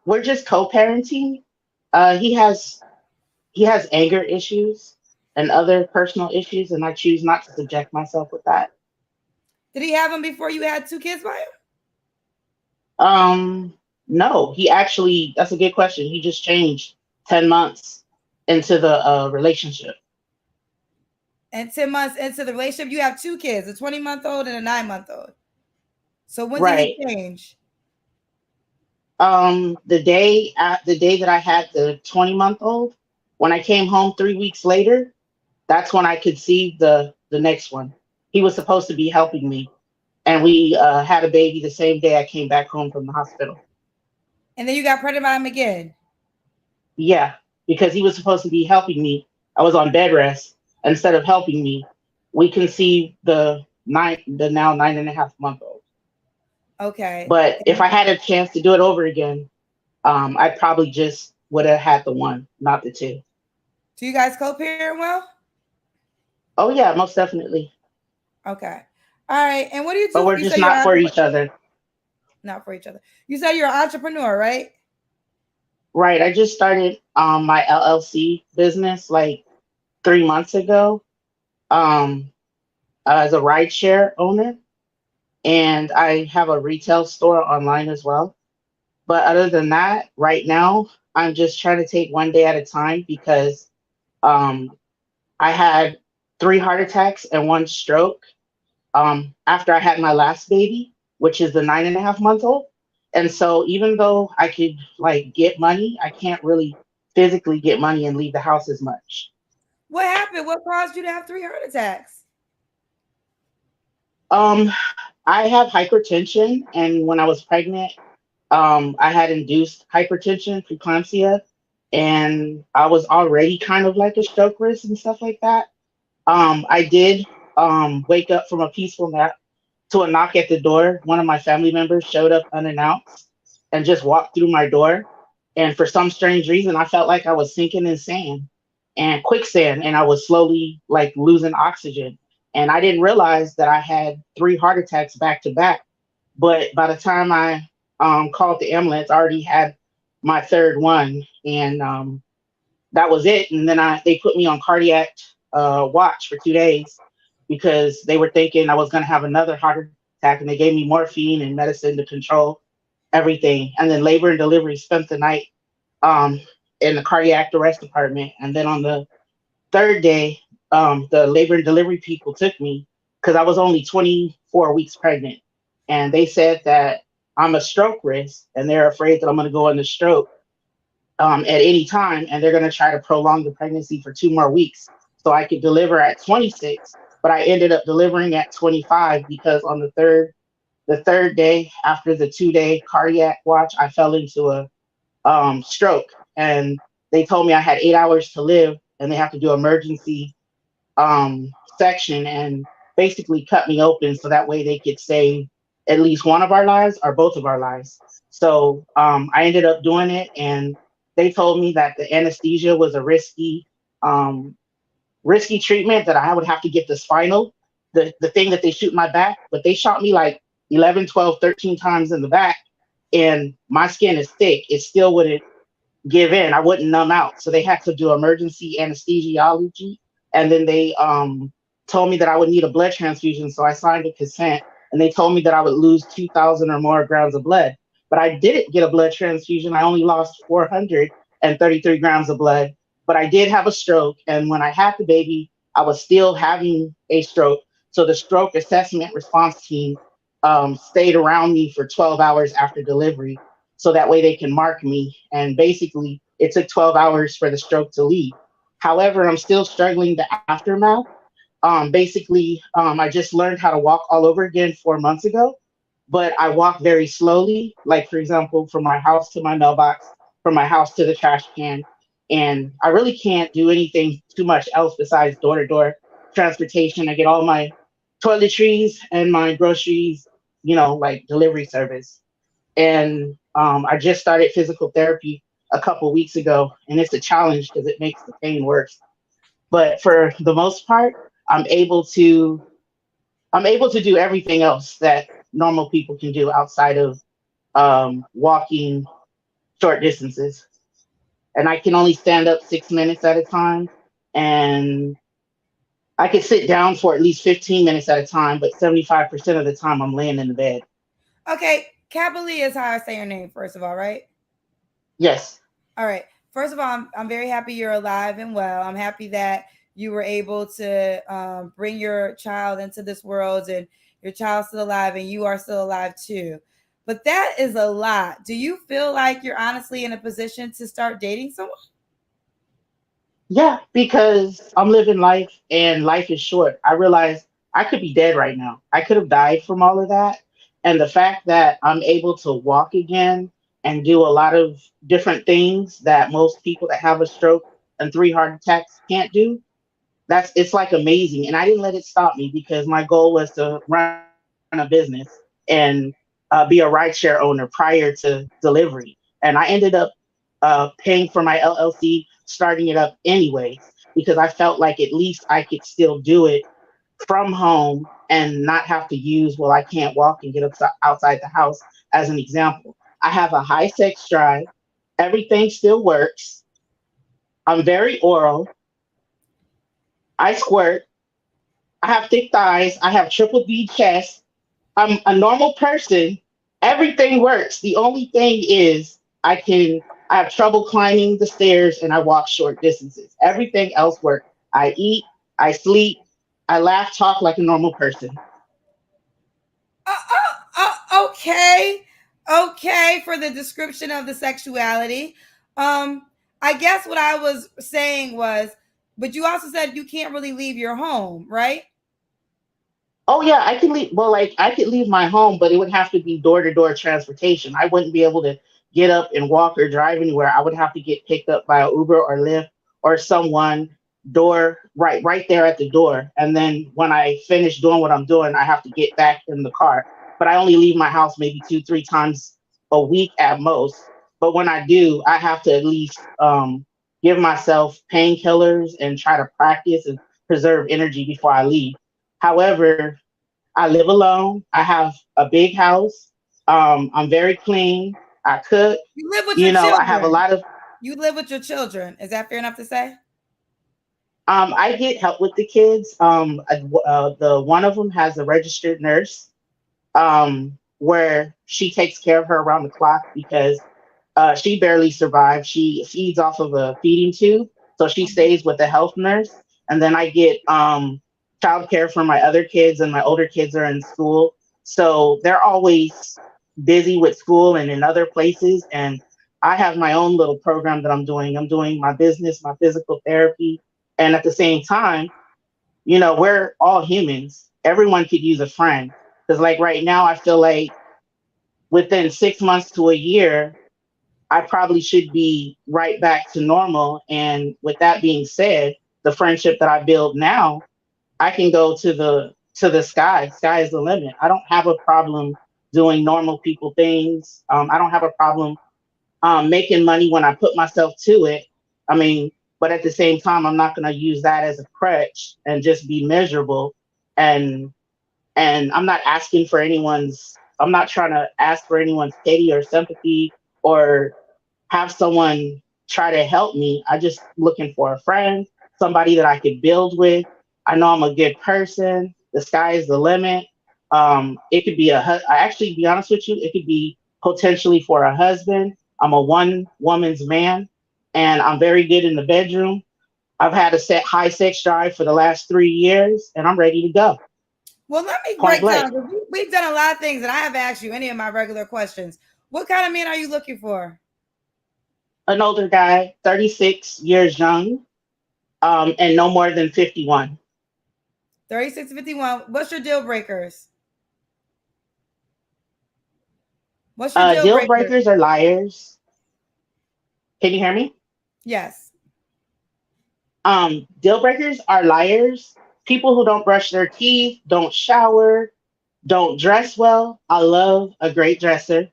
We're just co-parenting. He has anger issues and other personal issues, and I choose not to subject myself with that. Did he have them before you had 2 kids by him? No, he actually, that's a good question. He just changed 10 months into the relationship. And 10 months into the relationship, you have 2 kids, a 20-month-old and a 9-month-old. So when did Right. he change? The day that I had the 20-month-old, when I came home 3 weeks later, that's when I could see the next one. He was supposed to be helping me, and we had a baby the same day I came back home from the hospital. And then you got pregnant by him again. Yeah, because he was supposed to be helping me. I was on bed rest. Instead of helping me, we conceived the now 9.5-month-old. Okay. But if I had a chance to do it over again, I probably just would have had the one, not the 2. Do you guys co-parent well? Oh yeah, most definitely. Okay. All right. And what do you But do? we're You just say you're not for each other. not for each other. You say you're an entrepreneur, right? Right. I just started my LLC business like 3 months ago, um, as a rideshare owner, and I have a retail store online as well. But other than that, right now, I'm just trying to take one day at a time because um, I had 3 heart attacks and 1 stroke after I had my last baby, which is the 9.5-month-old. And so even though I could like get money, I can't really physically get money and leave the house as much. What happened? What caused you to have 3 heart attacks? Um, I have hypertension, and when I was pregnant, I had induced hypertension, preeclampsia, and I was already kind of like a stroke risk and stuff like that. I did wake up from a peaceful nap to a knock at the door. One of my family members showed up unannounced and just walked through my door. And for some strange reason, I felt like I was sinking in sand and quicksand, and I was slowly like losing oxygen. And I didn't realize that I had 3 heart attacks back to back. But by the time I called the ambulance, I already had my third one, and that was it. And then they put me on cardiac watch for 2 days because they were thinking I was going to have another heart attack, and they gave me morphine and medicine to control everything. And then labor and delivery spent the night um, in the cardiac arrest department. And then on the third day, the labor and delivery people took me because I was only 24 weeks pregnant, and they said that I'm a stroke risk, and they're afraid that I'm going to go into stroke at any time, and they're going to try to prolong the pregnancy for 2 more weeks so I could deliver at 26. But I ended up delivering at 25 because on the third day after the 2-day cardiac watch, I fell into a stroke, and they told me I had 8 hours to live, and they have to do emergency section and basically cut me open so that way they could save at least one of our lives or both of our lives. So I ended up doing it, and they told me that the anesthesia was a um, risky treatment, that I would have to get the spinal, the thing that they shoot in my back, but they shot me like 11, 12, 13 times in the back, and my skin is thick. It still wouldn't give in. I wouldn't numb out. So they had to do emergency anesthesiology. And then they told me that I would need a blood transfusion. So I signed a consent, and they told me that I would lose 2,000 or more grams of blood. But I didn't get a blood transfusion. I only lost 433 grams of blood. But I did have a stroke. And when I had the baby, I was still having a stroke. So the stroke assessment response team stayed around me for 12 hours after delivery so that way they can mark me. And basically, it took 12 hours for the stroke to leave. However, I'm still struggling the aftermath. Basically, I just learned how to walk all over again 4 months ago. but I walk very slowly. Like, for example, from my house to my mailbox, from my house to the trash can. And I really can't do anything too much else besides door to door transportation. I get all my toiletries and my groceries, like delivery service. And I just started physical therapy a couple weeks ago, and it's a challenge because it makes the pain worse. But for the most part, I'm able to I'm able to do everything else that normal people can do outside of walking short distances. And I can only stand up 6 minutes at a time, and I can sit down for at least 15 minutes at a time, but 75% of the time I'm laying in the bed. Okay, Kablia is how I say your name, first of all, right? Yes. All right. First of all, I'm very happy you're alive and well. I'm happy that you were able to bring your child into this world and your child's still alive and you are still alive too. But that is a lot. Do you feel like you're honestly in a position to start dating someone? Yeah, because I'm living life and life is short. I realize I could be dead right now. I could have died from all of that. And the fact that I'm able to walk again and do a lot of different things that most people that have a stroke and 3 heart attacks can't do, it's like amazing. And I didn't let it stop me because my goal was to run a business and be a rideshare owner prior to delivery. And I ended up paying for my LLC, starting it up anyways, because I felt like at least I could still do it from home and not have to use, well, I can't walk and get outside the house, as an example. I have a high sex drive. Everything still works. I'm very oral. I squirt. I have thick thighs. I have triple D chest. I'm a normal person. Everything works. The only thing is I have trouble climbing the stairs and I walk short distances. Everything else works. I eat, I sleep, I laugh, talk like a normal person. Okay. Okay, for the description of the sexuality. Um, I guess what I was saying was, but you also said you can't really leave your home, right? Oh yeah, I can leave. Well, like I could leave my home, but it would have to be door to door transportation. I wouldn't be able to get up and walk or drive anywhere. I would have to get picked up by a Uber or Lyft or someone door right there at the door. And then when I finish doing what I'm doing, I have to get back in the car. But I only leave my house maybe 2, 3 times a week at most. But when I do, I have to at least give myself painkillers and try to practice and preserve energy before I leave. However, I live alone. I have a big house. I'm very clean. I cook. You live with your I have a children. lot of. You live with your children. Is that fair enough to say? I get help with the kids. The one of them has a registered nurse, where she takes care of her around the clock because she barely survives. She feeds off of a feeding tube, so she stays with the health nurse. And then I get childcare for my other kids, and my older kids are in school, so they're always busy with school and in other places. And I have my own little program that I'm doing. I'm doing my business, my physical therapy, and at the same time, we're all humans. Everyone could use a friend. Because like right now, I feel like within 6 months to a year, I probably should be right back to normal. And with that being said, the friendship that I build now, I can go to the sky. Sky is the limit. I don't have a problem doing normal people things. I don't have a problem making money when I put myself to it. I mean, but at the same time, I'm not going to use that as a crutch and just be miserable. And I'm not asking for anyone's. I'm not trying to ask for anyone's pity or sympathy or have someone try to help me. I just looking for a friend, somebody that I could build with. I know I'm a good person. The sky is the limit. It could be I actually, to be honest with you, it could be potentially for a husband. I'm a one woman's man, and I'm very good in the bedroom. I've had a high sex drive for the last 3 years, and I'm ready to go. Well, let me Point break blank. down. We've done a lot of things, and I haven't asked you any of my regular questions. What kind of man are you looking for? An older guy, 36 years young, and no more than 51. 36 to 51. What's your deal breakers? What's your deal Deal breaker? breakers are liars. Can you hear me? Yes. Deal breakers are liars. People who don't brush their teeth, don't shower, don't dress well. I love a great dresser.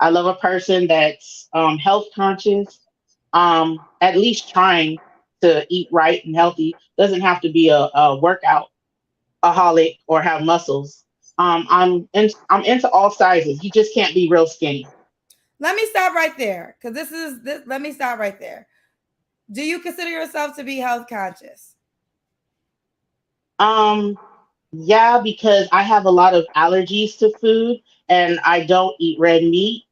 I love a person that's health conscious, at least trying to eat right and healthy. Doesn't have to be a workout aholic or have muscles. I'm into all sizes. You just can't be real skinny. Let me stop right there because let me stop right there. Do you consider yourself to be health conscious? Um, yeah, because I have a lot of allergies to food and I don't eat red meat.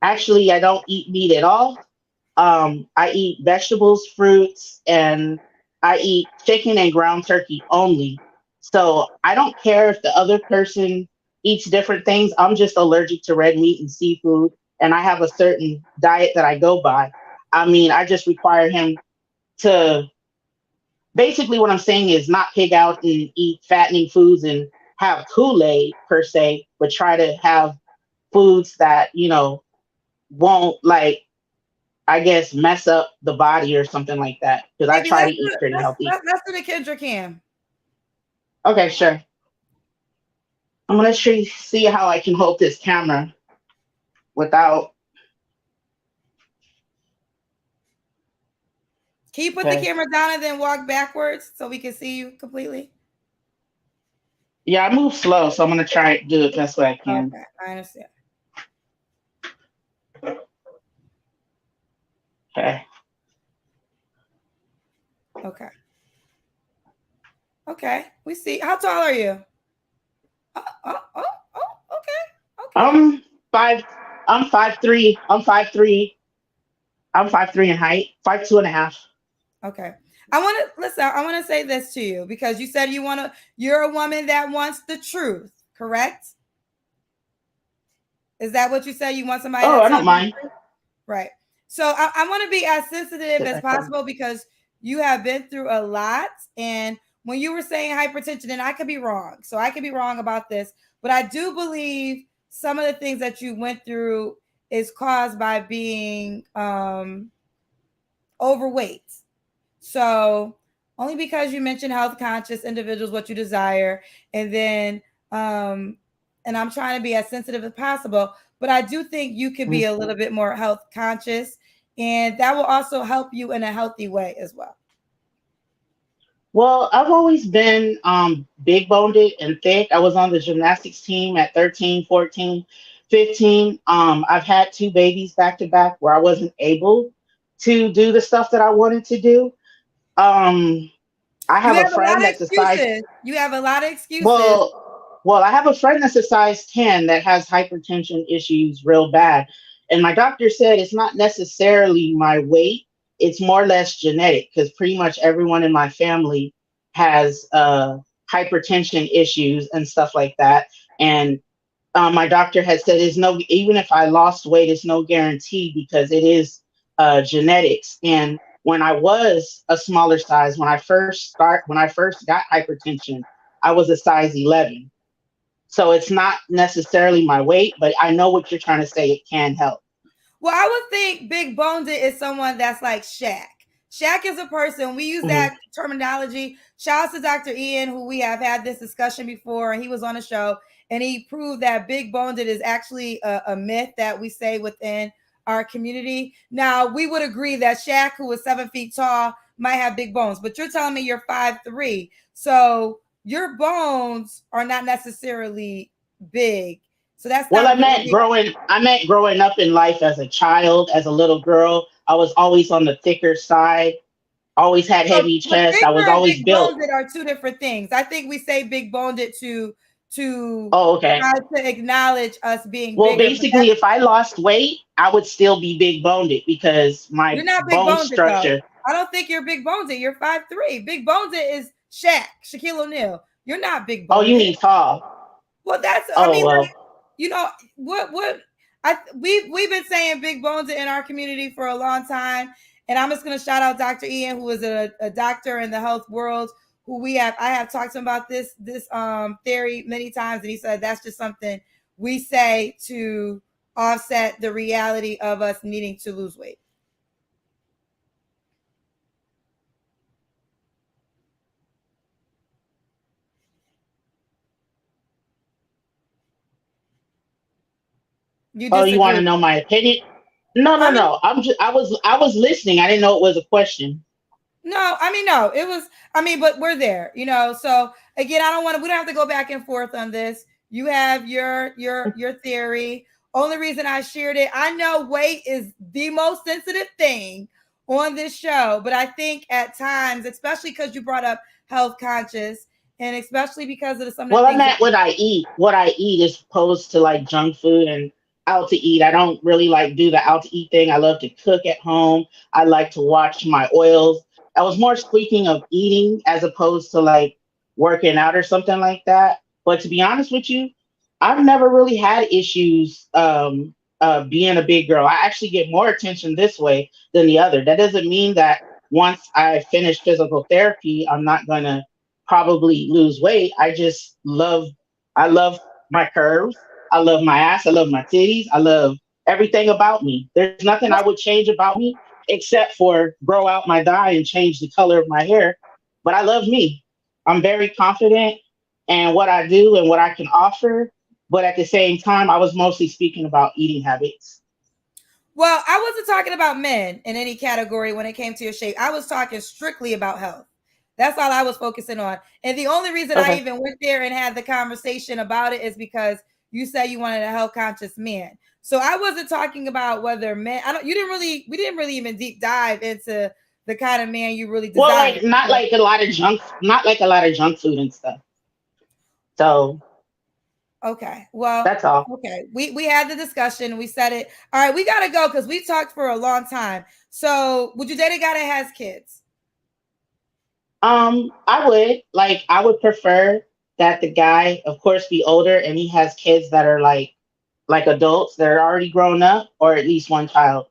Actually, I don't eat meat at all. I eat vegetables, fruits, and I eat chicken and ground turkey only. So I don't care if the other person eats different things. I'm just allergic to red meat and seafood, and I have a certain diet that I go by. I mean, I just require him to basically what I'm saying is not pig out and eat fattening foods and have Kool-Aid per se, but try to have foods that, won't like I guess mess up the body or something like that. Because I Maybe try to eat pretty healthy. let's do the Kendra Cam. Okay, sure. I'm gonna see how I can hold this camera without. Can you put the Okay. camera down and then walk backwards so we can see you completely? Yeah, I move slow, so I'm gonna try to do it best way I can. Okay, I understand. Okay. Okay. Okay. We see. How tall are you? Okay. I'm five. I'm 5'3". I'm 5'3". I'm 5'3" in height. 5'2" and a half. Okay. I want to listen. I want to say this to you because you said you're a woman that wants the truth, correct? Is that what you said? You want somebody Oh, that I tells don't you the mind. truth? Right. So I want to be as sensitive Sit as back down. possible because you have been through a lot. And when you were saying hypertension, and I could be wrong. So I could be wrong about this, but I do believe some of the things that you went through is caused by being overweight. So only because you mentioned health conscious individuals, what you desire, and then and I'm trying to be as sensitive as possible, but I do think you could be a little bit more health conscious, and that will also help you in a healthy way as well. Well, I've always been big boned and thick. I was on the gymnastics team at 13, 14, 15. I've had two babies back to back where I wasn't able to do the stuff that I wanted to do. I You have a have a lot friend of that's a size excuses. You have a lot of excuses. well, I have a friend that's a size 10 that has hypertension issues real bad. And my doctor said it's not necessarily my weight, it's more or less genetic because pretty much everyone in my family has hypertension issues and stuff like that. And my doctor had said it's no, even if I lost weight, it's no guarantee because it is genetics. And when I was a smaller size, when I first got hypertension, I was a size 11. So it's not necessarily my weight, but I know what you're trying to say. It can help. Well, I would think big boned is someone that's like Shaq. Shaq is a person, we use Mhm. that terminology. Shout out to Dr. Ian, who we have had this discussion before, and he was on the show, and he proved that big boned is actually a myth that we say within our community. Now, we would agree that Shaq, who is 7 feet tall, might have big bones, but you're telling me you're 5'3". So your bones are not necessarily big. So that's Well, not really. I meant growing up in life as a child, as a little girl. I was always on the thicker side, always had So, heavy but chest. I was thicker and always big built. boned are two different things. I think we say big boned to Oh, okay. try to acknowledge us being Well, bigger, but basically, if I lost weight, I would still be big boned because you're my not big bone boned though. structure. I don't think you're big boned. You're 5'3". Big boned is Shaquille O'Neal. You're not big Oh, boned. you mean tall? Well, I Oh, mean, like, well. what we've been saying big bones in our community for a long time, and I'm just gonna shout out Dr. Ian, who is a doctor in the health world, who I have talked to him about this theory many times, and he said that's just something we say to offset the reality of us needing to lose weight? You Oh, you want to disagree? know my opinion? No, no, I mean, no. I was listening. I didn't know it was a question. no, I mean, no, it was, I mean, but we're there, So again, we don't have to go back and forth on this. You have your theory. Only reason I shared it, I know weight is the most sensitive thing on this show, but I think at times, especially because you brought up health conscious, and especially because of some of the Well, I'm things that at what I eat. What I eat is opposed to like junk food and out to eat. I don't really like do the out to eat thing. I love to cook at home. I like to watch my oils. I was more speaking of eating as opposed to like working out or something like that. But to be honest with you, I've never really had issues being a big girl. I actually get more attention this way than the other. That doesn't mean that once I finish physical therapy, I'm not gonna probably lose weight. I love my curves. I love my ass. I love my titties. I love everything about me. There's nothing I would change about me except for grow out my dye and change the color of my hair. But I love me. I'm very confident in what I do and what I can offer. But at the same time, I was mostly speaking about eating habits. Well, I wasn't talking about men in any category when it came to your shape. I was talking strictly about health. That's all I was focusing on. And the only reason I Okay. even went there and had the conversation about it is because you said you wanted a health conscious man. So I wasn't talking about whether men, we didn't really even deep dive into the kind of man you really Well, desire. like not like a lot of junk food and stuff. So Okay. Well, that's all. okay. We had the discussion. We said it. All right, we gotta go because we talked for a long time. So would you date a guy that has kids? I would prefer that the guy, of course, be older and he has kids that are like adults that are already grown up, or at least one child.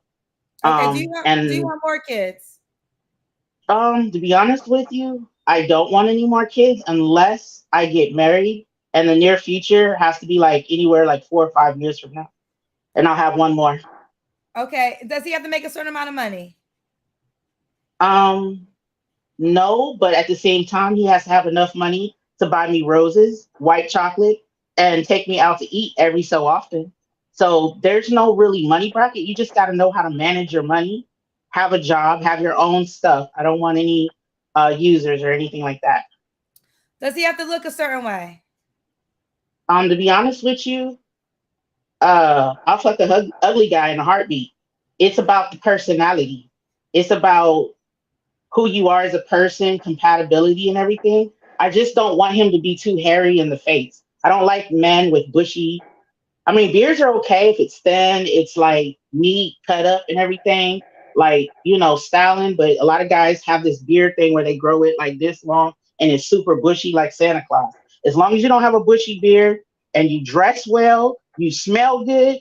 Okay. Do you And want more kids? to be honest with you, I don't want any more kids unless I get married. And the near future has to be like anywhere like 4 or 5 years from now, and I'll have one more. Okay. Does he have to make a certain amount of money? Um, No, but at the same time, he has to have enough money to buy me roses, white chocolate, and take me out to eat every so often. So there's no really money bracket. You just got to know how to manage your money, have a job, have your own stuff. I don't want any users or anything like that. Does he have to look a certain way? To be honest with you, I'll fuck a ugly guy in a heartbeat. It's about the personality. It's about who you are as a person, compatibility and everything. I just don't want him to be too hairy in the face. I don't like men with bushy. I mean, beards are okay if it's thin, it's like neat, cut up and everything, like, styling. But a lot of guys have this beard thing where they grow it like this long and it's super bushy like Santa Claus. As long as you don't have a bushy beard and you dress well, you smell good,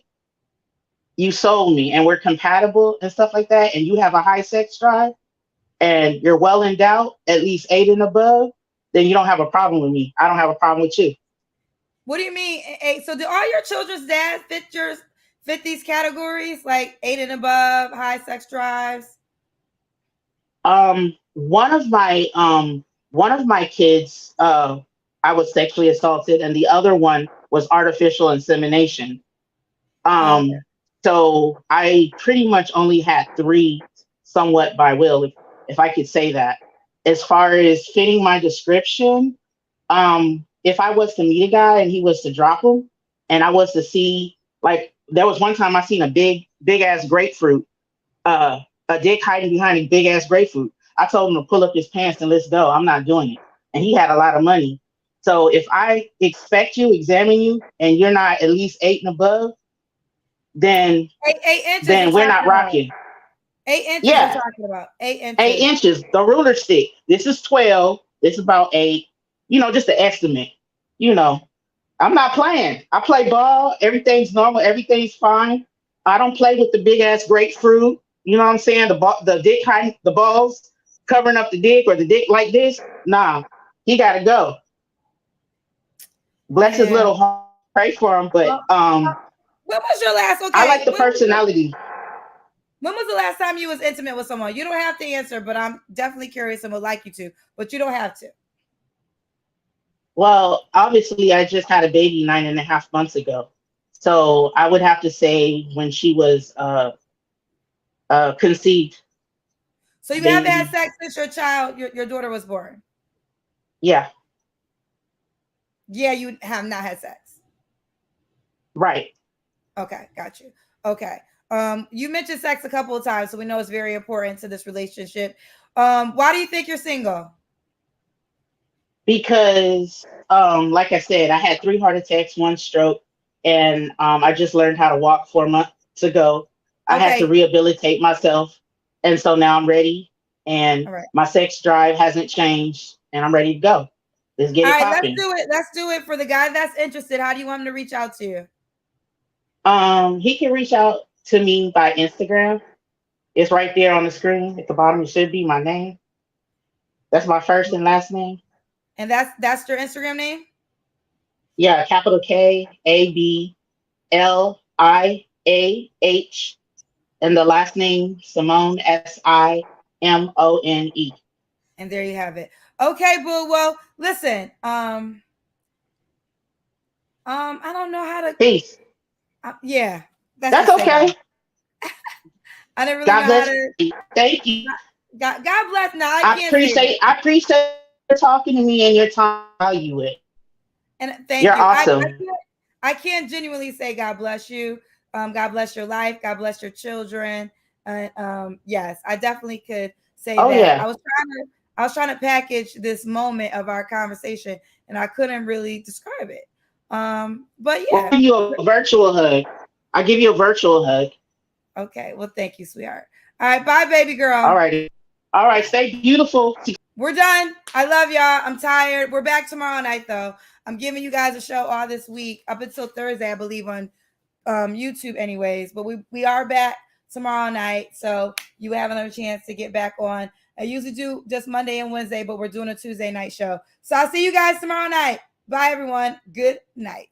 you sold me and we're compatible and stuff like that, and you have a high sex drive and you're well endowed, at least 8 and above, then you don't have a problem with me. I don't have a problem with you. What do you mean? So do all your children's dads fit these categories like 8 and above, high sex drives? Um, one of my kids, I was sexually assaulted, and the other one was artificial insemination. Oh, okay. Um, so I pretty much only had three, somewhat by will, if I could say that. As far as fitting my description, if I was to meet a guy and he was to drop him, and I was to see, like, there was one time I seen a big ass grapefruit, uh, a dick hiding behind a big ass grapefruit. I told him to pull up his pants and let's go. I'm not doing it. And he had a lot of money. So if I expect you, examine you, and you're not at least 8 and above, then 8 inches you're then we're not talking about. rocking. 8 inches you're Yeah, talking about. 8 inches. 8 inches, the ruler stick. This is 12. This is about 8. Just an estimate. You know, I'm not playing. I play ball. Everything's normal. Everything's fine. I don't play with the big ass grapefruit. You know what I'm saying? The dick hiding the balls covering up the dick, or the dick like this. Nah, he got to go. Bless his Yeah. little heart. Pray for him. But Well, When was your last? Okay, I like the personality. When was the last time you was intimate with someone? You don't have to answer, but I'm definitely curious and would like you to, but you don't have to. Well, obviously, I just had a baby 9.5 months ago. So I would have to say when she was conceived. So you Baby. haven't had sex since your daughter was born? Yeah. Yeah, you have not had sex. Right. Okay, got you. Okay. You mentioned sex a couple of times, so we know it's very important to this relationship. Why do you think you're single? Because like I said, I had 3 heart attacks, 1 stroke, and I just learned how to walk 4 months ago. I had to Okay. rehabilitate myself, and so now I'm ready, and All right. my sex drive hasn't changed, and I'm ready to go. Let's get All it right, popping. let's do it for the guy that's interested. How do you want him to reach out to you? He can reach out to me by Instagram. It's right there on the screen at the bottom. It should be my name. That's my first and last name. And that's your Instagram name? Yeah, capital KABLIAH, and the last name Simone SIMONE. And there you have it. Okay, boo. Well, listen. I don't know how to. Peace. Yeah, That's okay. I didn't really God know bless how to. you. Thank you. God bless. No, I I can't say that. appreciate you talking to me and your time. Value it. And thank You're you. awesome. I can't genuinely say God bless you. God bless your life. God bless your children. Yes, I definitely could say Oh, that. yeah. I was trying to package this moment of our conversation, and I couldn't really describe it. But yeah. I'll give you a virtual hug. I'll give you a virtual hug. Okay. Well, thank you, sweetheart. All right. Bye, baby girl. All right. All right. Stay beautiful. We're done. I love y'all. I'm tired. We're back tomorrow night, though. I'm giving you guys a show all this week up until Thursday, I believe, on YouTube anyways. But we are back tomorrow night, so you have another chance to get back on. I usually do just Monday and Wednesday, but we're doing a Tuesday night show. So I'll see you guys tomorrow night. Bye, everyone. Good night.